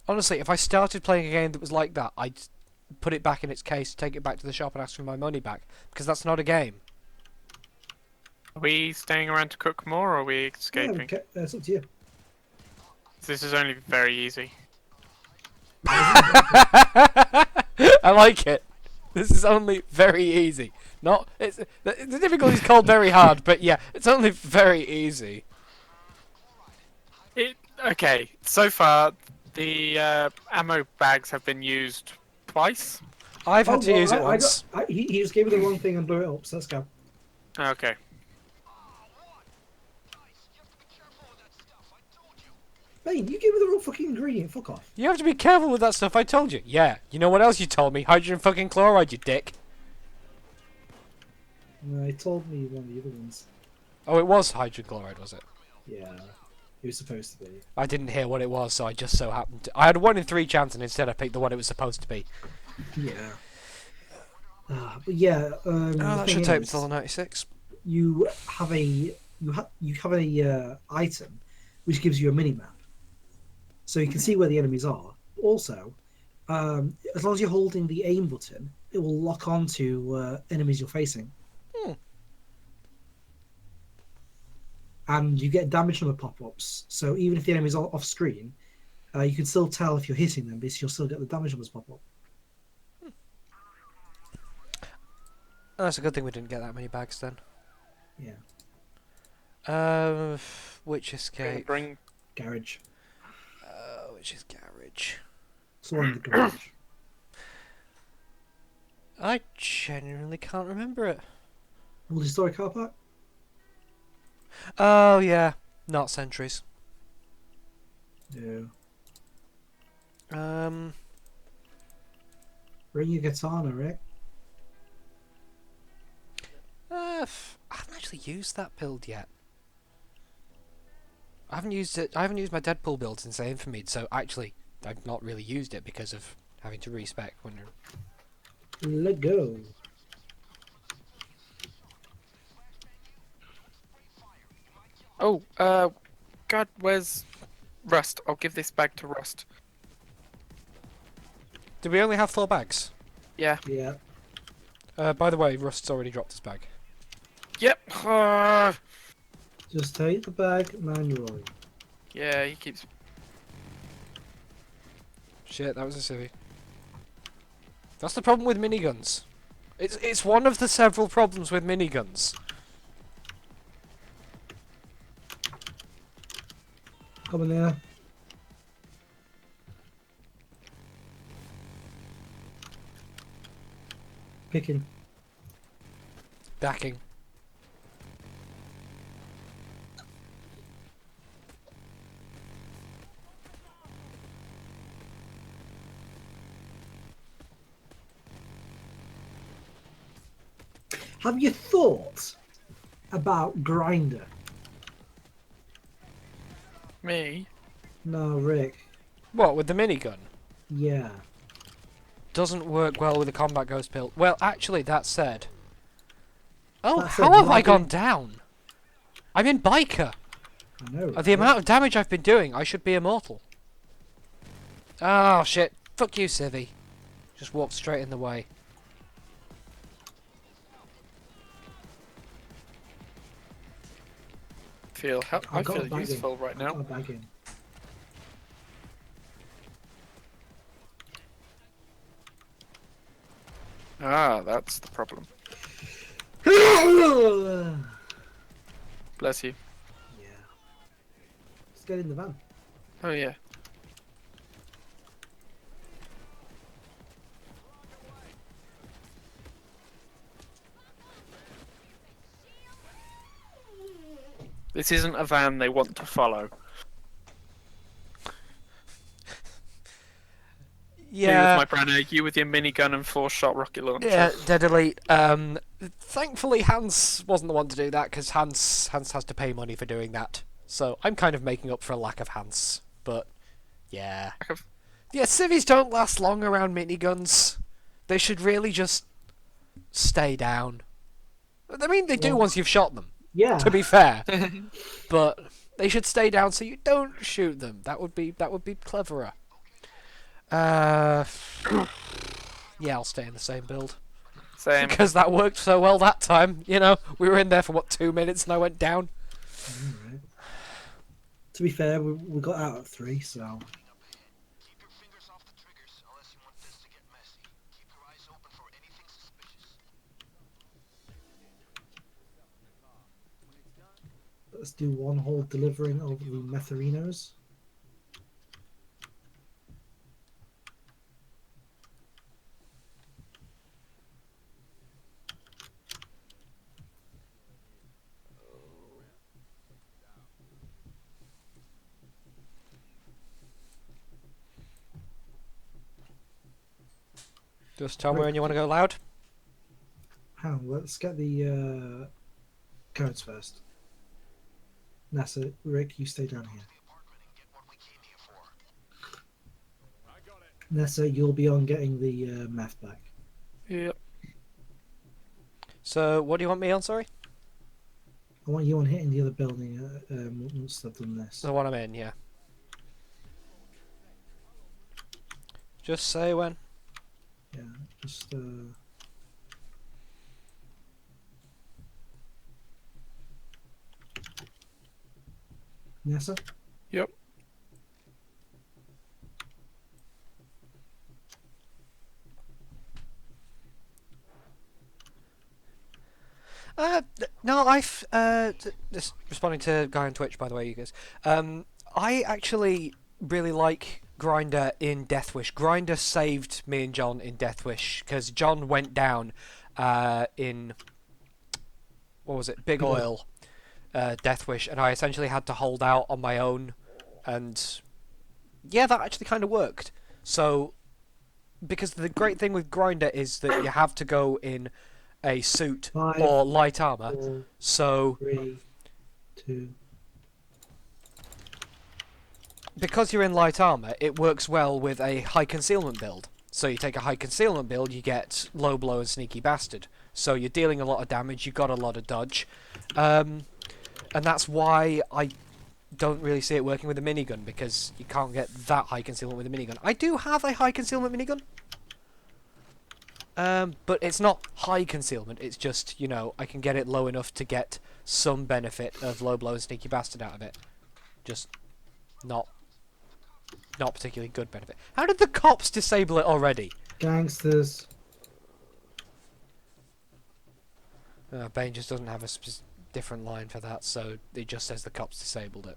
honestly, if I started playing a game that was like that, put it back in its case, take it back to the shop, and ask for my money back because that's not a game. Are we staying around to cook more, or are we Yeah, escaping? okay, it's up to you. This is only very easy. I like it. This is only very easy. Not it's the difficulty's called very hard, but yeah, it's only very easy. Okay, so far the ammo bags have been used twice. I've had to use it I once. he just gave me the wrong thing and blew it up, so let's go. Okay. Bane, you gave me the wrong fucking ingredient, fuck off. You have to be careful with that stuff. I told you. Yeah. You know what else you told me? Hydrogen fucking chloride, you dick. No, he told me one of the other ones. Oh, it was hydrogen chloride, was it? Yeah, it was supposed to be. I didn't hear what it was, so I just so happened to. I had a 1 in 3 chance, and instead I picked the one it was supposed to be. Yeah. But yeah, Oh, the that thing should take me is, till the 96. you have a item which gives you a mini map, so you can see where the enemies are. Also, as long as you're holding the aim button, it will lock on to enemies you're facing. And you get damage number pop-ups. So even if the enemy's off screen, you can still tell if you're hitting them because you'll still get the damage numbers pop up. Oh, that's a good thing we didn't get that many bags then. Yeah. Which escape? Bring Garage. Which is garage? So on the garage. I genuinely can't remember it. Multi-story car park? Oh yeah, not sentries. Yeah. Bring your katana, Rick. I haven't actually used that build yet. I haven't used it. I haven't used my Deadpool build since Infamy, so actually, I've not really used it because of having to respec when. Let go. Oh, God, where's Rust? I'll give this bag to Rust. Did we only have 4 bags? Yeah. Yeah. By the way, Rust's already dropped his bag. Yep. Just take the bag manually. Yeah, he keeps. Shit, that was a civvy. That's the problem with miniguns. It's one of the several problems with miniguns. Come in there. Picking. Backing. Have you thought about Grinder? Me? No, Rick. What, with the minigun? Yeah. Doesn't work well with the combat ghost build. Well, actually, that said. Oh, That how said, have I why gone did- down? I'm in biker. I know. The amount of damage I've been doing, I should be immortal. Oh shit! Fuck you, Civvy. Just walked straight in the way. I got a feel bag in. useful right now. Got a bag in. Ah, that's the problem. Yeah. Bless you. Let's get in the van. Oh yeah. This isn't a van they want to follow. Me with my Brenner, you with your minigun and 4-shot rocket launcher. Yeah, Dead Elite. Thankfully, Hans wasn't the one to do that because Hans has to pay money for doing that. So I'm kind of making up for a lack of Hans. But yeah, yeah, civvies don't last long around miniguns. They should really just stay down. I mean, they do Well, once you've shot them. Yeah. To be fair, but they should stay down so you don't shoot them. That would be cleverer. Yeah, I'll stay in the same build. Same. Because that worked so well that time. You know, we were in there for, what, 2 minutes and I went down? Alright. To be fair, we got out at 3, so... Let's do one whole delivering over the Metherinos. Just tell me when you want to go loud. Hang on, let's get the codes first. Nessa, Rick, you stay down here. Nessa, you'll be on getting the meth back. Yep. So, what do you want me on, sorry? I want you on hitting the other building once I've done this. The one I'm in, yeah. Just say when. Yeah, just Nessa? Yep. No, just responding to guy on Twitch, by the way, you guys. I actually really like Grinder in Deathwish. Grinder saved me and John in Deathwish because John went down in what was it, Big Oil, Deathwish, and I essentially had to hold out on my own, and yeah, that actually kind of worked. So, because the great thing with Grinder is that you have to go in a suit 5, or light armor. 4, So 3, 2. because you're in light armor, it works well with a high concealment build. So you take a high concealment build, you get low blow and sneaky bastard. So you're dealing a lot of damage, you've got a lot of dodge. And that's why I don't really see it working with a minigun, because you can't get that high concealment with a minigun. I do have a high concealment minigun. But it's not high concealment, it's just, you know, I can get it low enough to get some benefit of low blow and sneaky bastard out of it. Just not particularly good benefit. How did the cops disable it already? Gangsters. Bane just doesn't have a different line for that, so it just says the cops disabled it.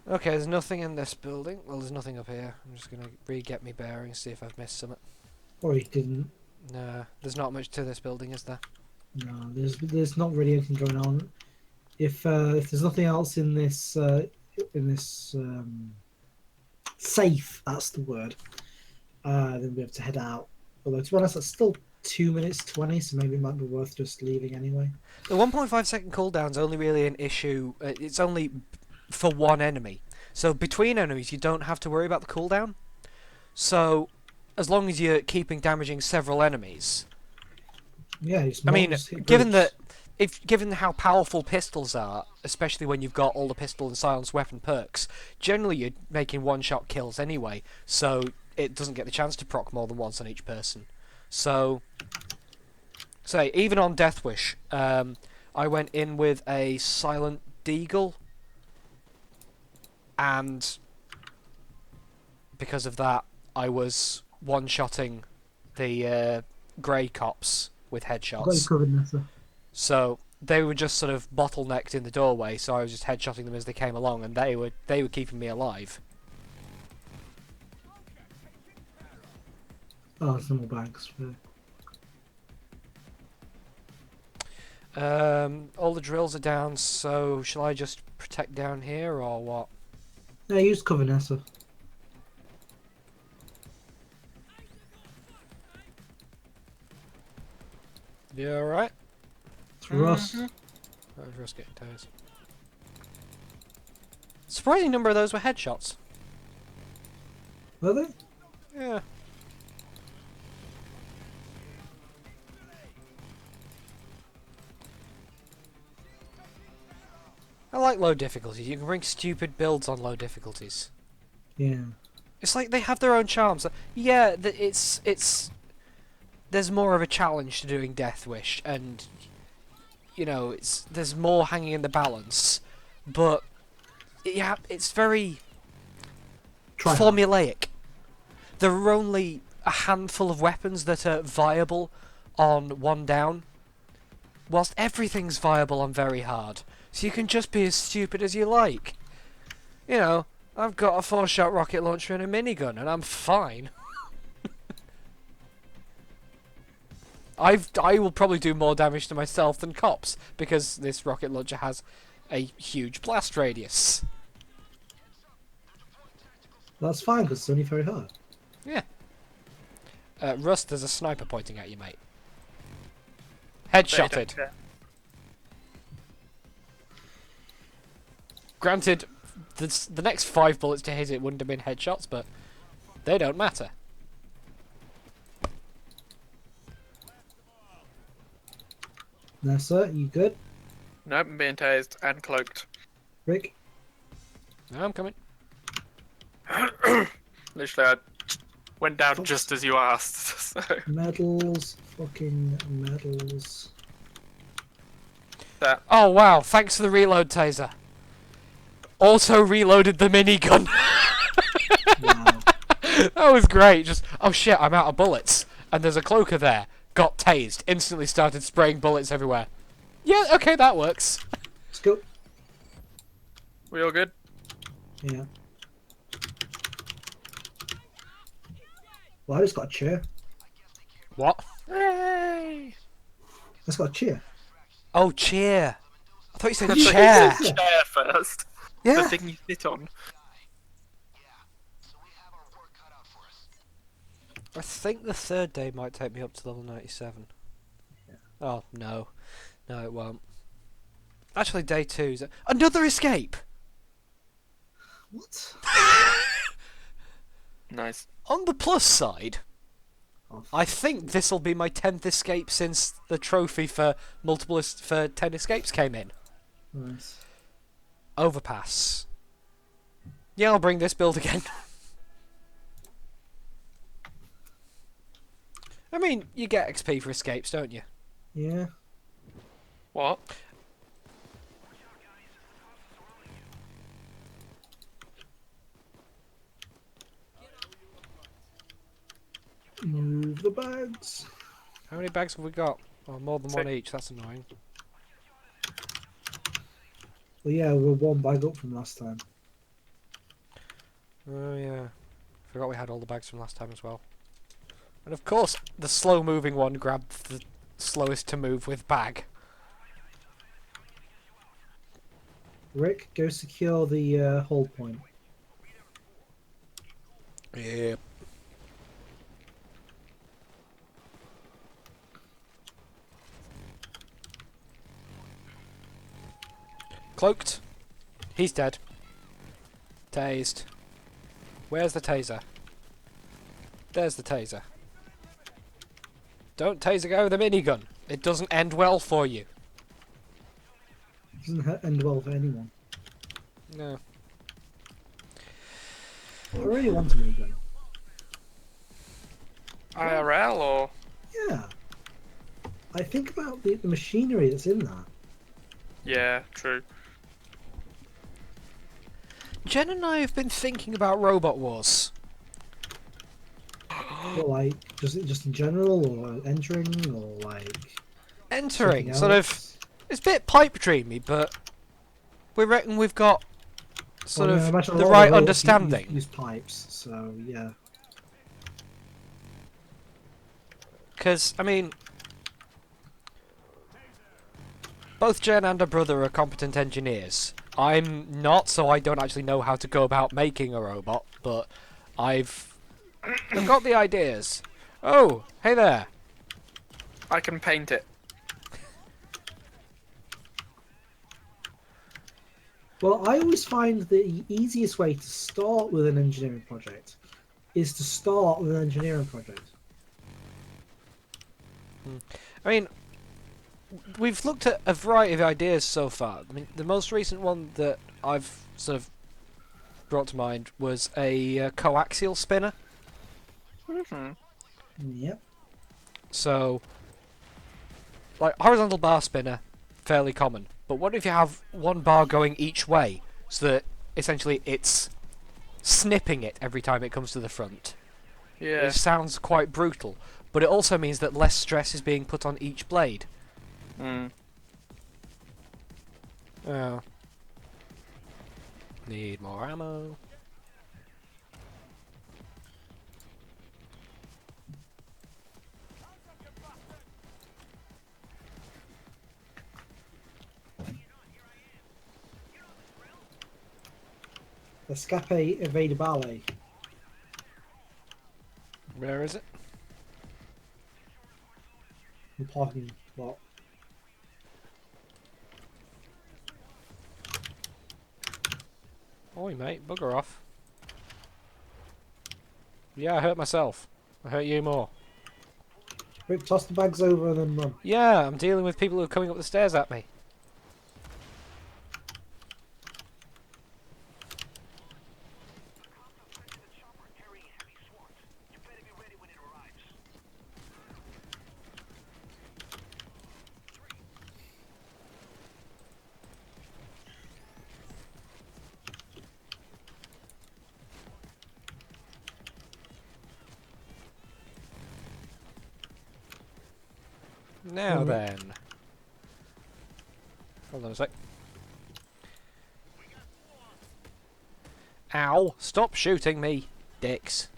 Okay, there's nothing in this building. Well, there's nothing up here. I'm just going to re-get me bearings, see if I've missed something. Or he didn't. No, there's not much to this building, is there? No, there's not really anything going on. If there's nothing else in this safe, that's the word, then we have to head out. Although to be honest, that's still 2 minutes 20, so maybe it might be worth just leaving anyway. The 1.5 second cooldown's only really an issue. It's only for one enemy. So between enemies, you don't have to worry about the cooldown. So as long as you're keeping damaging several enemies. Yeah, it's I mean, just hit given groups. that, given how powerful pistols are, especially when you've got all the pistol and silenced weapon perks, generally you're making one-shot kills anyway, so it doesn't get the chance to proc more than once on each person. So, say, even on Deathwish, I went in with a Silent Deagle, and because of that, I was one-shotting the grey cops with I've got you headshots. covered, Nessa. So they were just sort of bottlenecked in the doorway, so I was just headshotting them as they came along, and they were keeping me alive. Oh, some more bags. All the drills are down, so shall I just protect down here, or what? Yeah, use cover, Nessa. You alright? It's Russ. Oh, Russ getting tires. Surprising number of those were headshots. Were they? Yeah. I like low difficulties. You can bring stupid builds on low difficulties. Yeah. It's like they have their own charms. Yeah, it's there's more of a challenge to doing Death Wish, and you know, there's more hanging in the balance, but yeah, it's very Try hard. formulaic. There are only a handful of weapons that are viable on one down, whilst everything's viable on very hard. So you can just be as stupid as you like. You know, I've got a 4-shot rocket launcher and a minigun, and I'm fine. I will probably do more damage to myself than cops, because this rocket launcher has a huge blast radius. That's fine because it's only very hard. Yeah. Rust, there's a sniper pointing at you, mate. Headshotted. Granted, the next 5 bullets to hit it wouldn't have been headshots, but they don't matter. Now, sir, you good? Nope, I'm being tased and cloaked. Rick? No, I'm coming. Literally, I went down just as you asked. So. Medals. Fucking medals. That. Oh wow, thanks for the reload taser. Also reloaded the minigun. Wow. That was great. Just, oh shit, I'm out of bullets. And there's a cloaker there. Got tased. Instantly started spraying bullets everywhere. Yeah, okay, that works. Let's go. We all good? Yeah. Well, I just got a chair. What? Yay! I just got a chair. Oh, cheer. I thought you said So chair. you said chair first. The Yeah. thing you sit on. I think the 3rd day might take me up to level 97. Yeah. Oh, no. No, it won't. Actually, day 2's... Another escape! What? Nice. On the plus side, Oh, I think this'll be my 10th escape since the trophy for for 10 escapes came in. nice. Overpass. Yeah, I'll bring this build again. I mean, you get XP for escapes, don't you? Yeah. What? Move the bags. How many bags have we got? Oh, more than one each, that's annoying. Well, yeah, we're one bag up from last time. Oh yeah. Forgot we had all the bags from last time as well. And of course, the slow moving one grabbed the slowest to move with bag. Rick, go secure the hold point. Yeah. Cloaked. He's dead. Tased. Where's the taser? There's the taser. Don't taser go with a minigun. It doesn't end well for you. Doesn't end well for anyone. No. I really want a minigun. IRL or? Yeah. I think about the machinery that's in that. Yeah, true. Jen and I have been thinking about Robot Wars. But like, just in general, or entering, or like Entering, something sort of. else? It's a bit pipe dreamy, but we reckon we've got sort Well, yeah, I of imagine a the lot right robots understanding. Use pipes, so yeah. Because, I mean, both Jen and her brother are competent engineers. I'm not, so I don't actually know how to go about making a robot, but I've got the ideas. Oh, hey there. I can paint it. Well, I always find the easiest way to start with an engineering project is to start with an engineering project. I mean, we've looked at a variety of ideas so far. I mean, the most recent one that I've sort of brought to mind was a coaxial spinner. Mhm. Yep. So, like horizontal bar spinner, fairly common. But what if you have one bar going each way, so that essentially it's snipping it every time it comes to the front? Yeah. It sounds quite brutal, but it also means that less stress is being put on each blade. Mm. Oh. Need more ammo. Escape Evadibale. Where is it? The parking lot. Oi, mate, bugger off. Yeah, I hurt myself. I hurt you more. Quick, toss the bags over and then run. Yeah, I'm dealing with people who are coming up the stairs at me. Now Alright. then. Hold on a sec. Ow! Stop shooting me, dicks.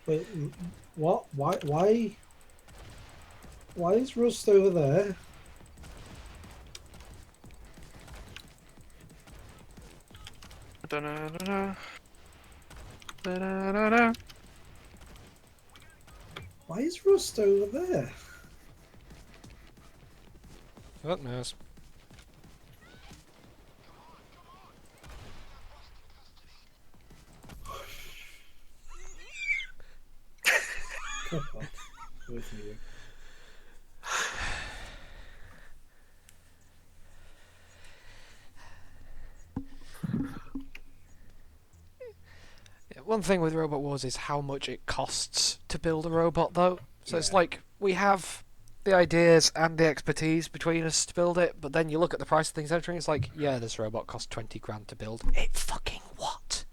Wait, what? Why? Why is Rust over there? Da-da-da-da. Da-da-da-da. Why is Rust over there? Fuck knows. Come on. Both of you. Yeah, one thing with Robot Wars is how much it costs to build a robot, though. So it's Yeah. like we have the ideas and the expertise between us to build it, but then you look at the price of things entering, it's like, yeah, this robot cost 20 grand to build. It fucking what?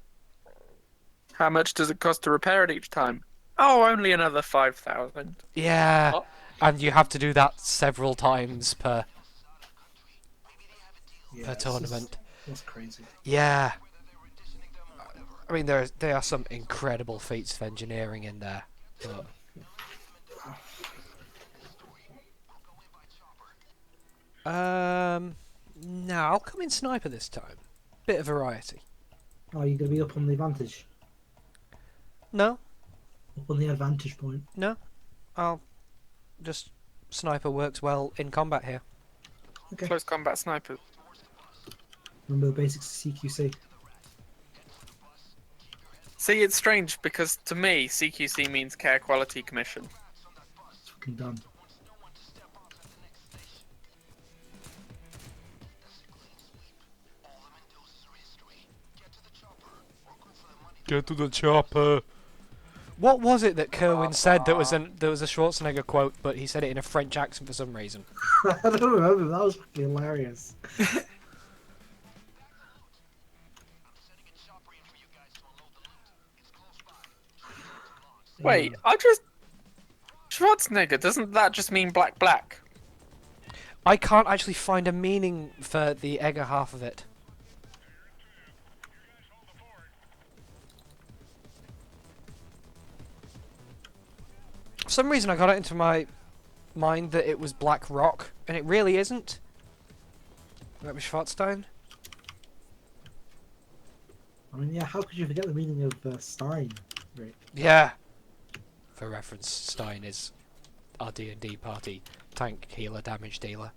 How much does it cost to repair it each time? Oh, only another 5,000. Yeah, Oh. and you have to do that several times per Yeah, it's tournament. That's crazy. Yeah. I mean, there are some incredible feats of engineering in there. But... no, I'll come in sniper this time. Bit of variety. Are you going to be up on the advantage? No, Up on the advantage point. no. I'll just sniper works well in combat here. Okay. Close combat snipers. Remember the basics of CQC. See, it's strange because to me, CQC means Care Quality Commission. It's fucking done. Get to the chopper. What was it that Kerwin said that was there was a Schwarzenegger quote, but he said it in a French accent for some reason? I don't remember. That was fucking hilarious. Wait, Schwarzenegger, doesn't that just mean black black? I can't actually find a meaning for the Egger half of it. For some reason I got it into my mind that it was Black Rock, and it really isn't. That was Schwarzstein. I mean, yeah, how could you forget the meaning of Stein, Rick? Yeah. For reference, Stein is our D&D party tank healer, damage dealer.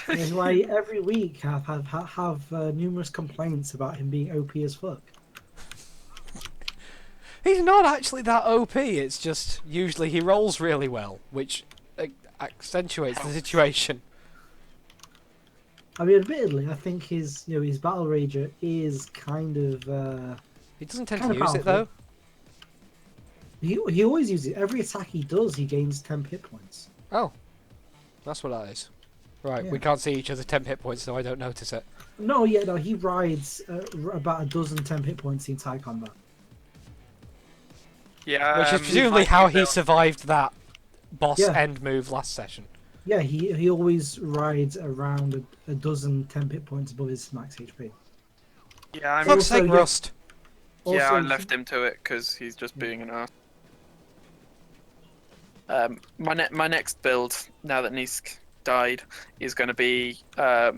That's why every week I have numerous complaints about him being OP as fuck. He's not actually that OP, it's just usually he rolls really well, which accentuates the situation. I mean, admittedly, I think his Battle Rager is kind of He doesn't tend kind to of use it powerful. though. He always uses it. Every attack he does, he gains 10 hit points. Oh, that's what that is. Right, we Yeah. can't see each other's temp hit points, so I don't notice it. No, yeah, no, he rides about a dozen 10 hit points the entire combat. Yeah. Which is we presumably might how use he it. survived that boss Yeah. end move last session. Yeah, he always rides around a dozen 10 hit points above his max HP. Yeah, I mean, Fuck's also, sake, yeah. Rust. yeah, I Also, left him to it because he's just being an ass. My next build, now that Nisk died, is going to be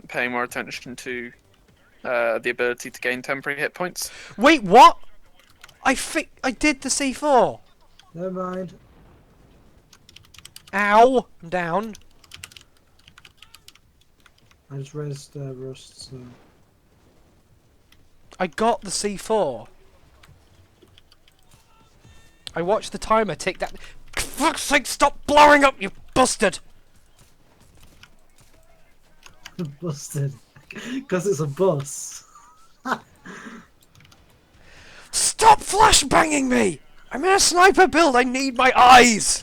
paying more attention to the ability to gain temporary hit points. Wait, what? I did the C4. Never mind. Ow! I'm down. I just raised Rust, so... I got the C4. I watched the timer tick that. Fuck's sake, stop blowing up, you bastard! Busted. Because it's a bus. Stop flashbanging me! I'm in a sniper build, I need my eyes!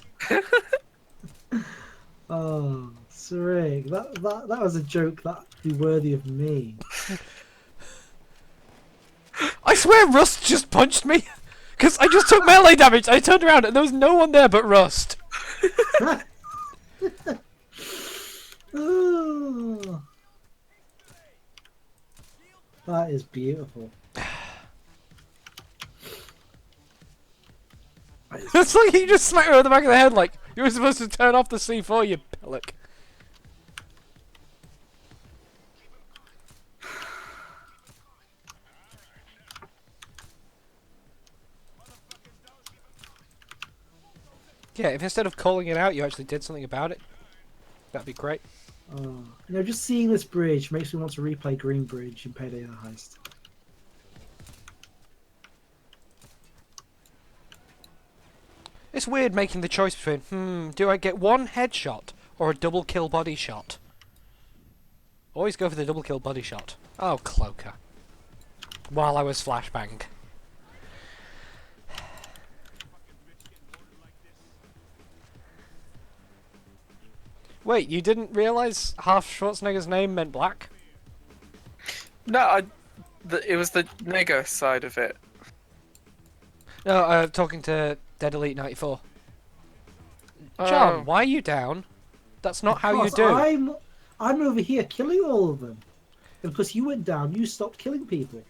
Oh, Sirig, that was a joke that'd be worthy of me. I swear Rust just punched me! Because I just took melee damage, I turned around and there was no one there but Rust. Oh, that is beautiful. It's like he just smacked her on the back of the head like, you were supposed to turn off the C4, you pillock. Yeah, if instead of calling it out, you actually did something about it, that'd be great. Just seeing this bridge makes me want to replay Green Bridge in Payday the Heist. It's weird making the choice between, do I get one headshot or a double kill body shot? Always go for the double kill body shot. Oh, Cloaker. While I was flashbang. Wait, you didn't realise half Schwarzenegger's name meant black? No, it was the nigger side of it. No, talking to Dead Elite 94. John, Oh. why are you down? That's not how you Because do. I'm over here killing all of them. And because you went down, you stopped killing people.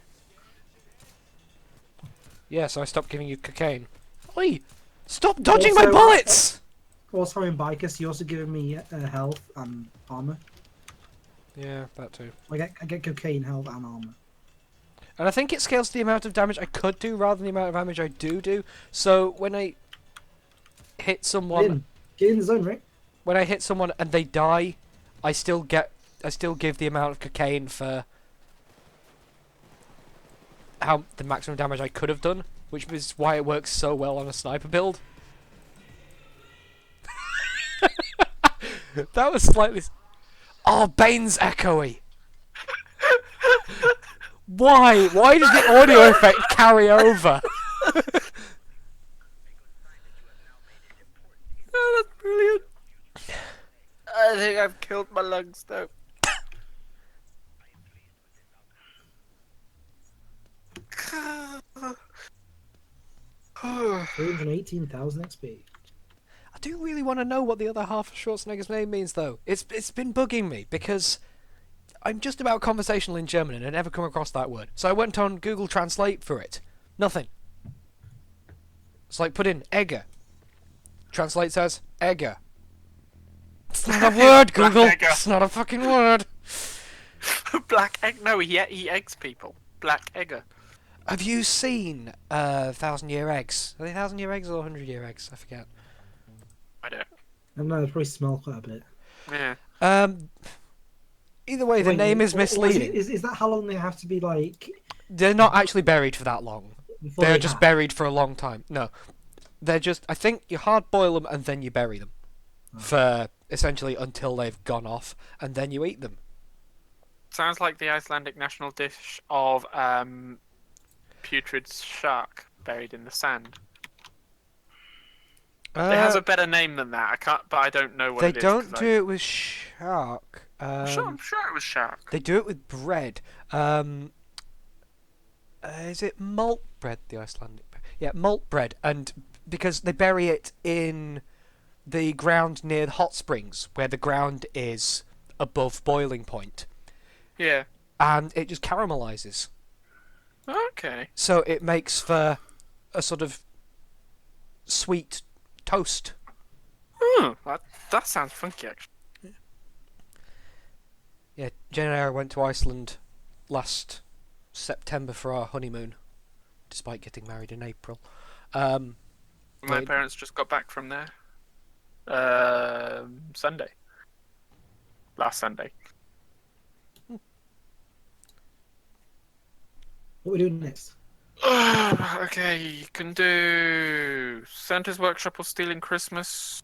Yeah, so I stopped giving you cocaine. Oi! Stop dodging my Also- bullets! Also, in Bikers, you also giving me health and armor. Yeah, that too. I get cocaine, health, and armor. And I think it scales to the amount of damage I could do rather than the amount of damage I do. So when I hit someone, Get in the zone, right? when I hit someone and they die, I still give the amount of cocaine for how the maximum damage I could have done, which is why it works so well on a sniper build. That was slightly. Oh, Bane's echoey. Why? Why does the audio effect carry over? Oh, that's brilliant. I think I've killed my lungs though. 318,000 XP. I do really want to know what the other half of Schwarzenegger's name means, though. It's been bugging me because I'm just about conversational in German and I never come across that word. So I went on Google Translate for it. Nothing. It's like put in Egger. Translate says Egger. It's not a word, Black Google. Egger. It's not a fucking word. Black egg? No, he eggs people. Black egger. Have you seen 1,000-year eggs? Are they 1,000-year eggs or 100-year eggs? I forget. I don't. I don't know, they probably smell quite a bit. Yeah. Either way, the Wait, name is or is it- misleading. Is that how long they have to be, like... They're not actually buried for that long. before They're they just hatch? buried for a long time. No. They're just, I think you hard boil them and then you bury them. for essentially until they've gone off, and then you eat them. Sounds like the Icelandic national dish of putrid shark buried in the sand. It has a better name than that. I can't, but I don't know what They it is. don't do it with shark. I'm sure it was shark. They do it with bread. Is it malt bread? The Icelandic bread? Yeah, malt bread, and because they bury it in the ground near the hot springs, where the ground is above boiling point, Yeah. and it just caramelizes. Okay. So it makes for a sort of sweet toast. That sounds funky, actually. Yeah, Jen and I went to Iceland last September for our honeymoon, despite getting married in April. My Wait. parents just got back from there. Sunday. Last Sunday. What are we doing next? Okay, you can do Santa's Workshop or Stealing Christmas.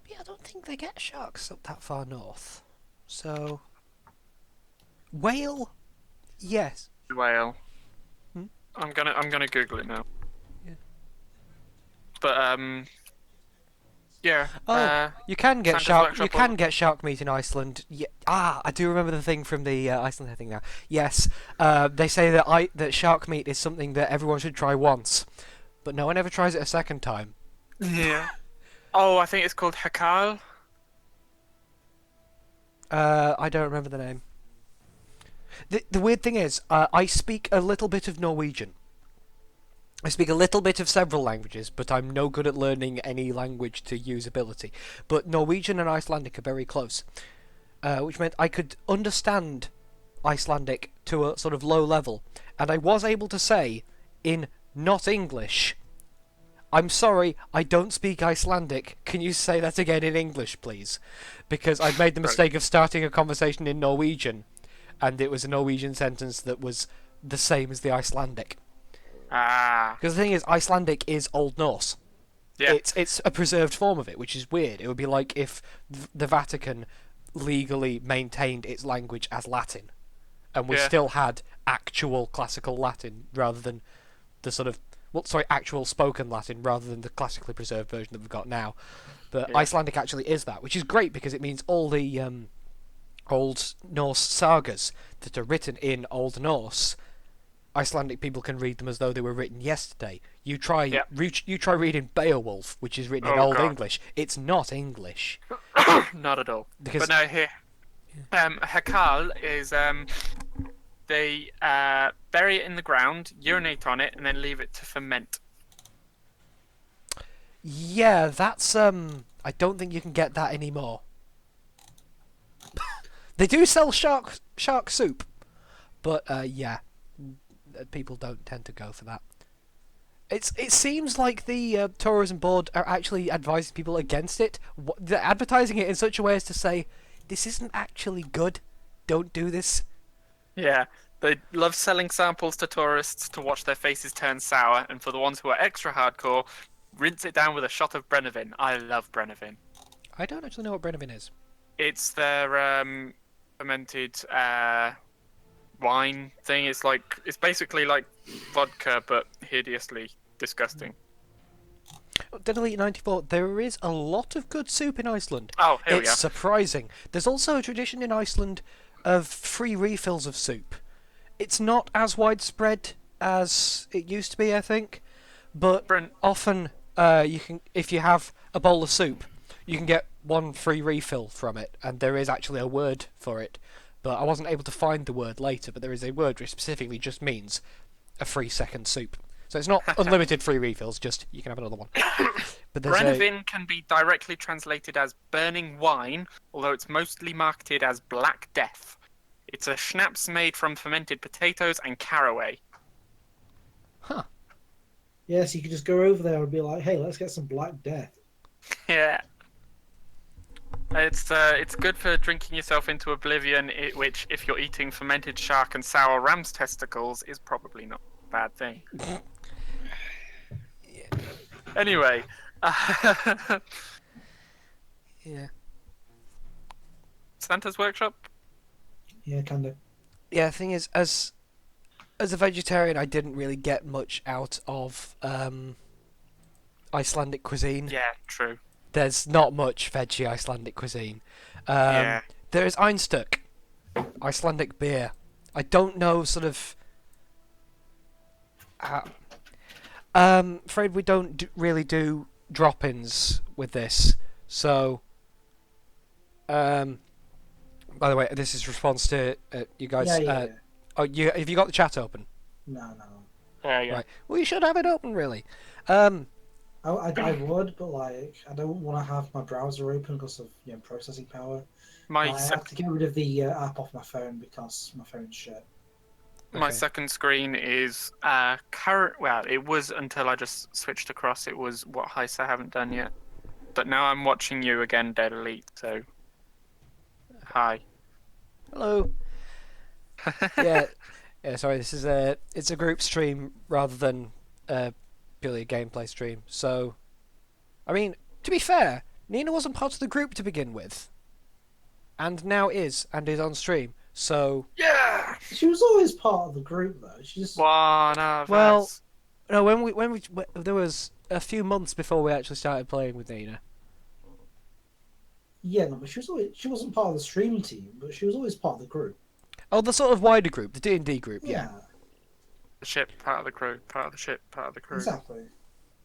Yeah, I don't think they get sharks up that far north. So, whale, yes. Whale. Hmm? I'm gonna Google it now. Yeah. But yeah. Oh, you can get Santa's shark. Workshop You can get shark meat in Iceland. Yeah. I do remember the thing from the Iceland thing now. Yes. They say that that shark meat is something that everyone should try once, but no one ever tries it a second time. Yeah. Oh, I think it's called Hakal. I don't remember the name. The weird thing is, I speak a little bit of Norwegian. I speak a little bit of several languages, but I'm no good at learning any language to usability. But Norwegian and Icelandic are very close, which meant I could understand Icelandic to a sort of low level, and I was able to say, in not English, "I'm sorry, I don't speak Icelandic. Can you say that again in English, please?" Because I'd made the mistake of starting a conversation in Norwegian, and it was a Norwegian sentence that was the same as the Icelandic. Ah. Because the thing is, Icelandic is Old Norse. Yeah. It's a preserved form of it, which is weird. It would be like if the Vatican legally maintained its language as Latin, and we Yeah. still had actual classical Latin rather than the sort of actual spoken Latin rather than the classically preserved version that we've got now. But Yeah. Icelandic actually is that, which is great because it means all the Old Norse sagas that are written in Old Norse, Icelandic people can read them as though they were written yesterday. You try reading Beowulf, which is written in Oh, Old God. English. It's not English. Not at all. Because But no, here. Hakal is they bury it in the ground, urinate on it, and then leave it to ferment. yeah, that's I don't think you can get that anymore. They do sell shark soup, but yeah, people don't tend to go for that. It seems like the tourism board are actually advising people against it. They're advertising it in such a way as to say, this isn't actually good. Don't do this. Yeah, they love selling samples to tourists to watch their faces turn sour, and for the ones who are extra hardcore, rinse it down with a shot of Brennivin. I love Brennivin. I don't actually know what Brennivin is. It's their fermented wine thing. It's basically like vodka, but hideously disgusting. Dead Elite 94, there is a lot of good soup in Iceland. Oh, here we It's are. surprising. There's also a tradition in Iceland of free refills of soup. It's not as widespread as it used to be, I think, but Brent, often you can, if you have a bowl of soup, you can get one free refill from it, and there is actually a word for it. But I wasn't able to find the word later, but there is a word which specifically just means a free second soup. So it's not unlimited free refills, just you can have another one. But there's Brennivin can be directly translated as burning wine, although it's mostly marketed as Black Death. It's a schnapps made from fermented potatoes and caraway. Yes, you could just go over there and be like, "Hey, let's get some Black Death." Yeah. It's good for drinking yourself into oblivion, which, if you're eating fermented shark and sour ram's testicles, is probably not a bad thing. Anyway, Yeah. Santa's Workshop? Yeah, kind of. Yeah, the thing is, as a vegetarian, I didn't really get much out of Icelandic cuisine. Yeah, true. There's not much veggie Icelandic cuisine. Yeah. There is Einstök, Icelandic beer. I don't know, sort of. Afraid we don't really do drop-ins with this. So, by the way, this is response to you guys. Yeah. Oh, have you got the chat open? No. Yeah. Right. Well, you should have it open, really. I would, but like I don't want to have my browser open because of processing power. My I have to get rid of the app off my phone because my phone's shit. My Okay. second screen is current. Well, it was until I just switched across. It was what heist I haven't done yet. But now I'm watching you again, Dead Elite. So, hi. Hello. Yeah. Sorry, this is it's a group stream rather than purely a gameplay stream. So, I mean, to be fair, Nina wasn't part of the group to begin with, and now is on stream. So, Yeah. She was always part of the group though. She just One of Well- us. no, there was a few months before we actually started playing with Nina. no, but she wasn't part of the stream team, but she was always part of the group. Oh, the sort of wider group, the D&D group. Yeah. The ship, part of the crew. Part of the ship, part of the crew. Exactly.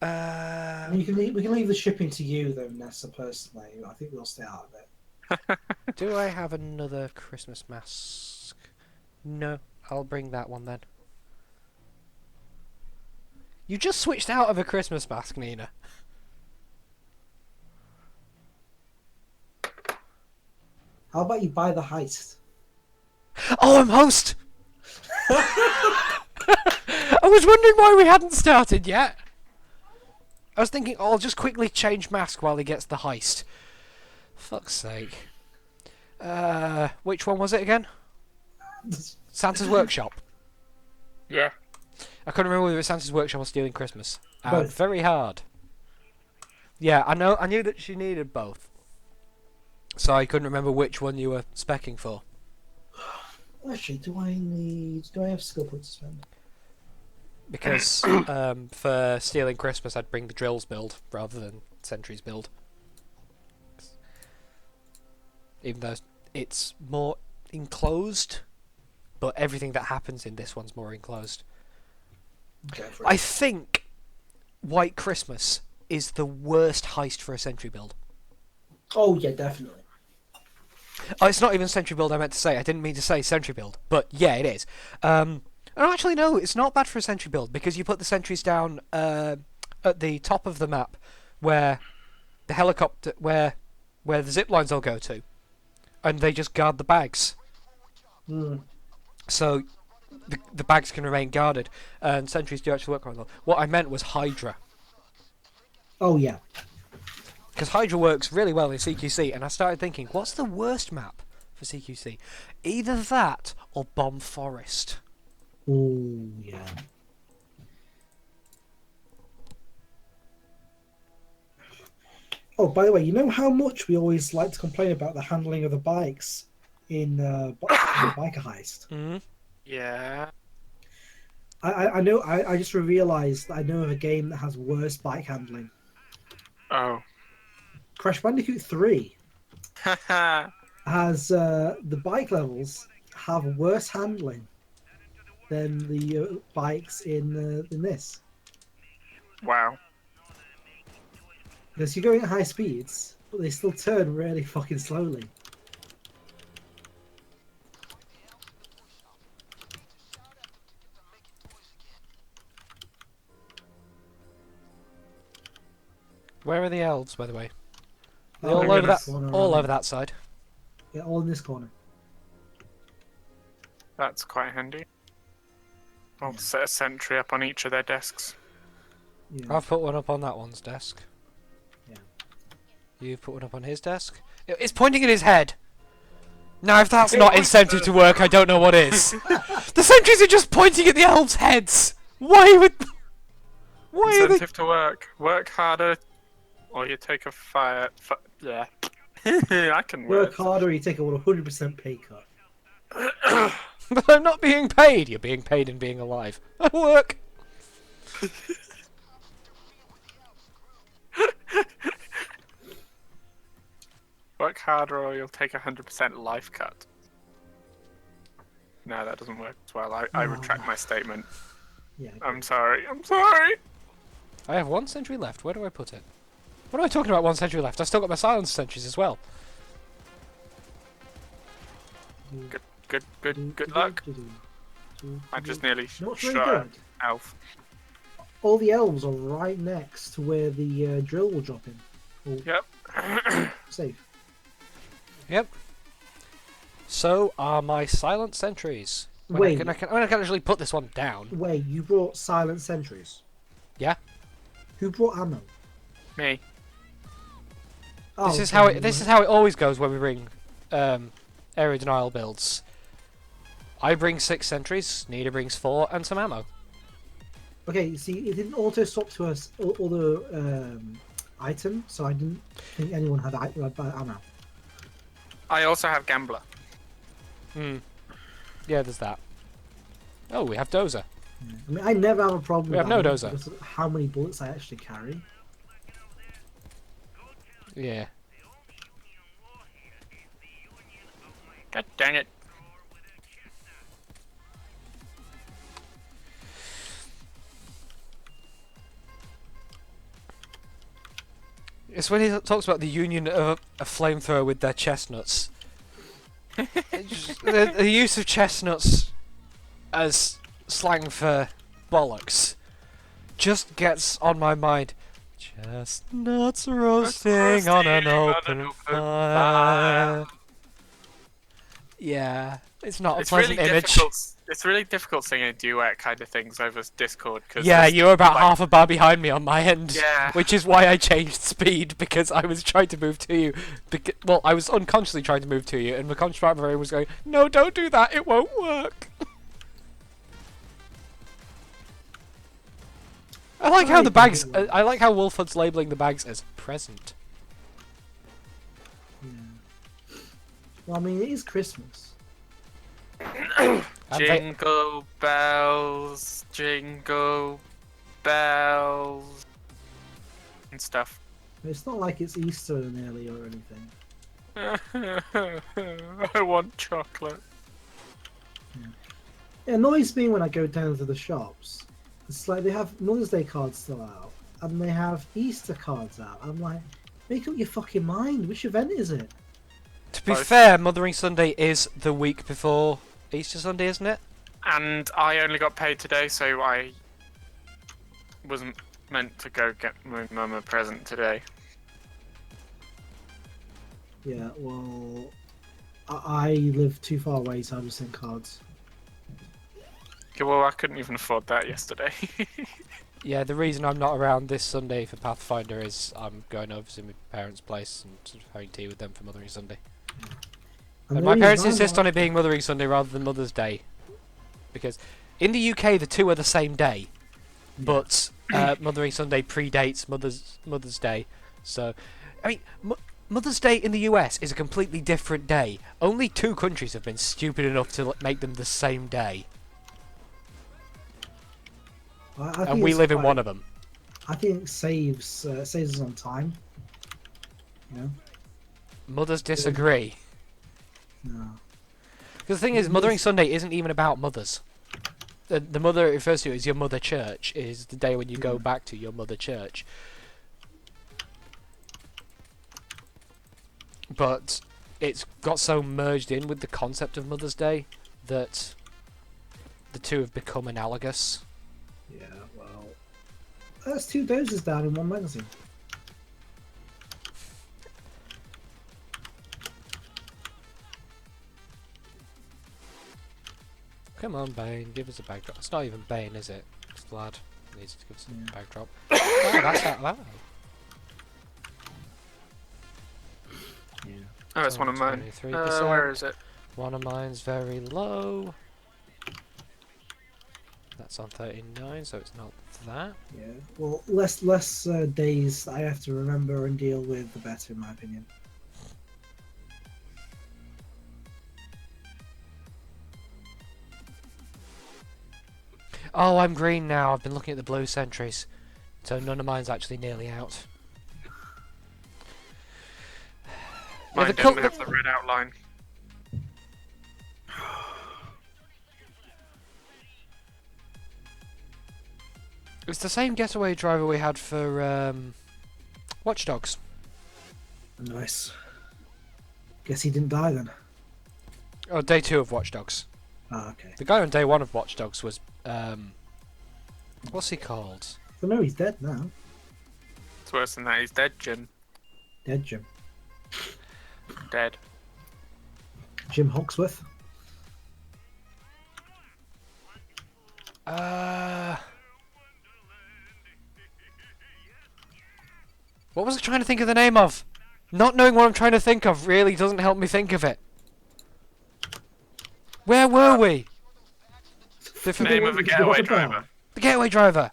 Uh, We can leave the shipping to you though, Nessa. Personally, I think we'll stay out of it. do I have another Christmas mask? No, I'll bring that one then. You just switched out of a Christmas mask, Nina. How about you buy the heist? Oh, I'm host! I was wondering why we hadn't started yet. I was thinking, I'll just quickly change mask while he gets the heist. Fuck's sake. Which one was it again? Santa's Workshop. Yeah. I couldn't remember whether it was Santa's Workshop or Stealing Christmas. Both. Very hard. Yeah, I knew that she needed both. So I couldn't remember which one you were specking for. Actually, do I have skill points to spend? Because for Stealing Christmas, I'd bring the Drills build rather than Sentries build. Even though it's more enclosed, but everything that happens in this one's more enclosed. Go for it. I think White Christmas is the worst heist for a Sentry build. Oh yeah, definitely. Oh, it's not even Sentry build I meant to say. I didn't mean to say Sentry build, but yeah, it is. Actually, no, it's not bad for a Sentry build because you put the sentries down at the top of the map where the helicopter, where the zip lines all go to, and they just guard the bags. So the bags can remain guarded, and sentries do actually work quite well. What I meant was Hydra, Oh yeah. because Hydra works really well in CQC, and I started thinking, what's the worst map for CQC? Either that or Bomb Forest. Oh yeah. Oh, by the way, you know how much we always like to complain about the handling of the bikes in the biker heist. Mm-hmm. Yeah. I know. I just realised I know of a game that has worse bike handling. Oh. Crash Bandicoot 3 Haha. has the bike levels have worse handling than the bikes in this. Wow. Because you're going at high speeds, but they still turn really fucking slowly. Where are the elves, by the way? They're Oh, all in over this that, corner all around. over that side. Yeah, all in this corner. That's quite handy. I'll set a sentry up on each of their desks. Yeah. I've put one up on that one's desk. Yeah. You've put one up on his desk. It's pointing at his head. Now, if that's not incentive to work, I don't know what is. The sentries are just pointing at the elves' heads. Why would? Why are they? Incentive to work. Work harder, or you take a fire. Yeah. I can Work work. harder, or you take a 100% pay cut. But I'm not being paid. You're being paid in being alive. I work. Work harder or you'll take 100% life cut. No, that doesn't work as well. I retract my statement. Yeah. I'm sorry. I'm sorry. I have 1 sentry left. Where do I put it? What am I talking about? 1 sentry left. I still got my silence sentries as well. Good luck. I just nearly Not very shot good. an elf. All the elves are right next to where the drill will drop in. Oh, Yep. safe. Yep. So are my silent sentries. When Wait. I can actually put this one down. Wait, you brought silent sentries? Yeah. Who brought ammo? Me. Oh, This is okay, how it always goes when we bring area denial builds. I bring 6 sentries, Nita brings 4 and some ammo. Okay, see, it didn't auto swap to us other item, so I didn't think anyone had ammo. I also have Gambler. Hmm. Yeah, there's that. Oh, we have Dozer. I mean, I never have a problem We with have no ammo dozer. because of how many bullets I actually carry. Yeah. God dang it. It's when he talks about the union of a flamethrower with their chestnuts. The use of chestnuts as slang for bollocks just gets on my mind. Chestnuts roasting on an open fire. Yeah, it's not a It's pleasant really image. difficult. It's really difficult singing duet kind of things over Discord. Cause Yeah, there's, you're about like, half a bar behind me on my end. Yeah. Which is why I changed speed, because I was trying to move to you. Well, I was unconsciously trying to move to you, and my conscious part was going, no, don't do that, it won't work. I like how the bags. I like how Wolfhood's labeling the bags as present. Yeah. Well, I mean, it is Christmas. And jingle bells, jingle bells, and stuff. It's not like it's Easter nearly or anything. I want chocolate. It annoys me when I go down to the shops. It's like they have Mother's Day cards still out, and they have Easter cards out. I'm like, make up your fucking mind. Which event is it? To be Both. fair, Mothering Sunday is the week before Easter Sunday, isn't it? And I only got paid today, so I wasn't meant to go get my mum a present today. Yeah, well, I live too far away, so I just send cards. Okay, well, I couldn't even afford that yesterday. Yeah, the reason I'm not around this Sunday for Pathfinder is I'm going over to my parents' place and sort of having tea with them for Mothering Sunday. And my parents insist on it being Mothering Sunday rather than Mother's Day. Because in the UK the two are the same day. But Mothering Sunday predates Mother's Day. So, I mean, Mother's Day in the US is a completely different day. Only 2 countries have been stupid enough to make them the same day. And we live in one of them. I think it saves us on time. You know? Mothers disagree. No. Because the thing is, Mothering Sunday isn't even about mothers. The mother it refers to as your mother church is the day when you go back to your mother church. But it's got so merged in with the concept of Mother's Day that the two have become analogous. Yeah, well, that's 2 doses down in one magazine. Come on, Bane, give us a backdrop. It's not even Bane, is it? It's Vlad. Needs to give us a backdrop. Oh, that's that. Yeah. Oh, it's one of mine. 23%. Where is it? One of mine's very low. That's on 39, so it's not that. Yeah. Well, less days I have to remember and deal with, the better, in my opinion. Oh, I'm green now. I've been looking at the blue sentries. So none of mine's actually nearly out. Mine the didn't col- have the red outline. It's the same getaway driver we had for Watch Dogs. Nice. Guess he didn't die then. Oh, day 2 of Watch Dogs. Ah, okay. The guy on day 1 of Watch Dogs was what's he called? So no, he's dead now. It's worse than that. He's dead, Jim. Dead Jim. Dead. Jim Hawksworth. What was I trying to think of the name of? Not knowing what I'm trying to think of really doesn't help me think of it. Where were we? Name of a getaway driver. The getaway driver.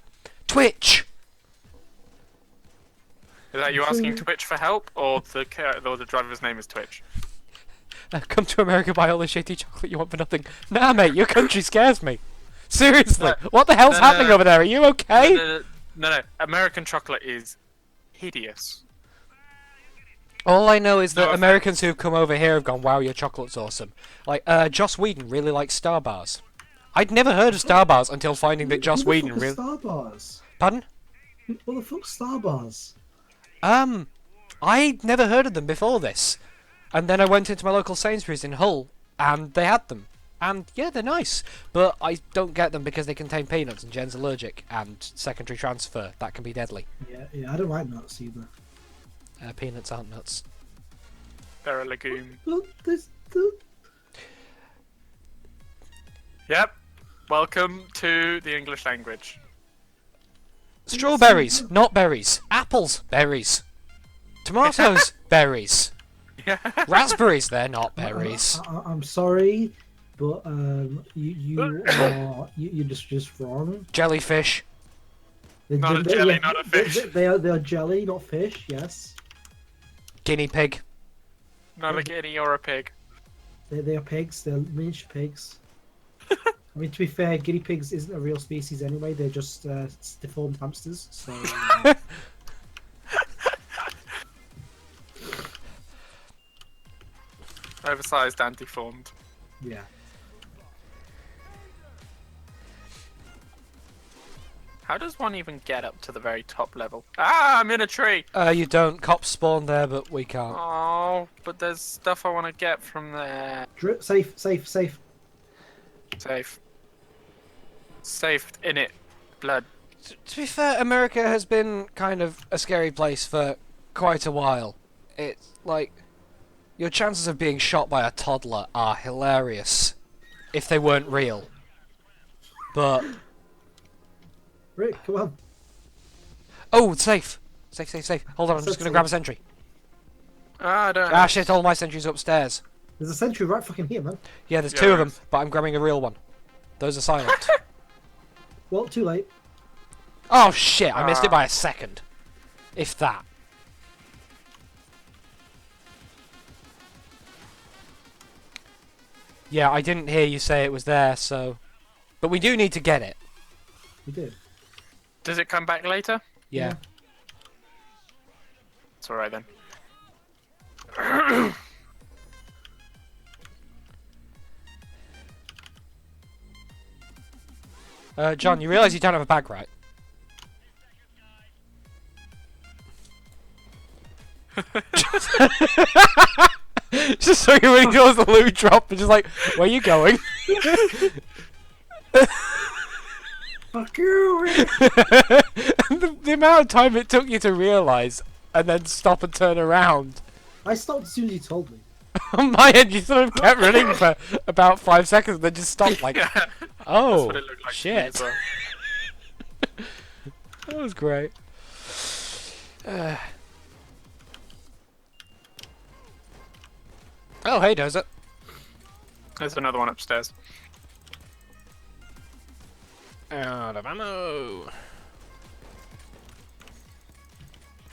Twitch. Is that you asking Twitch for help, or the driver's name is Twitch? Come to America, buy all the shitty chocolate you want for nothing. Nah, mate, your country scares me. Seriously, what the hell's happening over there? Are you okay? No. American chocolate is hideous. All I know is that No, Americans who've come over here have gone, wow, your chocolate's awesome. Like, Joss Whedon really likes Star Bars. I'd never heard of Star Bars until finding that Joss Whedon really... Star Bars? Pardon? What the fuck's Star Bars? I'd never heard of them before this. And then I went into my local Sainsbury's in Hull, and they had them. And, yeah, they're nice. But I don't get them because they contain peanuts, and Jen's allergic, and secondary transfer. That can be deadly. Yeah, I don't like nuts either. Peanuts aren't nuts. They're a legume. Well, Yep. Welcome to the English language. Strawberries, not berries. Apples, berries. Tomatoes, berries. Yeah. Raspberries, they're not berries. I'm sorry, but you're just wrong. Jellyfish. Not a jelly, not a fish. They are jelly, not fish. Yes. Guinea pig. Not a guinea or a pig. They are pigs. They're miniature pigs. I mean, to be fair, guinea pigs isn't a real species anyway. They're just deformed hamsters. So. Oversized and deformed. Yeah. How does one even get up to the very top level? Ah, I'm in a tree! You don't. Cops spawn there, but we can't. Oh, but there's stuff I want to get from there. Safe. Safe. Safe in it. Blood. To be fair, America has been kind of a scary place for quite a while. It's like... Your chances of being shot by a toddler are hilarious. If they weren't real. But... Rick, come on. Oh, safe. Safe. Hold on, I'm just going to grab a sentry. I don't Ah, shit, all my sentries upstairs. There's a sentry right fucking here, man. Yeah, there's Yeah, two there of them, is. but I'm grabbing a real one. Those are silent. Well, too late. Oh, shit, I missed it by a second. If that. Yeah, I didn't hear you say it was there, so... But we do need to get it. We did. Does it come back later? Yeah. It's alright then. John, you realise you don't have a bag, right? Just so you when he goes the loot drop, and just like, where are you going? Fuck you, Rick. And the amount of time it took you to realise, and then stop and turn around. I stopped as soon as you told me. On my end, you sort of kept running for about 5 seconds, and then just stopped like, Yeah. oh, That's what it looked like to me shit. as well. That was great. Oh, hey, does it? There's another one upstairs. Out of ammo.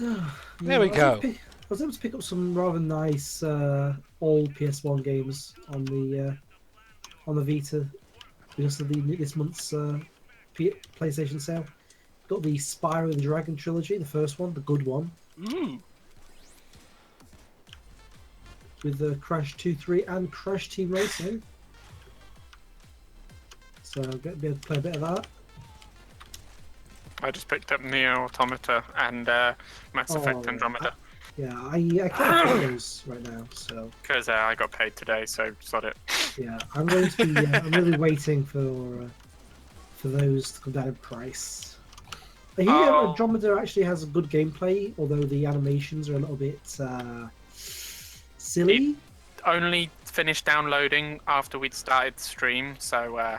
Yeah, There we go. I was able to pick up some rather nice old PS1 games on the Vita because of this month's PlayStation sale. Got the Spyro the Dragon trilogy, the first one, the good one, Ooh. with the Crash 2, 3, and Crash Team Racing. So I'll be able to play a bit of that. I just picked up Neo Automata and Mass Effect Oh. Andromeda Yeah, I can't play those right now, so because I got paid today, so sod it. yeah, I'm going to be. I'm really waiting for those to come down in price. I hear Oh. Andromeda actually has a good gameplay, although the animations are a little bit silly. Only finished downloading after we'd started the stream, so Yeah.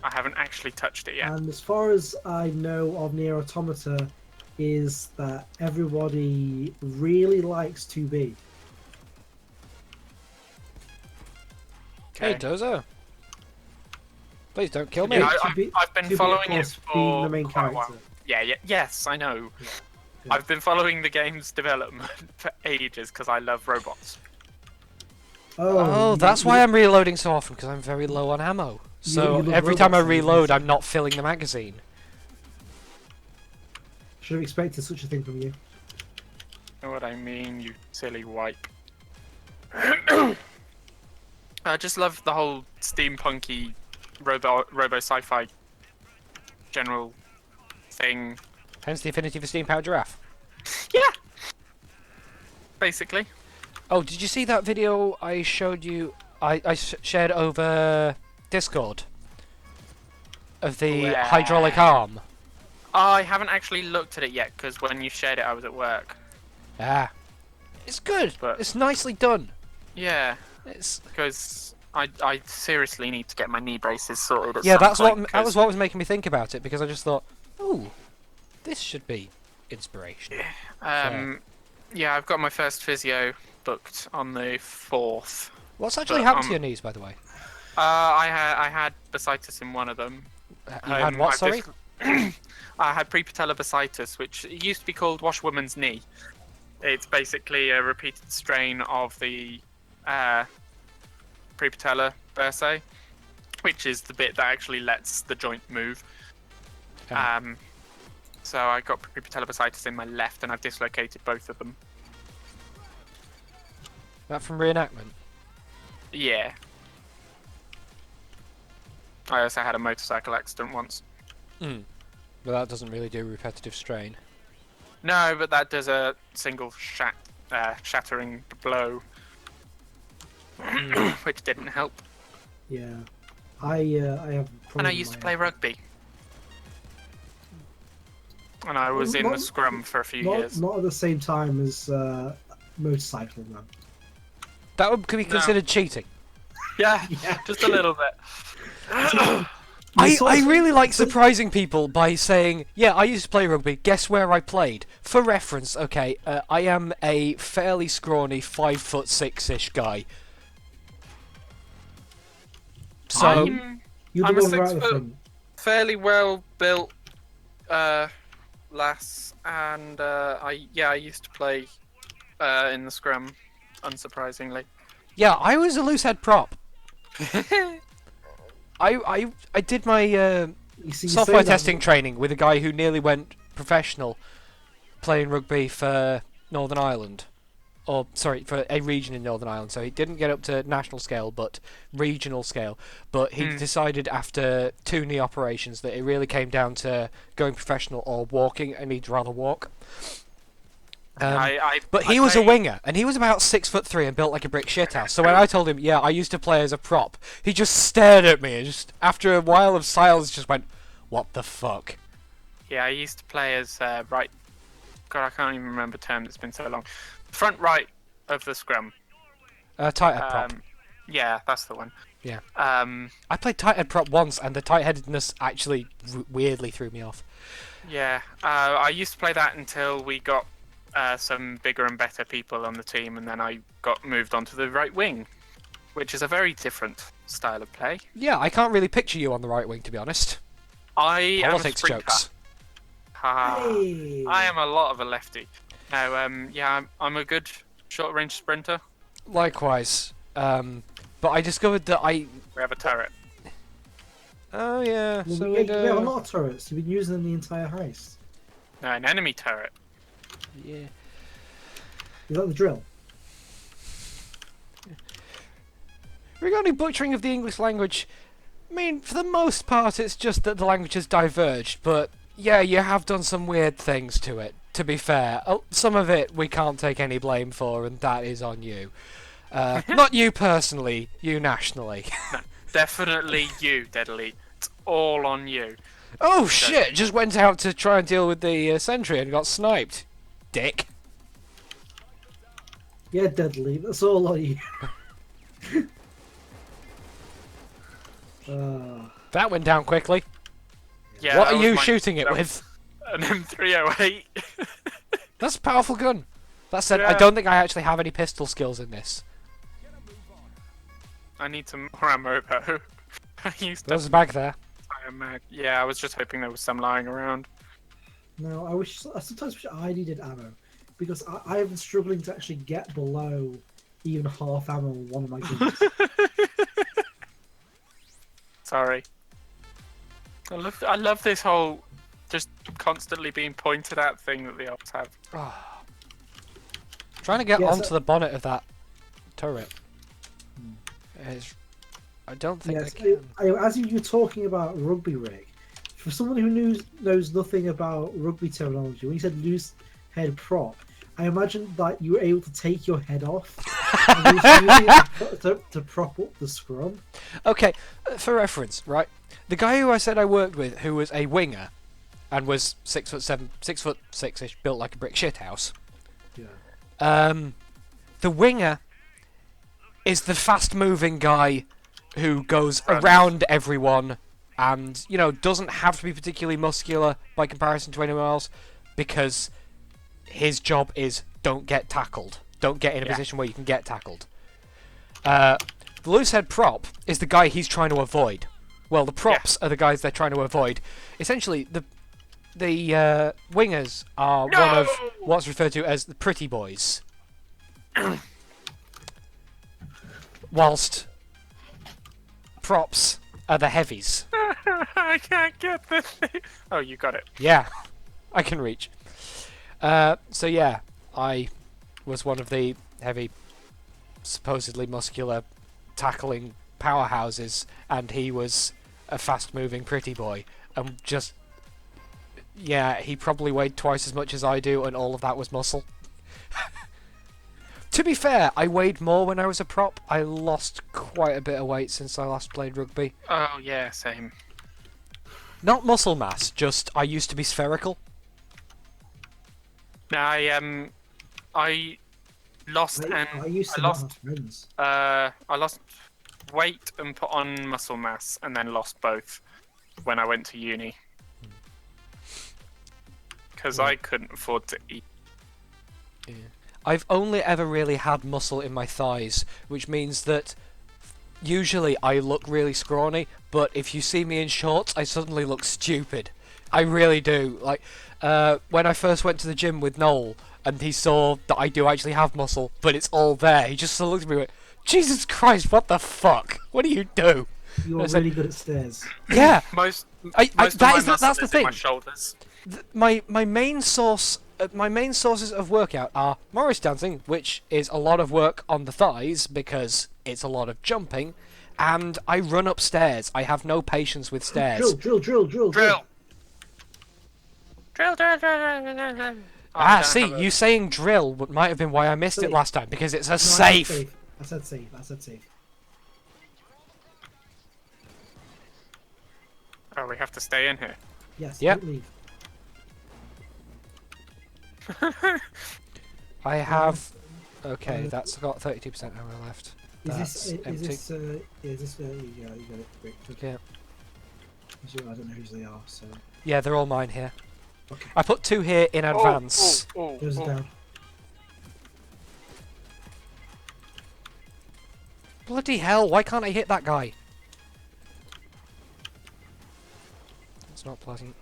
I haven't actually touched it yet. And as far as I know of Nier Automata, is that everybody really likes 2B. Hey, Okay. Dozo. Please don't kill me. Yeah, To I've been 2B, of following it course, for being the main quite a while. character. Yes, I know. Good. I've been following the game's development for ages because I love robots. Oh, that's why I'm reloading so often, because I'm very low on ammo. So you love every time I robots, reload, then. I'm not filling the magazine. Should have expected such a thing from you. You know what I mean, you silly wipe. I just love the whole steampunky robo sci-fi general thing. Hence the affinity for steam powered giraffe. Yeah, basically. Oh, did you see that video I showed you? I shared over Discord of the Where? hydraulic arm. I haven't actually looked at it yet because when you shared it, I was at work. Ah, it's good. But- It's nicely done. Yeah, It's because I seriously need to get my knee braces sorted. At yeah. some That's point, what that was 'cause- what was making me think about it, because I just thought, ooh, this should be inspiration. Yeah, I've got my first physio booked on the 4th. What's actually But, happened to your knees, by the way? I had bursitis in one of them. You had what? I've Sorry. just- I had prepatellar bursitis, which used to be called washwoman's knee. It's basically a repeated strain of the prepatellar bursae, which is the bit that actually lets the joint move. Okay. So I got prepatellar bursitis in my left, and I've dislocated both of them. That from reenactment. Yeah. I also had a motorcycle accident once. Hmm. But that doesn't really do repetitive strain. No, but that does a single shattering blow, which didn't help. Yeah, I have. And I used to play rugby. And I was in the scrum for a few years. Not at the same time as motorcycling, man. That would be considered cheating. Yeah, just a little bit. I really like surprising people by saying, yeah, I used to play rugby, guess where I played? For reference, okay, I am a fairly scrawny 5'6"-ish guy. So, You're I'm the a one right 6 the foot- thing. Fairly well built lass, and I used to play in the scrum, unsurprisingly. yeah, I was a loose head prop. I did my You see, you software say that, testing training with a guy who nearly went professional playing rugby for Northern Ireland. Or, sorry, for a region in Northern Ireland. So he didn't get up to national scale, but regional scale. But he decided after 2 knee operations that it really came down to going professional or walking, and he'd rather walk. But he was a winger, and he was about 6'3" and built like a brick shithouse. So when I told him, yeah, I used to play as a prop, he just stared at me and just, after a while of silence, just went, "What the fuck?" Yeah, I used to play as right. God, I can't even remember the term. It's been so long. Front right of the scrum. Tight head prop. Yeah, that's the one. Yeah. I I played tight head prop once, and the tight-headedness actually weirdly threw me off. Yeah, I used to play that until we got some bigger and better people on the team, and then I got moved on to the right wing, which is a very different style of play. Yeah, I can't really picture you on the right wing, to be honest. I am a Politics sprinter. jokes. Hey. I am a lot of a lefty. No, yeah, I'm a good short-range sprinter. Likewise. But I discovered that We have a turret. Oh yeah, Well, so we, we we have a do. lot of turrets. You've been using them the entire heist. No, an enemy turret. Yeah. Is that the drill? Regarding butchering of the English language, I mean, for the most part, it's just that the language has diverged, but yeah, you have done some weird things to it, to be fair. Some of it we can't take any blame for, and that is on you. Not you personally, you nationally. Definitely you, Deadly. It's all on you. Oh shit, just went out to try and deal with the sentry and got sniped. Dick. Yeah, deadly. That's all on you. That went down quickly. Yeah, What that are was you my- shooting it that with? was An M308. That's a powerful gun. That said, I Yeah. don't think I actually have any pistol skills in this. I need some more ammo though. I used to There's a bag there. fire mag. Yeah, I was just hoping there was some lying around. No, I sometimes wish I needed ammo because I have been struggling to actually get below even half ammo on one of my guns. Sorry. I love this whole just constantly being pointed at thing that the elves have. Trying to get Yeah, onto so- the bonnet of that turret. I don't think Yes, I can. as you were talking about rugby rig, for someone who knows nothing about rugby terminology, when you said loose head prop, I imagine that you were able to take your head off and using it to prop up the scrum. Okay, for reference, right? The guy who I said I worked with, who was a winger, and was 6'7", 6'6" built like a brick shithouse. Yeah. The winger is the fast-moving guy who goes Runs. around everyone and, you know, doesn't have to be particularly muscular by comparison to anyone else because his job is don't get tackled. Don't get in a Yeah. position where you can get tackled. The loose head prop is the guy he's trying to avoid. Well, the props are the guys they're trying to avoid. Essentially, the wingers are one of what's referred to as the pretty boys. Whilst props are the heavies. I can't get the thing. Oh, you got it. Yeah, I can reach. So yeah, I was one of the heavy, supposedly muscular, tackling powerhouses, and he was a fast-moving pretty boy. And just, yeah, he probably weighed twice as much as I do, and all of that was muscle. To be fair, I weighed more when I was a prop. I lost quite a bit of weight since I last played rugby. Oh yeah, same. Not muscle mass, just I used to be spherical. No, I lost I used to I not lost have friends. I lost weight and put on muscle mass, and then lost both when I went to uni because I couldn't afford to eat. Yeah. I've only ever really had muscle in my thighs, which means that usually I look really scrawny, but if you see me in shorts, I suddenly look stupid. I really do. Like, when I first went to the gym with Noel, and he saw that I do actually have muscle, but it's all there, he just looked at me and went, Jesus Christ, what the fuck? What do you do? You're It's like- really good at stairs. Yeah, Most that of my is the- muscle that's the is in my thing. shoulders. my main sources of workout are Morris dancing, which is a lot of work on the thighs because it's a lot of jumping, and I run upstairs. I have no patience with stairs. Drill. Drill. Drill. Oh, See, you saying drill might have been why I missed it Safe. last time, because it's a No, I said safe. I said safe. I said safe. Oh, we have to stay in here. Yes. Yep. Don't leave. I have. Okay, that's got 32% ammo left. That's empty. Is this? You got it. Great. Yeah. I don't know whose they are. So Yeah, they're all mine here. okay. I put 2 here in advance. Those are down. Bloody hell, why can't I hit that guy? That's not pleasant.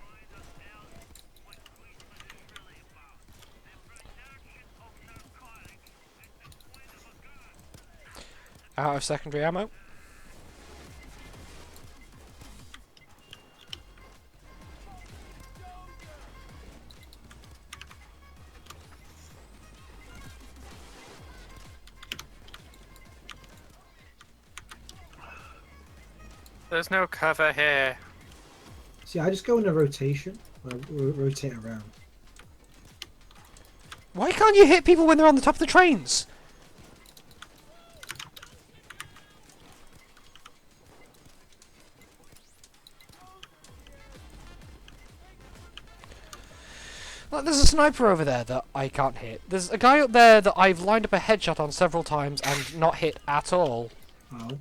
Out of secondary ammo. There's no cover here. See, I just go in a rotation. Rotate around. Why can't you hit people when they're on the top of the trains? Look, there's a sniper over there that I can't hit. There's a guy up there that I've lined up a headshot on several times and not hit at all. Oh,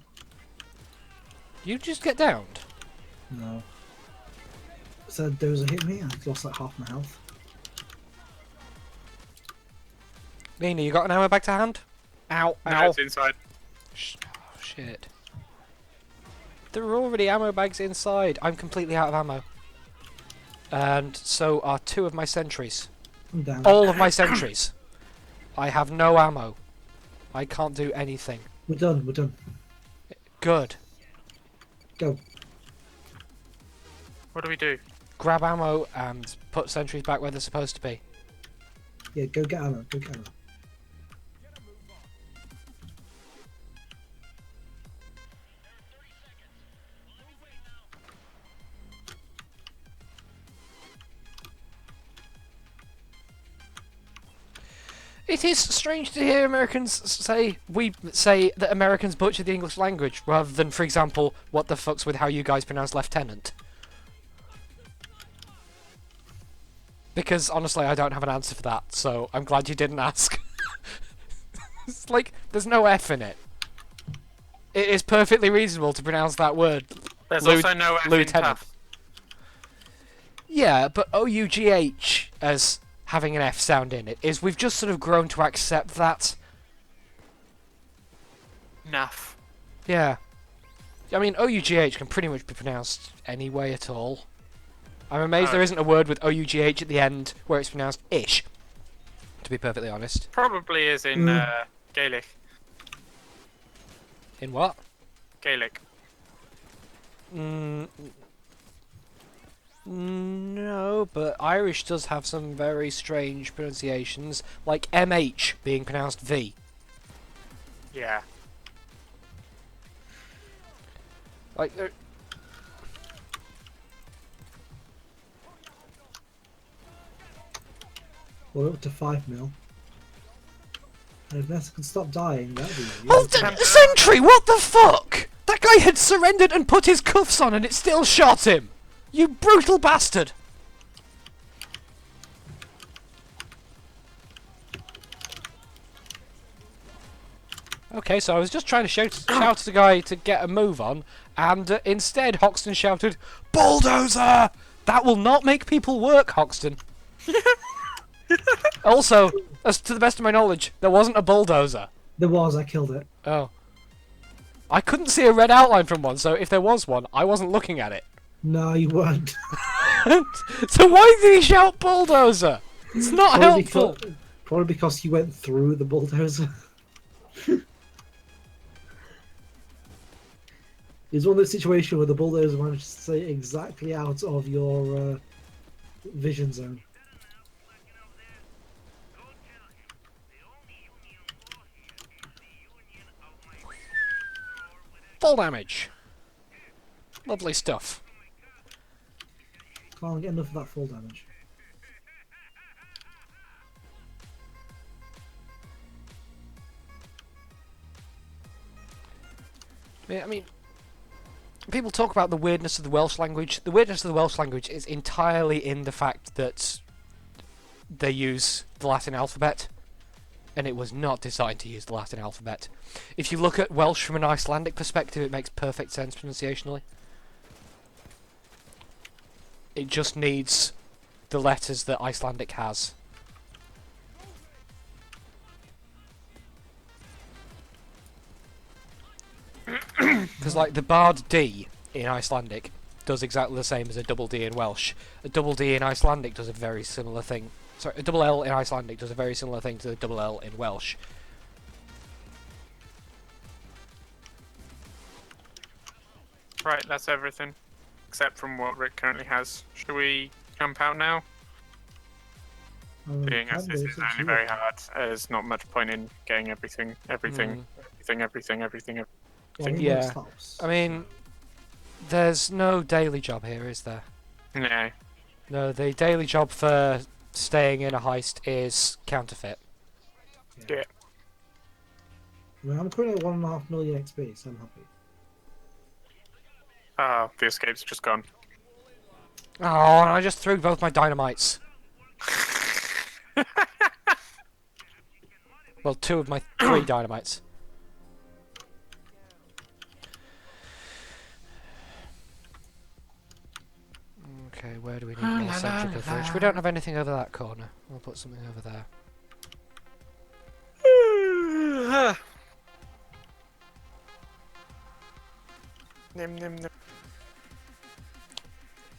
You just get downed. no. So Dozer hit me, I lost like half my health. Nina, you got an ammo bag to hand? Ow, No, ow. it's inside. Oh, shit. There are already ammo bags inside. I'm completely out of ammo. And so are 2 of my sentries. I'm down. All of my sentries. I have no ammo. I can't do anything. We're done, we're done. Good. Go. What do we do? Grab ammo and put sentries back where they're supposed to be. Yeah, go get ammo, go get ammo. It is strange to hear Americans say that Americans butcher the English language rather than, for example, what the fuck's with how you guys pronounce lieutenant. Because honestly, I don't have an answer for that, so I'm glad you didn't ask. It's like there's no F in it. It is perfectly reasonable to pronounce that word. There's Lieu- also no F in lieutenant. tough. Yeah, but OUGH as having an F sound in it is we've just sort of grown to accept that. Enough. Yeah. I mean, OUGH can pretty much be pronounced any way at all. I'm amazed there isn't a word with OUGH at the end where it's pronounced ish, to be perfectly honest. Probably is in Gaelic. In what? Gaelic. No, but Irish does have some very strange pronunciations, like MH being pronounced V. Yeah. Like, We're up to 5 mil. And if Nessa can stop dying, that'd be oh, really Sentry, what the fuck? That guy had surrendered and put his cuffs on and it still shot him! You brutal bastard! Okay, so I was just trying to shout at the guy to get a move on, and instead Hoxton shouted, "Bulldozer! That will not make people work, Hoxton." Also, as to the best of my knowledge, there wasn't a bulldozer. There was, I killed it. Oh. I couldn't see a red outline from one, so if there was one, I wasn't looking at it. No, you weren't. So why did he shout bulldozer? It's not helpful. Probably because you went through the bulldozer. It's one of those situations where the bulldozer managed to stay exactly out of your vision zone. Full damage. Lovely stuff. Can't get enough of that full damage. Yeah, I mean, people talk about the weirdness of the Welsh language. The weirdness of the Welsh language is entirely in the fact that they use the Latin alphabet, and it was not designed to use the Latin alphabet. If you look at Welsh from an Icelandic perspective, it makes perfect sense pronunciationally. It just needs the letters that Icelandic has. Because, like, the barred D in Icelandic does exactly the same as a double D in Welsh. A double D in Icelandic does a very similar thing. Sorry, a double L in Icelandic does a very similar thing to the double L in Welsh. Right, that's everything. Except from what Rick currently has. Should we jump out now? Being as this is only very hard, there's not much point in getting everything. Mm. Well, Yeah. I mean, There's no daily job here, is there? No. No, the daily job for staying in a heist is counterfeit. Yeah. I mean, I'm currently at 1.5 million XP, so I'm happy. Oh, the escape's just gone. Oh, and I just threw both my dynamites. Well, 2 of my 3 dynamites. Okay, where do we need more sentry coverage? We don't have anything over that corner. We'll put something over there. Nim, nim, nim.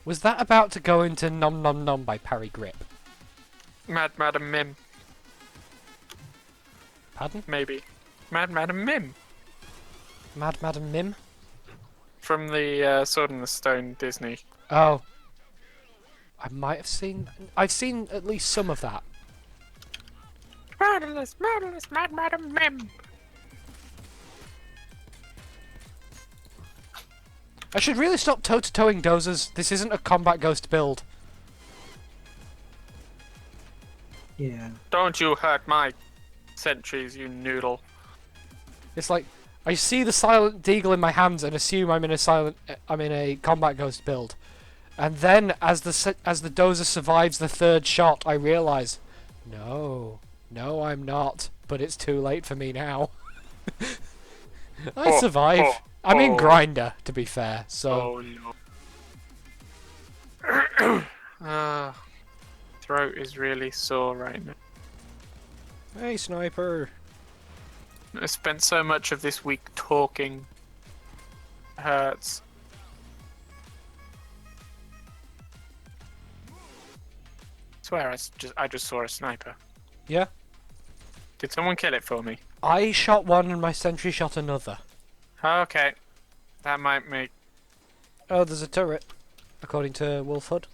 Was that about to go into Nom Nom Nom by Parry Grip? Mad Madam Mim, Pardon? maybe. Mad Madam Mim Mad Madam Mim? from the Sword in the Stone Disney. Oh. I might have seen... I've seen at least some of that. Marvelous, marvelous, Mad Madam Mim. I should really stop toe-to-toeing dozers. This isn't a combat ghost build. Yeah. Don't you hurt my sentries, you noodle. It's like I see the silent deagle in my hands and assume I'm in a combat ghost build, and then as the dozer survives the 3rd shot, I realise, no, I'm not. But it's too late for me now. I survive. I'm in grinder, to be fair. So. Oh no. Throat is really sore right now. Hey, sniper. I spent so much of this week talking. Hurts. Swear, I just saw a sniper. Yeah. Did someone kill it for me? I shot one and my sentry shot another. Okay, that might make. Oh, there's a turret, according to Wolf Hood.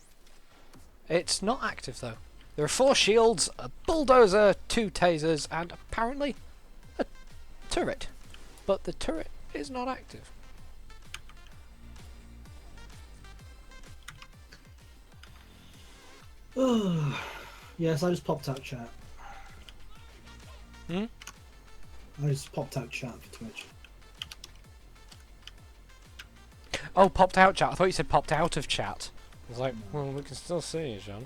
It's not active though. There are 4 shields, a bulldozer, 2 tasers, and apparently a turret. But the turret is not active. Yes, I just popped out chat. Hmm? I just popped out chat for Twitch. Oh, popped out chat. I thought you said popped out of chat. I was like, well, we can still see you, John.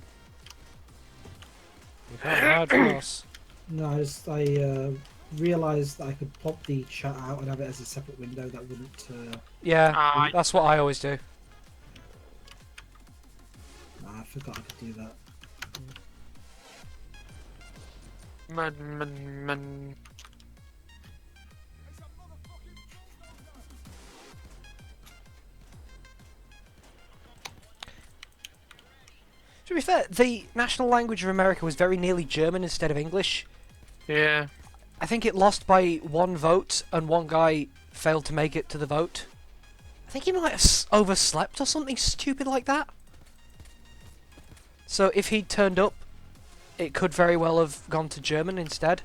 You can't hide from us. No, I realised that I could pop the chat out and have it as a separate window that wouldn't. Yeah, that's what I always do. I forgot I could do that. Man. To be fair, the national language of America was very nearly German instead of English. Yeah. I think it lost by 1 vote, and 1 guy failed to make it to the vote. I think he might have overslept or something stupid like that. So if he'd turned up, it could very well have gone to German instead.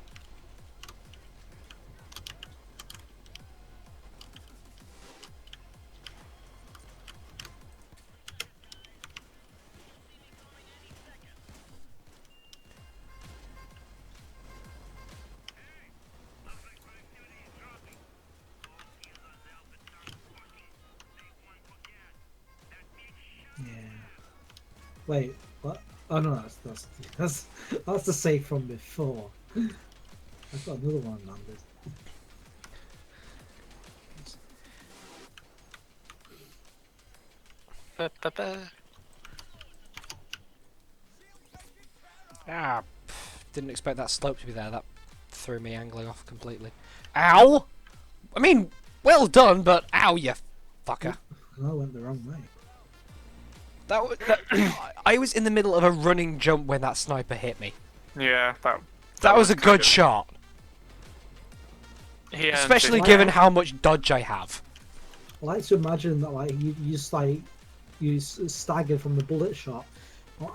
Yeah. Wait, what? Oh no, that's the save from before. I've got another one landed. Ah, didn't expect that slope to be there. That threw me angling off completely. Ow! I mean, well done, but ow, you fucker. I went the wrong way. I was in the middle of a running jump when that sniper hit me. Yeah, That was a kind good of- shot. He earned Especially it. given how much dodge I have. I like to imagine that like you just like you stagger from the bullet shot.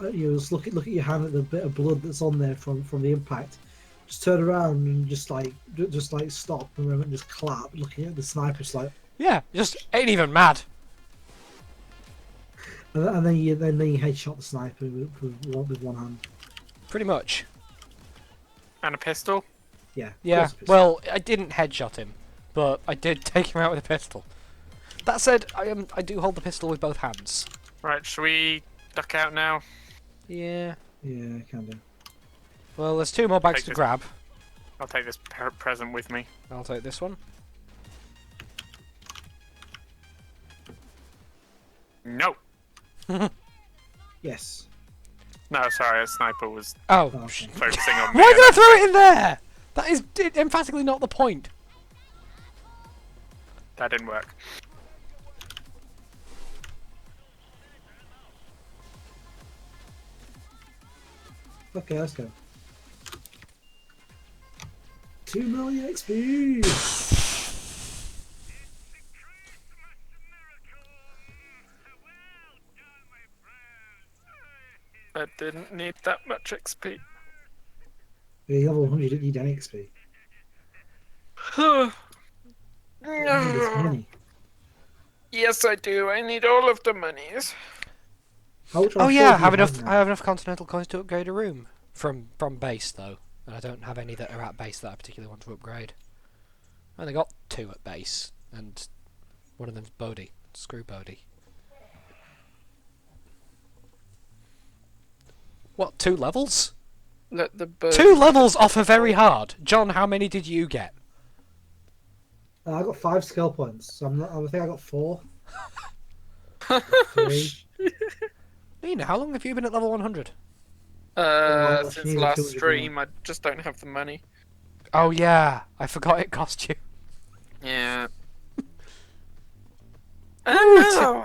You just look at your hand at the bit of blood that's on there from the impact. Just turn around and just like stop for a moment and just clap, looking at the sniper. Just like Yeah, just ain't even mad. And then you headshot the sniper with one hand. Pretty much. And a pistol. Yeah. Yeah. of course it is. Well, I didn't headshot him, but I did take him out with a pistol. That said, I do hold the pistol with both hands. Right, shall we duck out now? Yeah. Yeah, can do. Well, there's 2 more bags Take to this. grab. I'll take this present with me. I'll take this one. No. Yes. No, sorry, a sniper was Oh. Oh, okay. focusing on me. Why did I throw it in there? That is emphatically not the point. That didn't work. Okay, let's go. 2 million XP. I didn't need that much XP. You level 100, you didn't need any XP. You need this money. Yes, I do. I need all of the monies. Oh yeah, I have enough continental coins to upgrade a room from base though, and I don't have any that are at base that I particularly want to upgrade. I only got 2 at base, and one of them's Bodhi. Screw Bodhi. What? 2 levels? Let the bird. 2 levels offer very hard. John, how many did you get? I got 5 skill points. So I think I got 4. 3. Nina, how long have you been at level 100? Well, Since neither last 200 stream, I just don't have the money. Oh yeah, I forgot it cost you. Yeah. Ooh,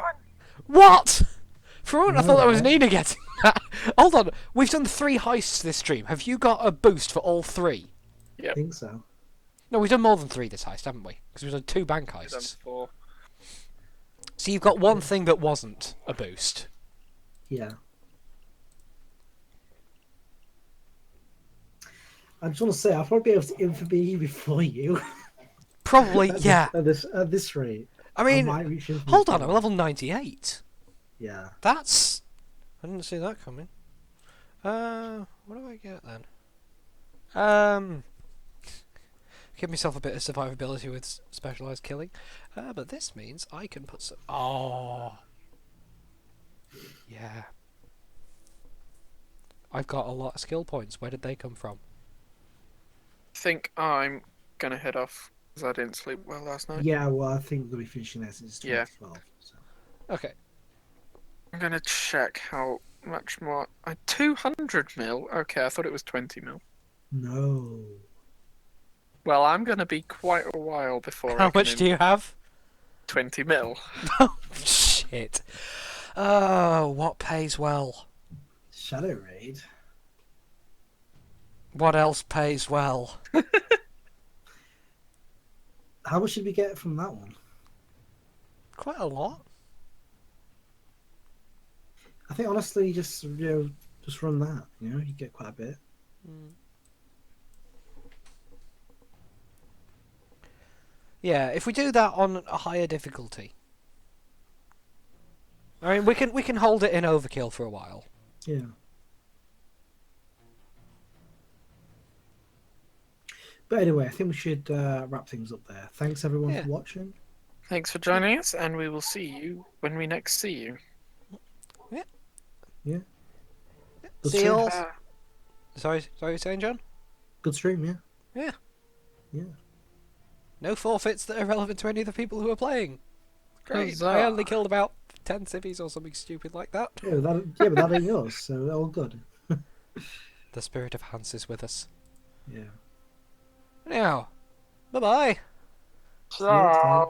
What? For a moment, I thought that was No. Nina getting that. Hold on, we've done 3 heists this stream. Have you got a boost for all 3? I think so. No, we've done more than 3 this heist, haven't we? Because we've done 2 bank Done heists. 4. So you've got one thing that wasn't a boost. Yeah. I just want to say, I'll probably be able to infamy before you. Probably, yeah. At this rate. I mean, might reach infamy hold on, before I'm you. level 98. Yeah. That's... I didn't see that coming. What do I get then? Give myself a bit of survivability with specialised killing. But this means I can put some... Oh! Yeah. I've got a lot of skill points. Where did they come from? I think I'm gonna head off because I didn't sleep well last night. Yeah, well, I think we'll be finishing this since Yeah. 12. So. Okay. I'm gonna check how much more. 200 mil? Okay, I thought it was 20 mil. No. Well, I'm gonna be quite a while before How much do you have? 20 mil. Oh, shit. Oh, what pays well? Shadow Raid. What else pays well? How much did we get from that one? Quite a lot. I think honestly, just just run that. You get quite a bit. Yeah, if we do that on a higher difficulty. I mean, we can hold it in overkill for a while. Yeah. But anyway, I think we should wrap things up there. Thanks everyone Yeah. for watching. Thanks for joining us, and we will see you when we next see you. Good See stream. you all. Sorry, you're saying, John? Good stream, yeah. Yeah. Yeah. No forfeits that are relevant to any of the people who are playing. 'Cause Great. I only killed about 10 civvies or something stupid like that. Yeah, but that ain't yours, so all good. The spirit of Hans is with us. Yeah. Now, bye-bye. See you next time.